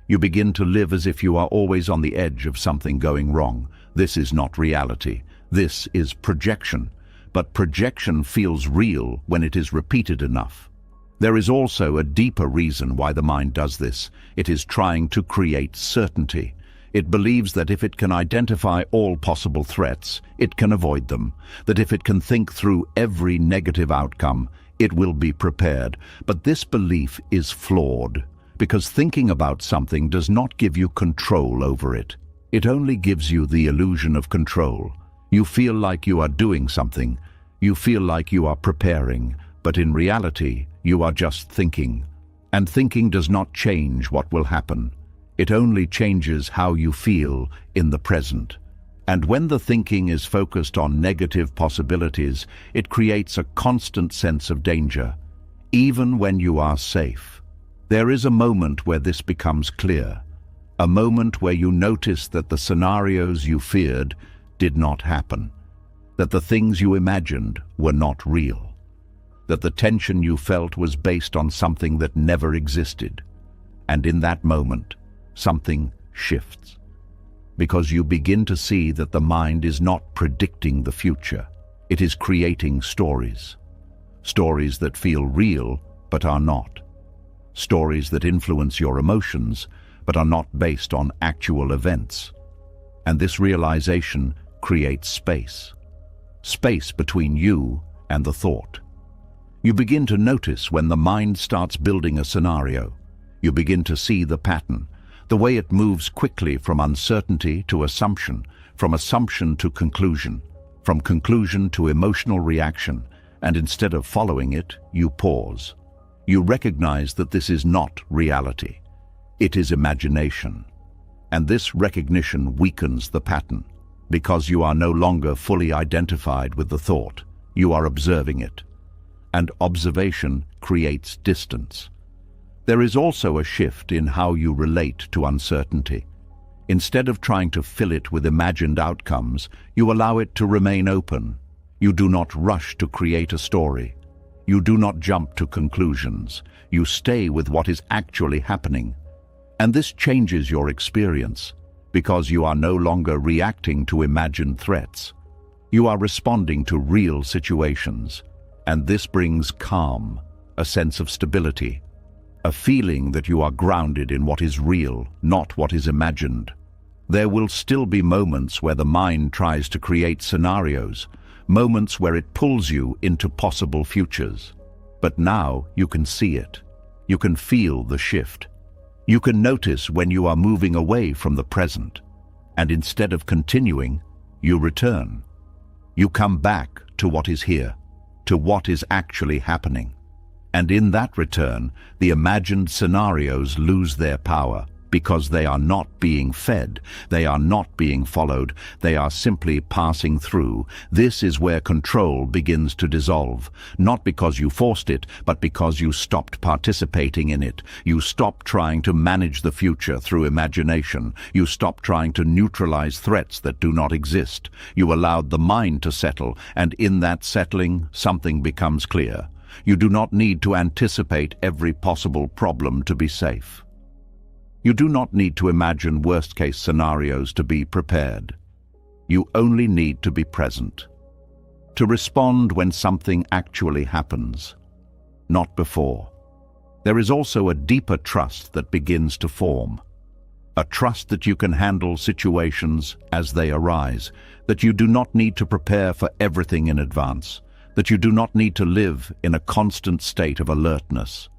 You begin to live as if you are always on the edge of something going wrong. This is not reality. This is projection. But projection feels real when it is repeated enough. There is also a deeper reason why the mind does this. It is trying to create certainty. It believes that if it can identify all possible threats, it can avoid them, that if it can think through every negative outcome, it will be prepared. But this belief is flawed, because thinking about something does not give you control over it. It only gives you the illusion of control. You feel like you are doing something, you feel like you are preparing, but in reality, you are just thinking. And thinking does not change what will happen. It only changes how you feel in the present. And when the thinking is focused on negative possibilities, it creates a constant sense of danger, even when you are safe. There is a moment where this becomes clear, a moment where you notice that the scenarios you feared did not happen, that the things you imagined were not real, that the tension you felt was based on something that never existed. And in that moment, something shifts, because you begin to see that the mind is not predicting the future. It is creating stories. Stories that feel real but are not. Stories that influence your emotions but are not based on actual events. And this realization creates space. Space between you and the thought. You begin to notice when the mind starts building a scenario. You begin to see the pattern, the way it moves quickly from uncertainty to assumption, from assumption to conclusion, from conclusion to emotional reaction, and instead of following it, you pause. You recognize that this is not reality. It is imagination. And this recognition weakens the pattern, because you are no longer fully identified with the thought. You are observing it. And observation creates distance. There is also a shift in how you relate to uncertainty. Instead of trying to fill it with imagined outcomes, you allow it to remain open. You do not rush to create a story. You do not jump to conclusions. You stay with what is actually happening. And this changes your experience, because you are no longer reacting to imagined threats. You are responding to real situations. And this brings calm, a sense of stability, a feeling that you are grounded in what is real, not what is imagined. There will still be moments where the mind tries to create scenarios, moments where it pulls you into possible futures. But now you can see it. You can feel the shift. You can notice when you are moving away from the present. And instead of continuing, you return. You come back to what is here, to what is actually happening. And in that return, the imagined scenarios lose their power, because they are not being fed, they are not being followed, they are simply passing through. This is where control begins to dissolve, not because you forced it, but because you stopped participating in it. You stopped trying to manage the future through imagination. You stopped trying to neutralize threats that do not exist. You allowed the mind to settle, and in that settling, something becomes clear. You do not need to anticipate every possible problem to be safe. You do not need to imagine worst-case scenarios to be prepared. You only need to be present. to respond when something actually happens, not before. There is also a deeper trust that begins to form. A trust that you can handle situations as they arise, that you do not need to prepare for everything in advance, that you do not need to live in a constant state of alertness.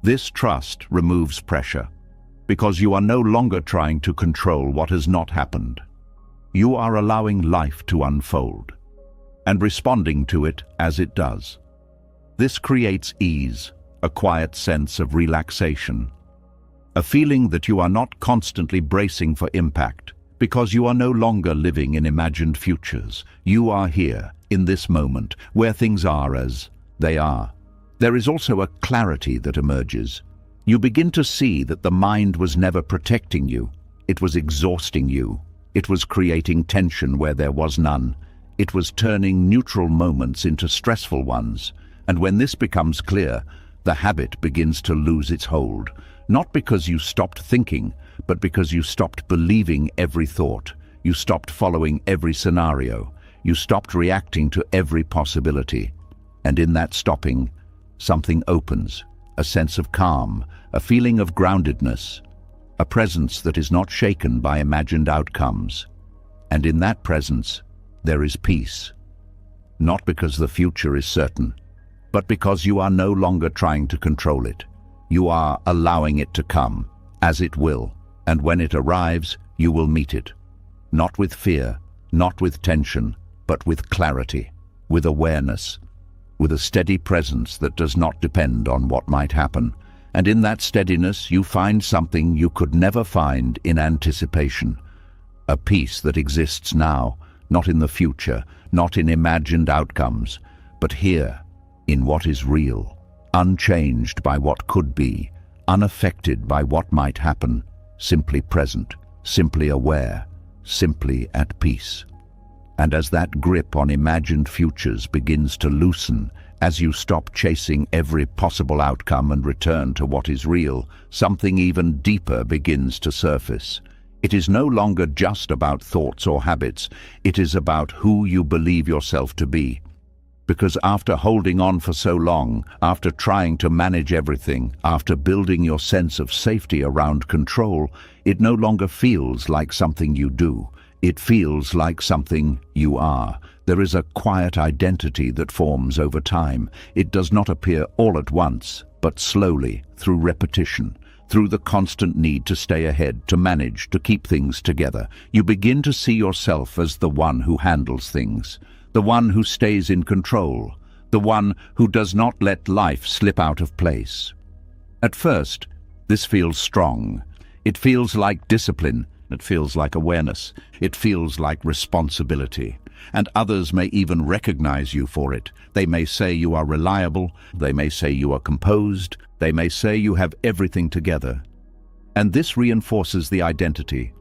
This trust removes pressure, because you are no longer trying to control what has not happened. You are allowing life to unfold, and responding to it as it does. This creates ease, a quiet sense of relaxation, a feeling that you are not constantly bracing for impact, because you are no longer living in imagined futures. You are here, in this moment, where things are as they are. There is also a clarity that emerges. You begin to see that the mind was never protecting you. It was exhausting you. It was creating tension where there was none. It was turning neutral moments into stressful ones. And when this becomes clear, the habit begins to lose its hold. Not because you stopped thinking, but because you stopped believing every thought. You stopped following every scenario. You stopped reacting to every possibility. And in that stopping, something opens, a sense of calm, a feeling of groundedness, a presence that is not shaken by imagined outcomes. And in that presence, there is peace. Not because the future is certain, but because you are no longer trying to control it. You are allowing it to come, as it will, and when it arrives, you will meet it. Not with fear, not with tension, but with clarity, with awareness, with a steady presence that does not depend on what might happen. And in that steadiness, you find something you could never find in anticipation. A peace that exists now, not in the future, not in imagined outcomes, but here, in what is real. Unchanged by what could be, unaffected by what might happen, simply present, simply aware, simply at peace. And as that grip on imagined futures begins to loosen, as you stop chasing every possible outcome and return to what is real, something even deeper begins to surface. It is no longer just about thoughts or habits, it is about who you believe yourself to be. Because after holding on for so long, after trying to manage everything, after building your sense of safety around control, it no longer feels like something you do. It feels like something you are. There is a quiet identity that forms over time. It does not appear all at once, but slowly, through repetition, through the constant need to stay ahead, to manage, to keep things together. You begin to see yourself as the one who handles things, the one who stays in control, the one who does not let life slip out of place. At first, this feels strong. It feels like discipline. It feels like awareness. It feels like responsibility. And others may even recognize you for it. They may say you are reliable. They may say you are composed. They may say you have everything together. And this reinforces the identity,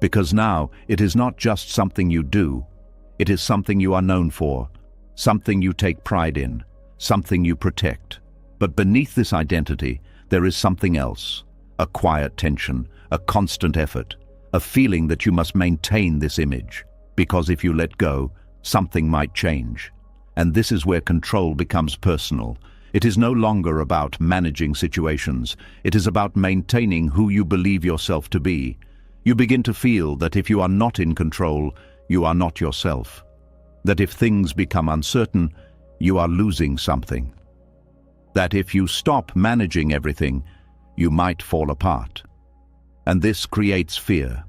because now it is not just something you do. It is something you are known for, something you take pride in, something you protect. But beneath this identity, there is something else, a quiet tension, a constant effort, a feeling that you must maintain this image, because if you let go, something might change. And this is where control becomes personal. It is no longer about managing situations. It is about maintaining who you believe yourself to be. You begin to feel that if you are not in control, you are not yourself. That if things become uncertain, you are losing something. That if you stop managing everything, you might fall apart. And this creates fear.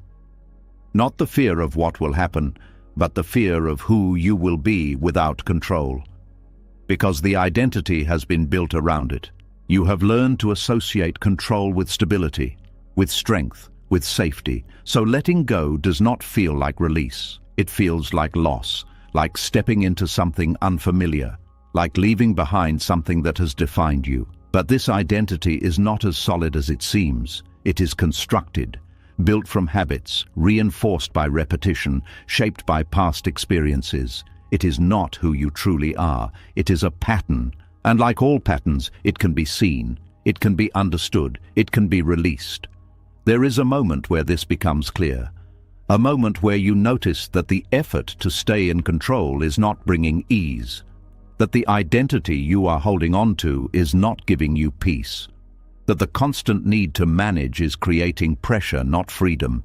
Not the fear of what will happen, but the fear of who you will be without control. Because the identity has been built around it. You have learned to associate control with stability, with strength, with safety. So letting go does not feel like release. It feels like loss, like stepping into something unfamiliar, like leaving behind something that has defined you. But this identity is not as solid as it seems. It is constructed, built from habits, reinforced by repetition, shaped by past experiences. It is not who you truly are. It is a pattern. And like all patterns, it can be seen, it can be understood, it can be released. There is a moment where this becomes clear. A moment where you notice that the effort to stay in control is not bringing ease, that the identity you are holding on to is not giving you peace, that the constant need to manage is creating pressure, not freedom.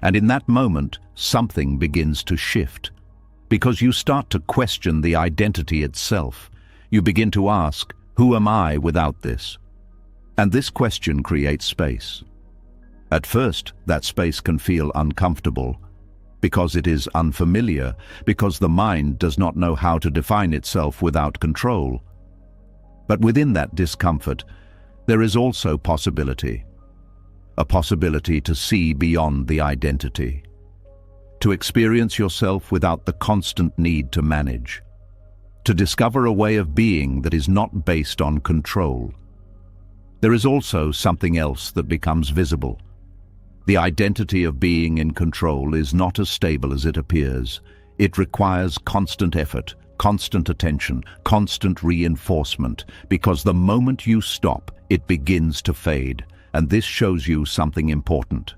And in that moment, something begins to shift, because you start to question the identity itself. You begin to ask, who am I without this? And this question creates space. At first, that space can feel uncomfortable, because it is unfamiliar, because the mind does not know how to define itself without control. But within that discomfort, there is also possibility. A possibility to see beyond the identity, to experience yourself without the constant need to manage, to discover a way of being that is not based on control. There is also something else that becomes visible. The identity of being in control is not as stable as it appears. It requires constant effort, constant attention, constant reinforcement, because the moment you stop, it begins to fade, and this shows you something important.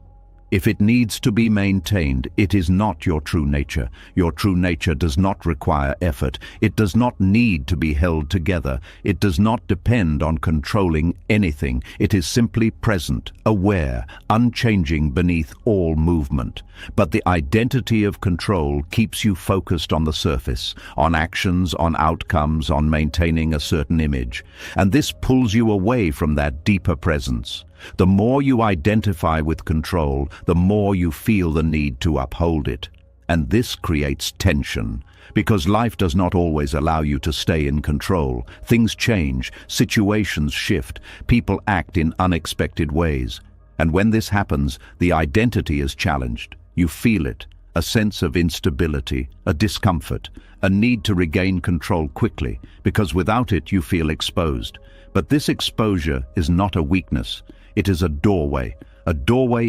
If it needs to be maintained, it is not your true nature. Your true nature does not require effort. It does not need to be held together. It does not depend on controlling anything. It is simply present, aware, unchanging beneath all movement. But the identity of control keeps you focused on the surface, on actions, on outcomes, on maintaining a certain image. And this pulls you away from that deeper presence. The more you identify with control, the more you feel the need to uphold it. And this creates tension, because life does not always allow you to stay in control. Things change, situations shift, people act in unexpected ways. And when this happens, the identity is challenged. You feel it, a sense of instability, a discomfort, a need to regain control quickly, because without it you feel exposed. But this exposure is not a weakness. It is a doorway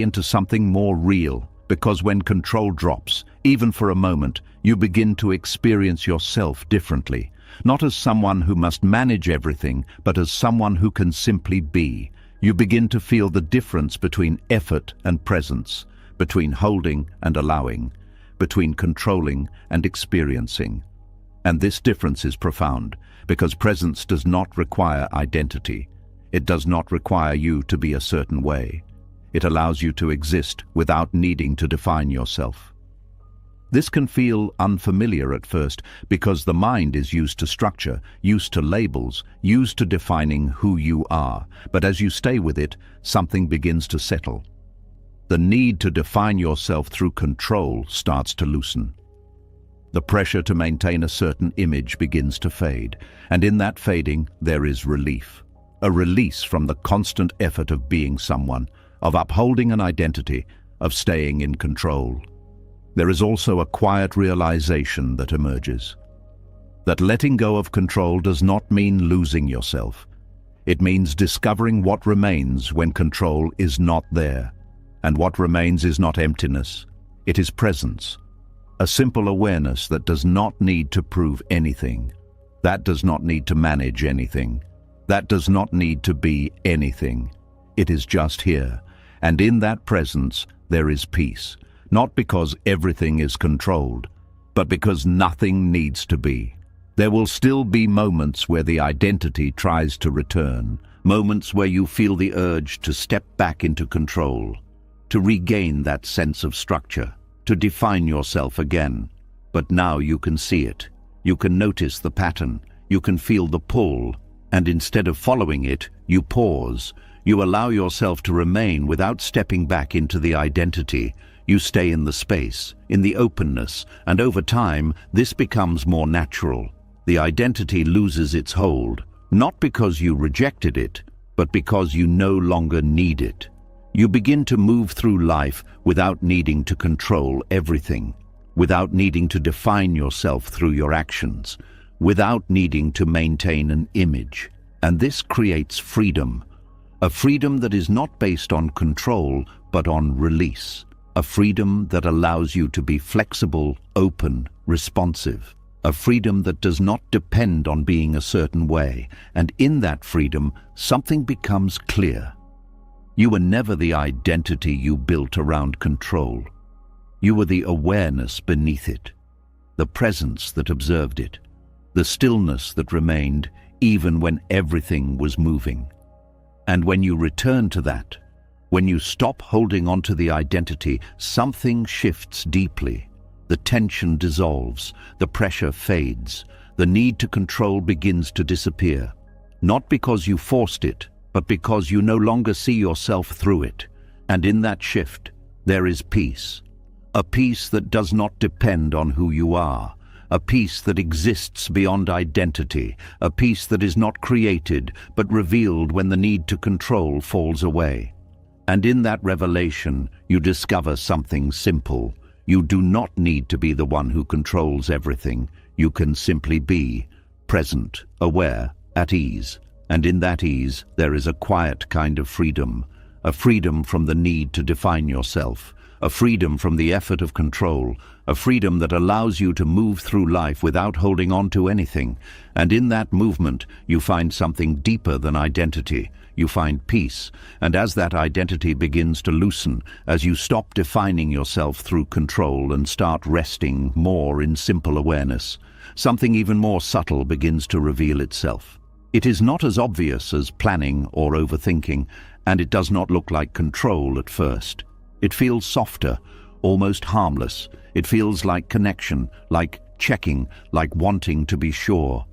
into something more real, because when control drops, even for a moment, you begin to experience yourself differently, not as someone who must manage everything, but as someone who can simply be. You begin to feel the difference between effort and presence, between holding and allowing, between controlling and experiencing. And this difference is profound, because presence does not require identity. It does not require you to be a certain way. It allows you to exist without needing to define yourself. This can feel unfamiliar at first because the mind is used to structure, used to labels, used to defining who you are. But as you stay with it, something begins to settle. The need to define yourself through control starts to loosen. The pressure to maintain a certain image begins to fade, and in that fading there is relief. A release from the constant effort of being someone, of upholding an identity, of staying in control. There is also a quiet realization that emerges. That letting go of control does not mean losing yourself. It means discovering what remains when control is not there. And what remains is not emptiness. It is presence. A simple awareness that does not need to prove anything. That does not need to manage anything. That does not need to be anything. It is just here. And in that presence, there is peace. Not because everything is controlled, but because nothing needs to be. There will still be moments where the identity tries to return. Moments where you feel the urge to step back into control, to regain that sense of structure, to define yourself again. But now you can see it. You can notice the pattern. You can feel the pull. And instead of following it, you pause. You allow yourself to remain without stepping back into the identity. You stay in the space, in the openness, and over time, this becomes more natural. The identity loses its hold, not because you rejected it, but because you no longer need it. You begin to move through life without needing to control everything, without needing to define yourself through your actions, without needing to maintain an image. And this creates freedom, a freedom that is not based on control, but on release, a freedom that allows you to be flexible, open, responsive, a freedom that does not depend on being a certain way. And in that freedom, something becomes clear. You were never the identity you built around control. You were the awareness beneath it, the presence that observed it, the stillness that remained even when everything was moving. And when you return to that, when you stop holding on to the identity, something shifts deeply. The tension dissolves, the pressure fades, the need to control begins to disappear. Not because you forced it, but because you no longer see yourself through it. And in that shift, there is peace. A peace that does not depend on who you are. A peace that exists beyond identity. A peace that is not created, but revealed when the need to control falls away. And in that revelation, you discover something simple. You do not need to be the one who controls everything. You can simply be present, aware, at ease. And in that ease, there is a quiet kind of freedom. A freedom from the need to define yourself. A freedom from the effort of control. A freedom that allows you to move through life without holding on to anything. And in that movement, you find something deeper than identity. You find peace, and as that identity begins to loosen, as you stop defining yourself through control and start resting more in simple awareness, something even more subtle begins to reveal itself. It is not as obvious as planning or overthinking, and it does not look like control at first. It feels softer, almost harmless. It feels like connection, like checking, like wanting to be sure.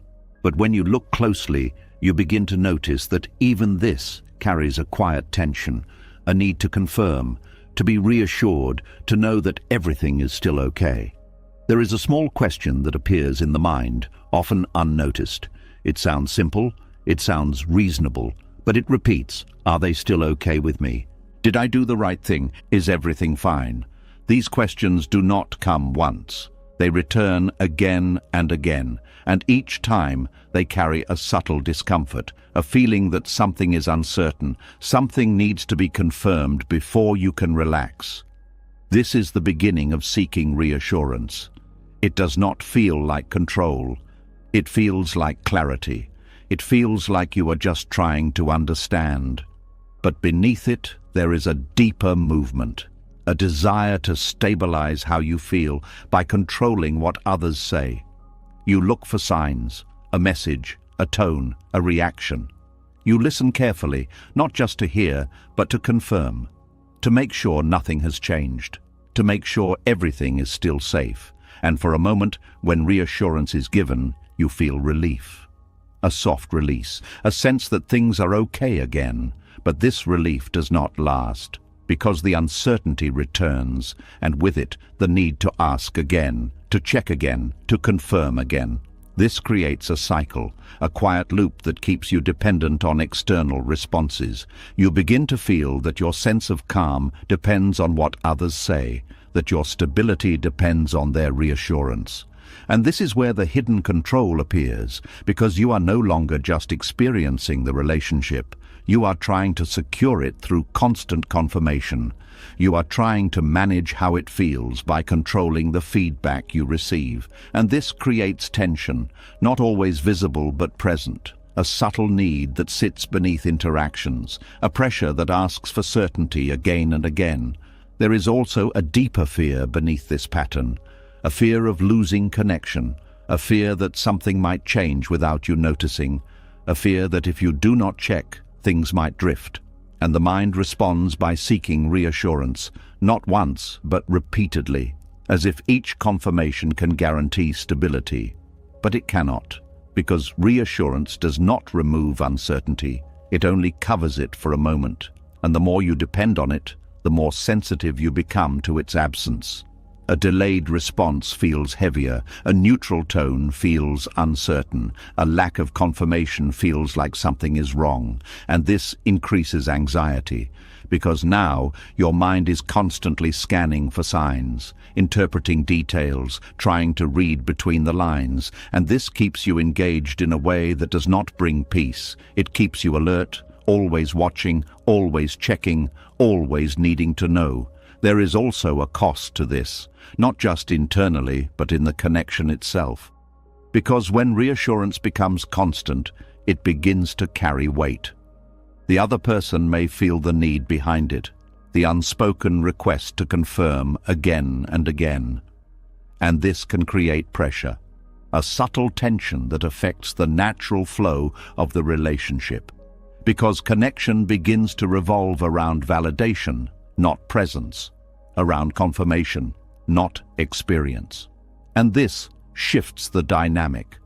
But when you look closely, you begin to notice that even this carries a quiet tension, a need to confirm, to be reassured, to know that everything is still okay. There is a small question that appears in the mind, often unnoticed. It sounds simple, it sounds reasonable, but it repeats, are they still okay with me? Did I do the right thing? Is everything fine? These questions do not come once. They return again and again, and each time they carry a subtle discomfort, a feeling that something is uncertain, something needs to be confirmed before you can relax. This is the beginning of seeking reassurance. It does not feel like control. It feels like clarity. It feels like you are just trying to understand. But beneath it, there is a deeper movement. A desire to stabilize how you feel by controlling what others say. You look for signs, a message, a tone, a reaction. You listen carefully, not just to hear, but to confirm, to make sure nothing has changed, to make sure everything is still safe. And for a moment, when reassurance is given, you feel relief. A soft release, a sense that things are okay again. But this relief does not last, because the uncertainty returns, and with it the need to ask again, to check again, to confirm again. This creates a cycle, a quiet loop that keeps you dependent on external responses. You begin to feel that your sense of calm depends on what others say, that your stability depends on their reassurance. And this is where the hidden control appears, because you are no longer just experiencing the relationship. You are trying to secure it through constant confirmation. You are trying to manage how it feels by controlling the feedback you receive. And this creates tension, not always visible but present. A subtle need that sits beneath interactions, a pressure that asks for certainty again and again. There is also a deeper fear beneath this pattern, a fear of losing connection, a fear that something might change without you noticing, a fear that if you do not check, things might drift. And the mind responds by seeking reassurance, not once, but repeatedly, as if each confirmation can guarantee stability. But it cannot, because reassurance does not remove uncertainty. It only covers it for a moment, and the more you depend on it, the more sensitive you become to its absence. A delayed response feels heavier, a neutral tone feels uncertain, a lack of confirmation feels like something is wrong, and this increases anxiety, because now your mind is constantly scanning for signs, interpreting details, trying to read between the lines, and this keeps you engaged in a way that does not bring peace. It keeps you alert, always watching, always checking, always needing to know. There is also a cost to this, not just internally, but in the connection itself. Because when reassurance becomes constant, it begins to carry weight. The other person may feel the need behind it. the unspoken request to confirm again and again. And this can create pressure, a subtle tension that affects the natural flow of the relationship, because connection begins to revolve around validation, not presence, around confirmation, not experience. And this shifts the dynamic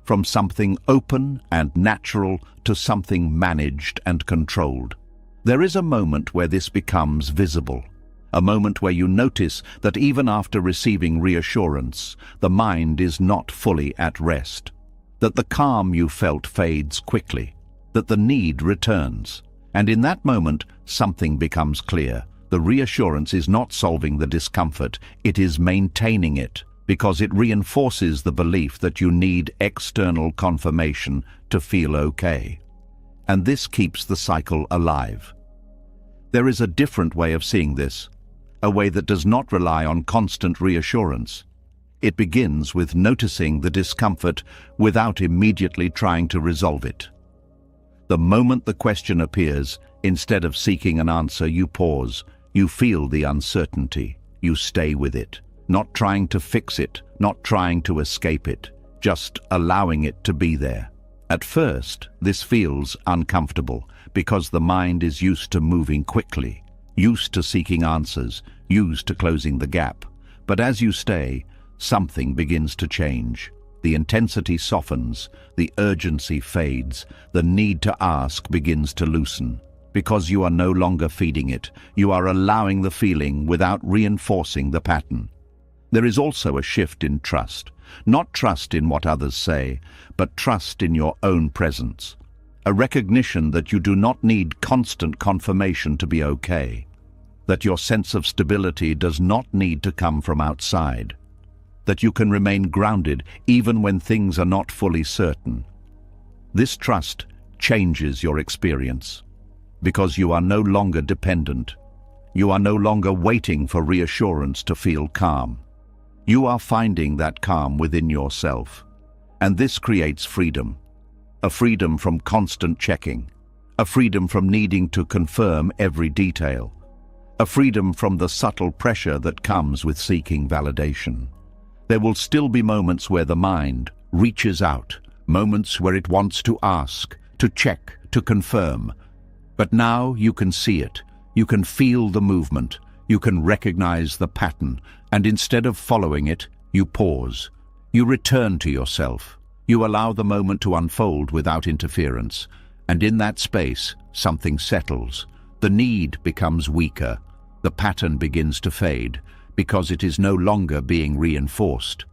from something open and natural to something managed and controlled. There is a moment where this becomes visible, a moment where you notice that even after receiving reassurance, the mind is not fully at rest, that the calm you felt fades quickly, that the need returns. And in that moment, something becomes clear. The reassurance is not solving the discomfort, it is maintaining it, because it reinforces the belief that you need external confirmation to feel okay. And this keeps the cycle alive. There is a different way of seeing this, a way that does not rely on constant reassurance. It begins with noticing the discomfort without immediately trying to resolve it. The moment the question appears, instead of seeking an answer, you pause, you feel the uncertainty, you stay with it, not trying to fix it, not trying to escape it, just allowing it to be there. At first, this feels uncomfortable because the mind is used to moving quickly, used to seeking answers, used to closing the gap. But as you stay, something begins to change. The intensity softens, the urgency fades, the need to ask begins to loosen. Because you are no longer feeding it, you are allowing the feeling without reinforcing the pattern. There is also a shift in trust, not trust in what others say, but trust in your own presence. A recognition that you do not need constant confirmation to be okay, that your sense of stability does not need to come from outside, that you can remain grounded even when things are not fully certain. This trust changes your experience, because you are no longer dependent. You are no longer waiting for reassurance to feel calm. You are finding that calm within yourself. And this creates freedom. A freedom from constant checking. A freedom from needing to confirm every detail. A freedom from the subtle pressure that comes with seeking validation. There will still be moments where the mind reaches out, moments where it wants to ask, to check, to confirm. But now you can see it, you can feel the movement, you can recognize the pattern, and instead of following it, you pause. You return to yourself. You allow the moment to unfold without interference. And in that space, something settles. The need becomes weaker. The pattern begins to fade, because it is no longer being reinforced.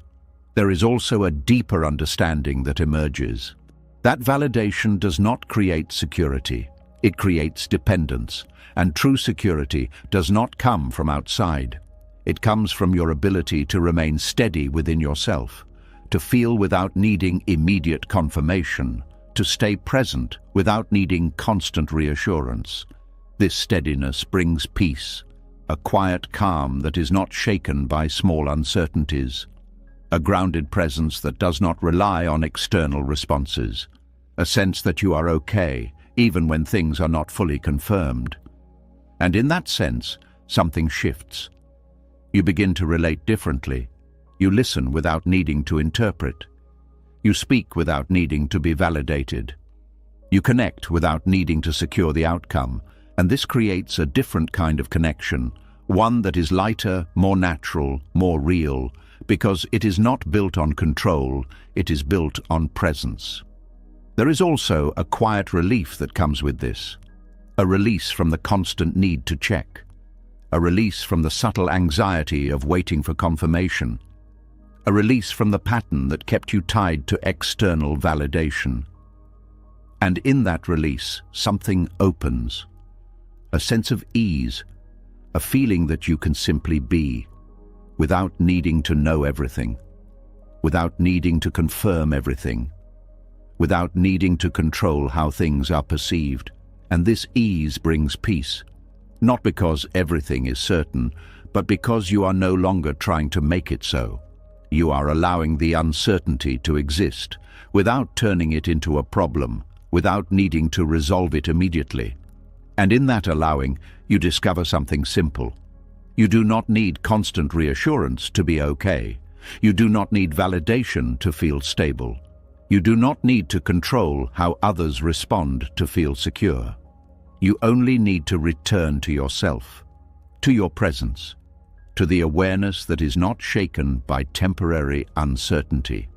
There is also a deeper understanding that emerges. That validation does not create security. It creates dependence, and true security does not come from outside. It comes from your ability to remain steady within yourself, to feel without needing immediate confirmation, to stay present without needing constant reassurance. This steadiness brings peace, a quiet calm that is not shaken by small uncertainties, a grounded presence that does not rely on external responses, a sense that you are okay, even when things are not fully confirmed. And in that sense, something shifts. You begin to relate differently. You listen without needing to interpret. You speak without needing to be validated. You connect without needing to secure the outcome. And this creates a different kind of connection, one that is lighter, more natural, more real, because it is not built on control, it is built on presence. There is also a quiet relief that comes with this, a release from the constant need to check, a release from the subtle anxiety of waiting for confirmation, a release from the pattern that kept you tied to external validation. And in that release, something opens, a sense of ease, a feeling that you can simply be, without needing to know everything, without needing to confirm everything, without needing to control how things are perceived. And this ease brings peace, not because everything is certain, but because you are no longer trying to make it so. You are allowing the uncertainty to exist, without turning it into a problem, without needing to resolve it immediately. And in that allowing, you discover something simple. You do not need constant reassurance to be okay. You do not need validation to feel stable. You do not need to control how others respond to feel secure. You only need to return to yourself, to your presence, to the awareness that is not shaken by temporary uncertainty.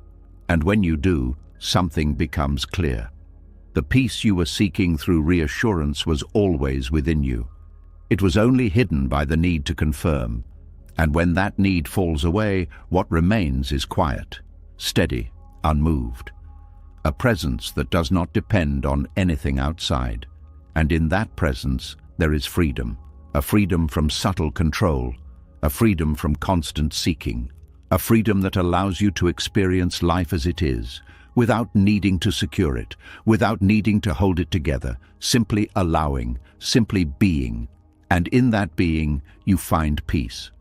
And when you do, something becomes clear. The peace you were seeking through reassurance was always within you. It was only hidden by the need to confirm. And when that need falls away, what remains is quiet, steady, unmoved. A presence that does not depend on anything outside. And in that presence, there is freedom. A freedom from subtle control. A freedom from constant seeking. A freedom that allows you to experience life as it is, without needing to secure it, without needing to hold it together, simply allowing, simply being. And in that being, you find peace.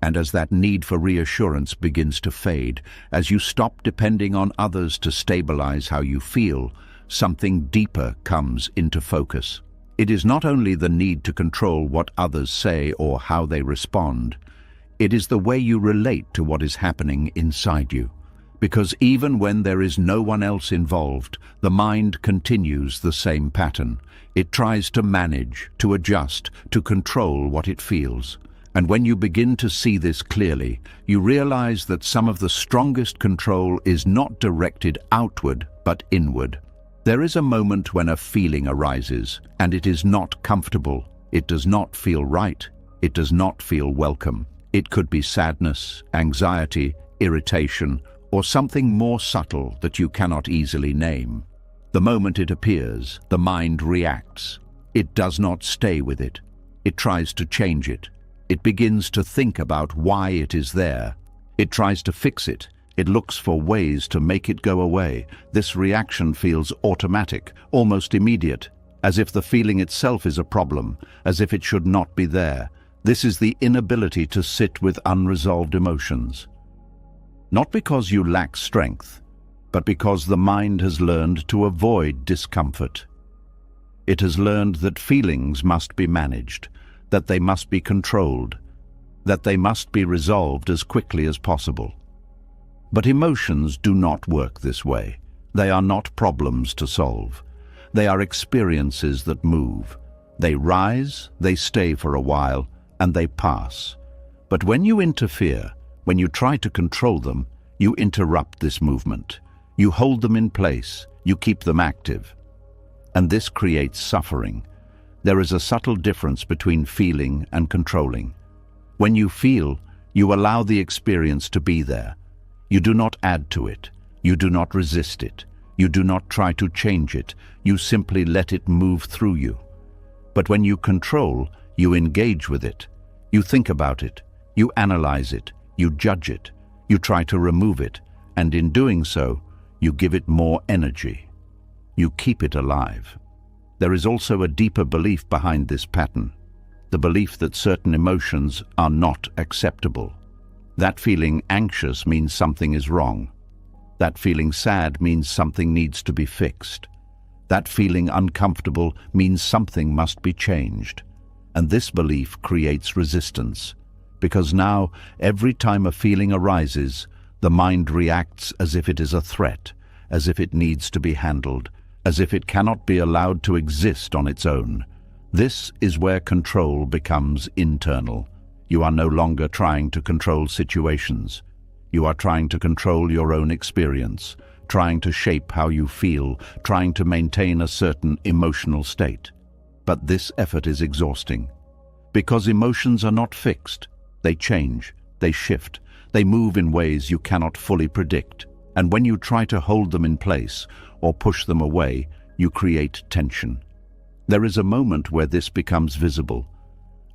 And as that need for reassurance begins to fade, as you stop depending on others to stabilize how you feel, something deeper comes into focus. It is not only the need to control what others say or how they respond, it is the way you relate to what is happening inside you. Because even when there is no one else involved, the mind continues the same pattern. It tries to manage, to adjust, to control what it feels. And when you begin to see this clearly, you realize that some of the strongest control is not directed outward, but inward. There is a moment when a feeling arises, and it is not comfortable. It does not feel right. It does not feel welcome. It could be sadness, anxiety, irritation, or something more subtle that you cannot easily name. The moment it appears, the mind reacts. It does not stay with it. It tries to change it. It begins to think about why it is there. It tries to fix it. It looks for ways to make it go away. This reaction feels automatic, almost immediate, as if the feeling itself is a problem, as if it should not be there. This is the inability to sit with unresolved emotions. Not because you lack strength, but because the mind has learned to avoid discomfort. It has learned that feelings must be managed, that they must be controlled, that they must be resolved as quickly as possible. But emotions do not work this way. They are not problems to solve. They are experiences that move. They rise, they stay for a while, and they pass. But when you interfere, when you try to control them, you interrupt this movement. You hold them in place, you keep them active. And this creates suffering. There is a subtle difference between feeling and controlling. When you feel, you allow the experience to be there. You do not add to it. You do not resist it. You do not try to change it. You simply let it move through you. But when you control, you engage with it. You think about it. You analyze it. You judge it. You try to remove it. And in doing so, you give it more energy. You keep it alive. There is also a deeper belief behind this pattern, the belief that certain emotions are not acceptable. That feeling anxious means something is wrong. That feeling sad means something needs to be fixed. That feeling uncomfortable means something must be changed. And this belief creates resistance, because now, every time a feeling arises, the mind reacts as if it is a threat, as if it needs to be handled, as if it cannot be allowed to exist on its own. This is where control becomes internal. You are no longer trying to control situations. You are trying to control your own experience, trying to shape how you feel, trying to maintain a certain emotional state. But this effort is exhausting, because emotions are not fixed. They change, they shift, they move in ways you cannot fully predict. And when you try to hold them in place or push them away, you create tension. There is a moment where this becomes visible,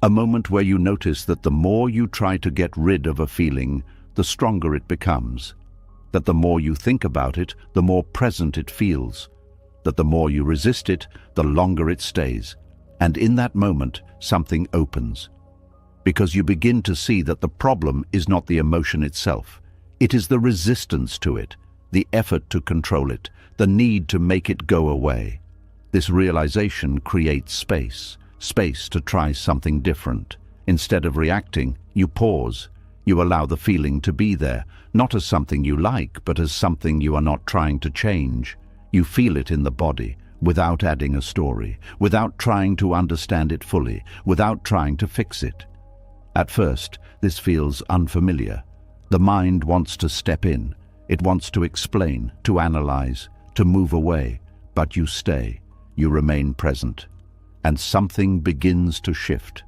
a moment where you notice that the more you try to get rid of a feeling, the stronger it becomes, that the more you think about it, the more present it feels, that the more you resist it, the longer it stays. And in that moment, something opens, because you begin to see that the problem is not the emotion itself. It is the resistance to it, the effort to control it, the need to make it go away. This realization creates space, space to try something different. Instead of reacting, you pause. You allow the feeling to be there, not as something you like, but as something you are not trying to change. You feel it in the body, without adding a story, without trying to understand it fully, without trying to fix it. At first, this feels unfamiliar. The mind wants to step in. It wants to explain, to analyze, to move away. But you stay. You remain present. And something begins to shift.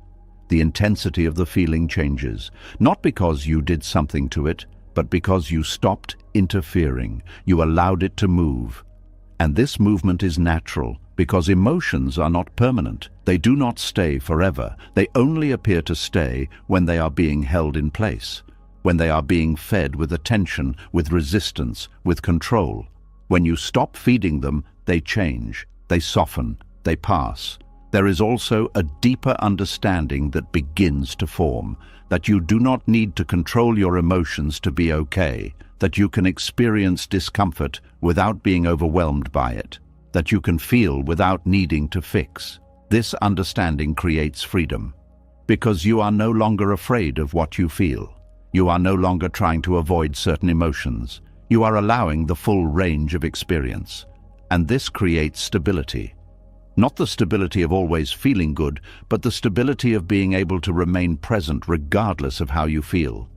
The intensity of the feeling changes, not because you did something to it, but because you stopped interfering. You allowed it to move. And this movement is natural, because emotions are not permanent. They do not stay forever. They only appear to stay when they are being held in place, when they are being fed with attention, with resistance, with control. When you stop feeding them, they change, they soften, they pass. There is also a deeper understanding that begins to form, that you do not need to control your emotions to be okay, that you can experience discomfort without being overwhelmed by it, that you can feel without needing to fix. This understanding creates freedom, because you are no longer afraid of what you feel. You are no longer trying to avoid certain emotions. You are allowing the full range of experience. And this creates stability. Not the stability of always feeling good, but the stability of being able to remain present regardless of how you feel.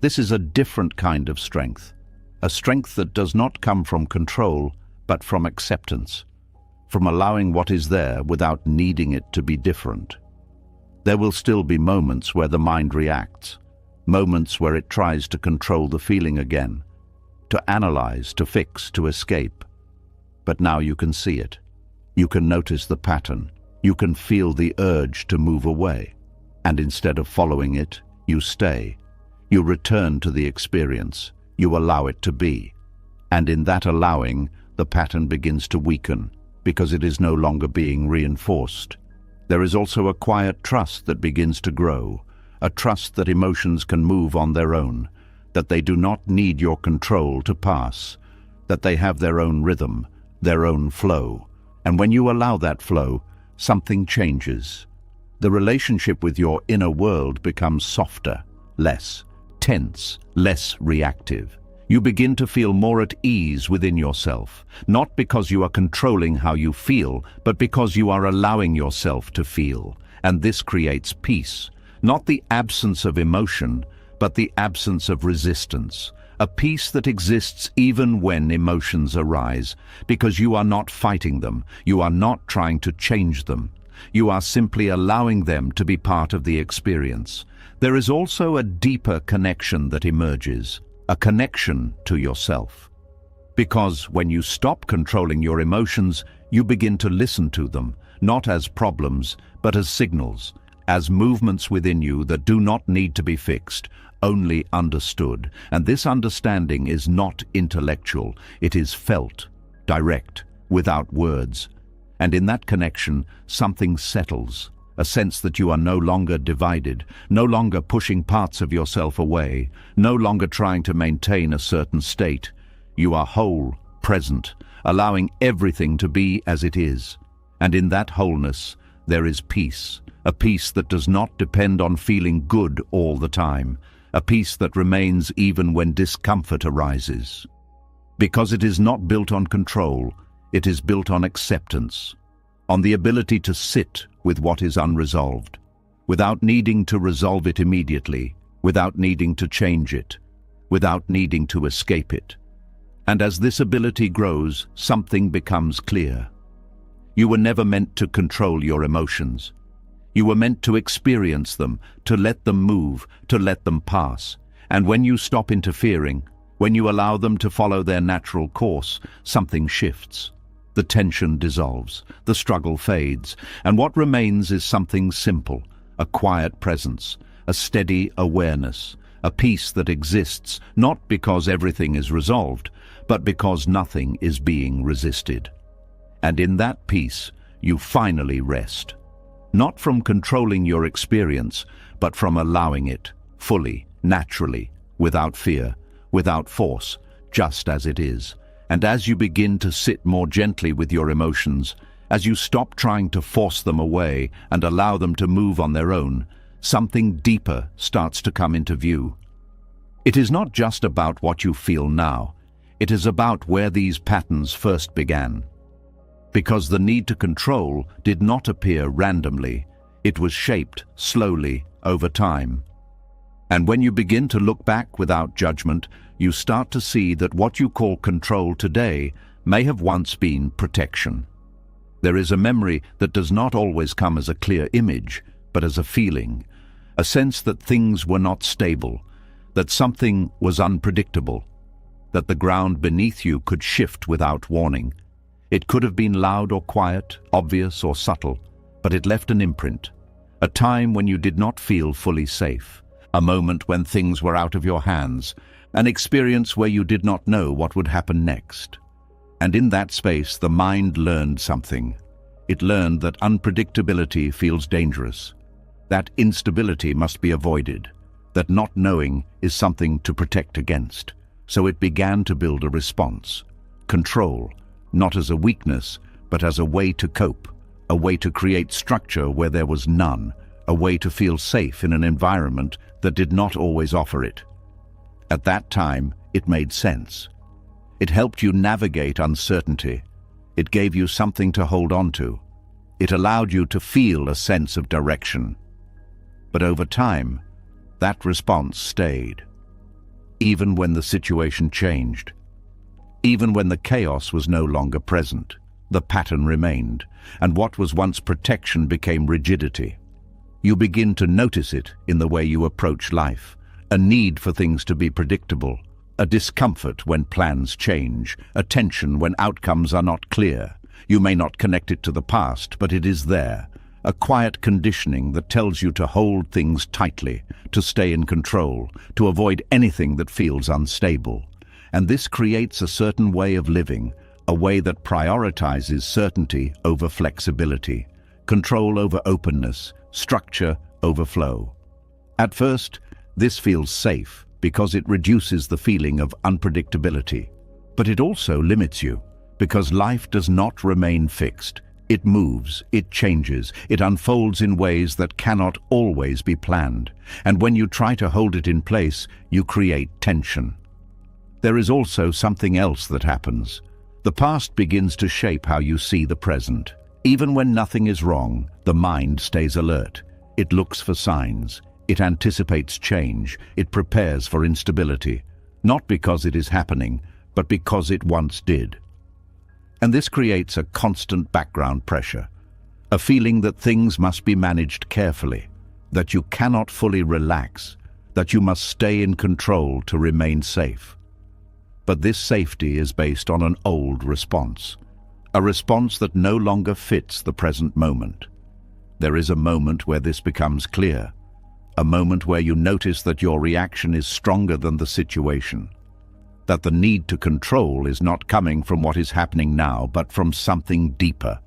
This is a different kind of strength, a strength that does not come from control, but from acceptance, from allowing what is there without needing it to be different. There will still be moments where the mind reacts, moments where it tries to control the feeling again, to analyze, to fix, to escape. But now you can see it. You can notice the pattern. You can feel the urge to move away. And instead of following it, you stay. You return to the experience. You allow it to be. And in that allowing, the pattern begins to weaken, because it is no longer being reinforced. There is also a quiet trust that begins to grow, a trust that emotions can move on their own, that they do not need your control to pass, that they have their own rhythm, their own flow. And when you allow that flow, something changes. The relationship with your inner world becomes softer, less tense, less reactive. You begin to feel more at ease within yourself, not because you are controlling how you feel, but because you are allowing yourself to feel. And this creates peace, not the absence of emotion, but the absence of resistance. A peace that exists even when emotions arise, because you are not fighting them, you are not trying to change them. You are simply allowing them to be part of the experience. There is also a deeper connection that emerges, a connection to yourself. Because when you stop controlling your emotions, you begin to listen to them, not as problems, but as signals, as movements within you that do not need to be fixed, only understood. And this understanding is not intellectual, it is felt, direct, without words. And in that connection, something settles, a sense that you are no longer divided, no longer pushing parts of yourself away, no longer trying to maintain a certain state. You are whole, present, allowing everything to be as it is. And in that wholeness, there is peace, a peace that does not depend on feeling good all the time, a peace that remains even when discomfort arises. Because it is not built on control, it is built on acceptance, on the ability to sit with what is unresolved, without needing to resolve it immediately, without needing to change it, without needing to escape it. And as this ability grows, something becomes clear. You were never meant to control your emotions. You were meant to experience them, to let them move, to let them pass. And when you stop interfering, when you allow them to follow their natural course, something shifts. The tension dissolves, the struggle fades, and what remains is something simple, a quiet presence, a steady awareness, a peace that exists not because everything is resolved, but because nothing is being resisted. And in that peace, you finally rest. Not from controlling your experience, but from allowing it, fully, naturally, without fear, without force, just as it is. And as you begin to sit more gently with your emotions, As you stop trying to force them away and allow them to move on their own, something deeper starts to come into view. It is not just about what you feel now. It is about where these patterns first began. Because the need to control did not appear randomly, it was shaped slowly over time. And when you begin to look back without judgment, you start to see that what you call control today may have once been protection. There is a memory that does not always come as a clear image, but as a feeling, a sense that things were not stable, that something was unpredictable, that the ground beneath you could shift without warning. It could have been loud or quiet, obvious or subtle, but it left an imprint, a time when you did not feel fully safe, a moment when things were out of your hands, an experience where you did not know what would happen next. And in that space, the mind learned something. It learned that unpredictability feels dangerous, that instability must be avoided, that not knowing is something to protect against. So it began to build a response. Control, not as a weakness, but as a way to cope, a way to create structure where there was none, a way to feel safe in an environment that did not always offer it. At that time, it made sense. It helped you navigate uncertainty. It gave you something to hold on to. It allowed you to feel a sense of direction. But over time, that response stayed. Even when the situation changed, even when the chaos was no longer present, the pattern remained, and what was once protection became rigidity. You begin to notice it in the way you approach life, a need for things to be predictable, a discomfort when plans change, a tension when outcomes are not clear. You may not connect it to the past, but it is there, a quiet conditioning that tells you to hold things tightly, to stay in control, to avoid anything that feels unstable. And this creates a certain way of living, a way that prioritizes certainty over flexibility, control over openness, structure over flow. At first, this feels safe because it reduces the feeling of unpredictability. But it also limits you, because life does not remain fixed. It moves, it changes, it unfolds in ways that cannot always be planned. And when you try to hold it in place, you create tension. There is also something else that happens. The past begins to shape how you see the present. Even when nothing is wrong, the mind stays alert. It looks for signs. It anticipates change. It prepares for instability. Not because it is happening, but because it once did. And this creates a constant background pressure, a feeling that things must be managed carefully, that you cannot fully relax, that you must stay in control to remain safe. But this safety is based on an old response, a response that no longer fits the present moment. There is a moment where this becomes clear, a moment where you notice that your reaction is stronger than the situation, that the need to control is not coming from what is happening now, but from something deeper.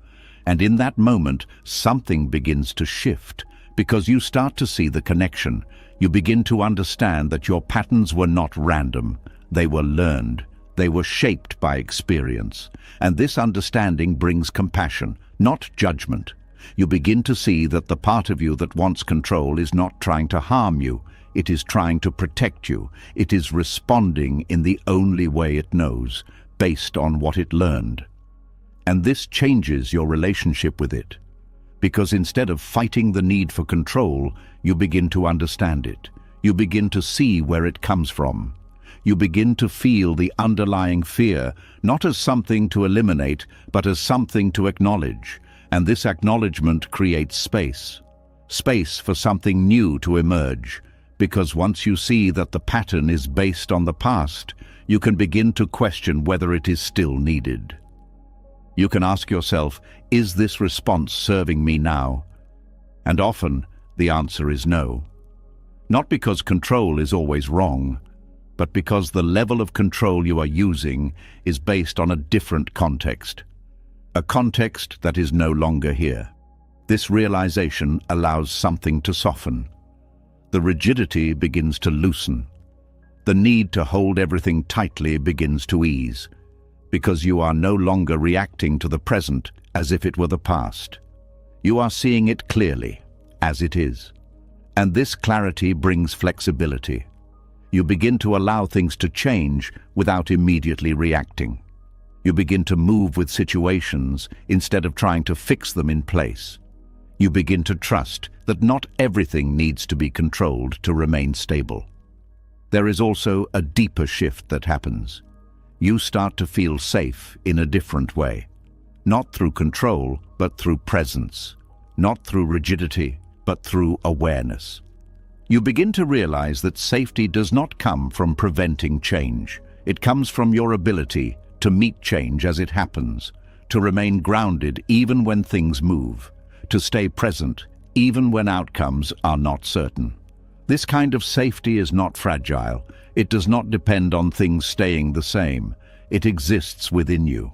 And in that moment, something begins to shift, because you start to see the connection. You begin to understand that your patterns were not random. They were learned. They were shaped by experience. And this understanding brings compassion, not judgment. You begin to see that the part of you that wants control is not trying to harm you. It is trying to protect you. It is responding in the only way it knows, based on what it learned. And this changes your relationship with it, because instead of fighting the need for control, you begin to understand it. You begin to see where it comes from. You begin to feel the underlying fear, not as something to eliminate, but as something to acknowledge. And this acknowledgement creates space. Space for something new to emerge. Because once you see that the pattern is based on the past, you can begin to question whether it is still needed. You can ask yourself, is this response serving me now? And often, the answer is no. Not because control is always wrong, but because the level of control you are using is based on a different context. A context that is no longer here. This realization allows something to soften. The rigidity begins to loosen. The need to hold everything tightly begins to ease, because you are no longer reacting to the present as if it were the past. You are seeing it clearly, as it is. And this clarity brings flexibility. You begin to allow things to change without immediately reacting. You begin to move with situations instead of trying to fix them in place. You begin to trust that not everything needs to be controlled to remain stable. There is also a deeper shift that happens. You start to feel safe in a different way. Not through control, but through presence. Not through rigidity, but through awareness. You begin to realize that safety does not come from preventing change. It comes from your ability to meet change as it happens, to remain grounded even when things move, to stay present even when outcomes are not certain. This kind of safety is not fragile. It does not depend on things staying the same. It exists within you.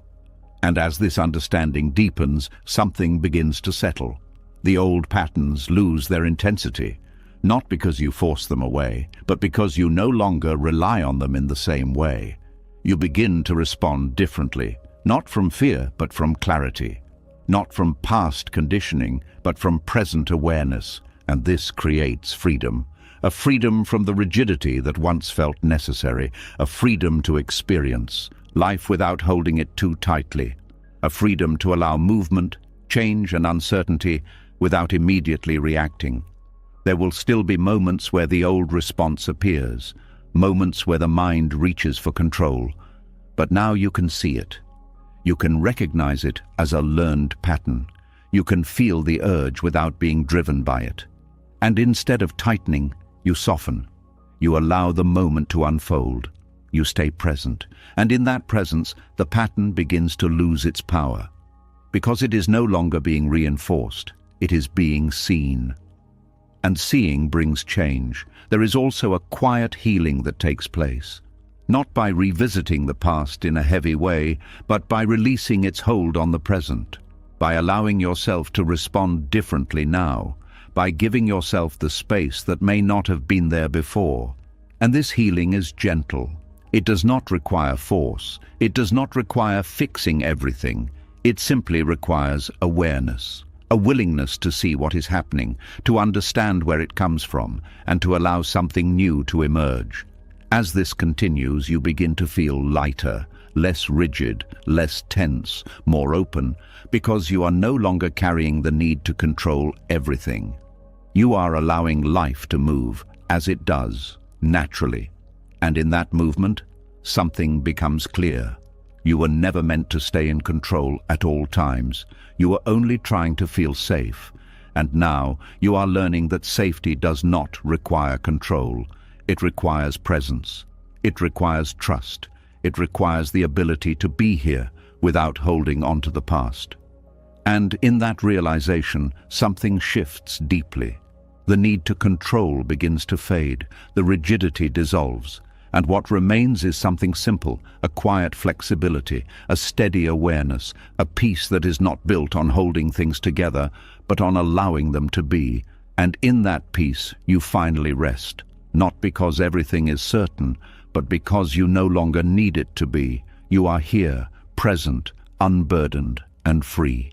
And as this understanding deepens, something begins to settle. The old patterns lose their intensity, not because you force them away, but because you no longer rely on them in the same way. You begin to respond differently, not from fear, but from clarity. Not from past conditioning, but from present awareness. And this creates freedom. A freedom from the rigidity that once felt necessary. A freedom to experience life without holding it too tightly. A freedom to allow movement, change, and uncertainty without immediately reacting. There will still be moments where the old response appears, moments where the mind reaches for control. But now you can see it. You can recognize it as a learned pattern. You can feel the urge without being driven by it. And instead of tightening, you soften. You allow the moment to unfold. You stay present. And in that presence, the pattern begins to lose its power. Because it is no longer being reinforced. It is being seen. And seeing brings change. There is also a quiet healing that takes place. Not by revisiting the past in a heavy way, but by releasing its hold on the present. By allowing yourself to respond differently now. By giving yourself the space that may not have been there before. And this healing is gentle. It does not require force. It does not require fixing everything. It simply requires awareness. A willingness to see what is happening, to understand where it comes from, and to allow something new to emerge. As this continues, you begin to feel lighter, less rigid, less tense, more open, because you are no longer carrying the need to control everything. You are allowing life to move as it does, naturally. And in that movement, something becomes clear. You were never meant to stay in control at all times. You were only trying to feel safe. And now you are learning that safety does not require control. It requires presence. It requires trust. It requires the ability to be here without holding on to the past. And in that realization, something shifts deeply. The need to control begins to fade. The rigidity dissolves. And what remains is something simple, a quiet flexibility, a steady awareness, a peace that is not built on holding things together, but on allowing them to be. And in that peace, you finally rest. Not because everything is certain, but because you no longer need it to be. You are here, present, unburdened, and free.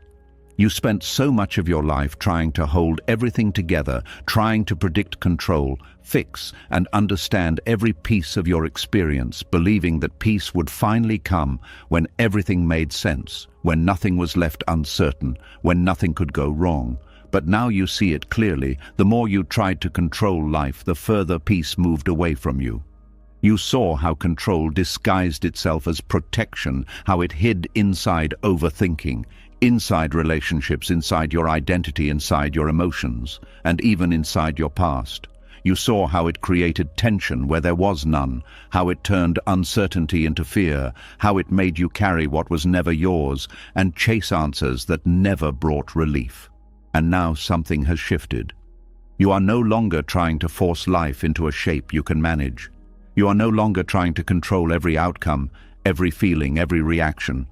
You spent so much of your life trying to hold everything together, trying to predict control, fix, and understand every piece of your experience, believing that peace would finally come when everything made sense, when nothing was left uncertain, when nothing could go wrong. But now you see it clearly. The more you tried to control life, the further peace moved away from you. You saw how control disguised itself as protection, how it hid inside overthinking, inside relationships, inside your identity, inside your emotions, and even inside your past. You saw how it created tension where there was none, how it turned uncertainty into fear, how it made you carry what was never yours and chase answers that never brought relief. And now something has shifted. You are no longer trying to force life into a shape you can manage. You are no longer trying to control every outcome, every feeling, every reaction.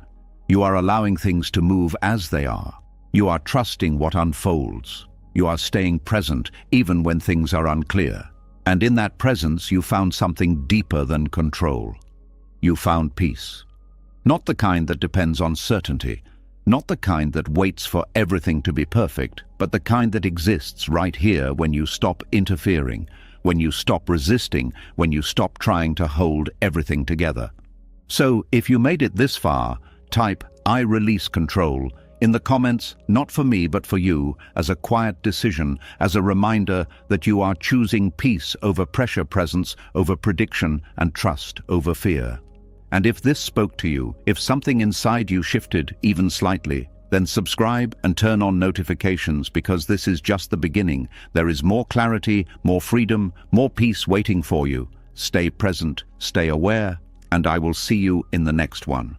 You are allowing things to move as they are. You are trusting what unfolds. You are staying present even when things are unclear. And in that presence, you found something deeper than control. You found peace. Not the kind that depends on certainty, Not the kind that waits for everything to be perfect, but the kind that exists right here when you stop interfering, when you stop resisting, when you stop trying to hold everything together. So, if you made it this far, type "I release control" in the comments, not for me but for you, as a quiet decision, as a reminder that you are choosing peace over pressure presence, over prediction, and trust over fear. And if this spoke to you, if something inside you shifted even slightly, then subscribe and turn on notifications, because this is just the beginning. There is more clarity, more freedom, more peace waiting for you. Stay present, stay aware, and I will see you in the next one.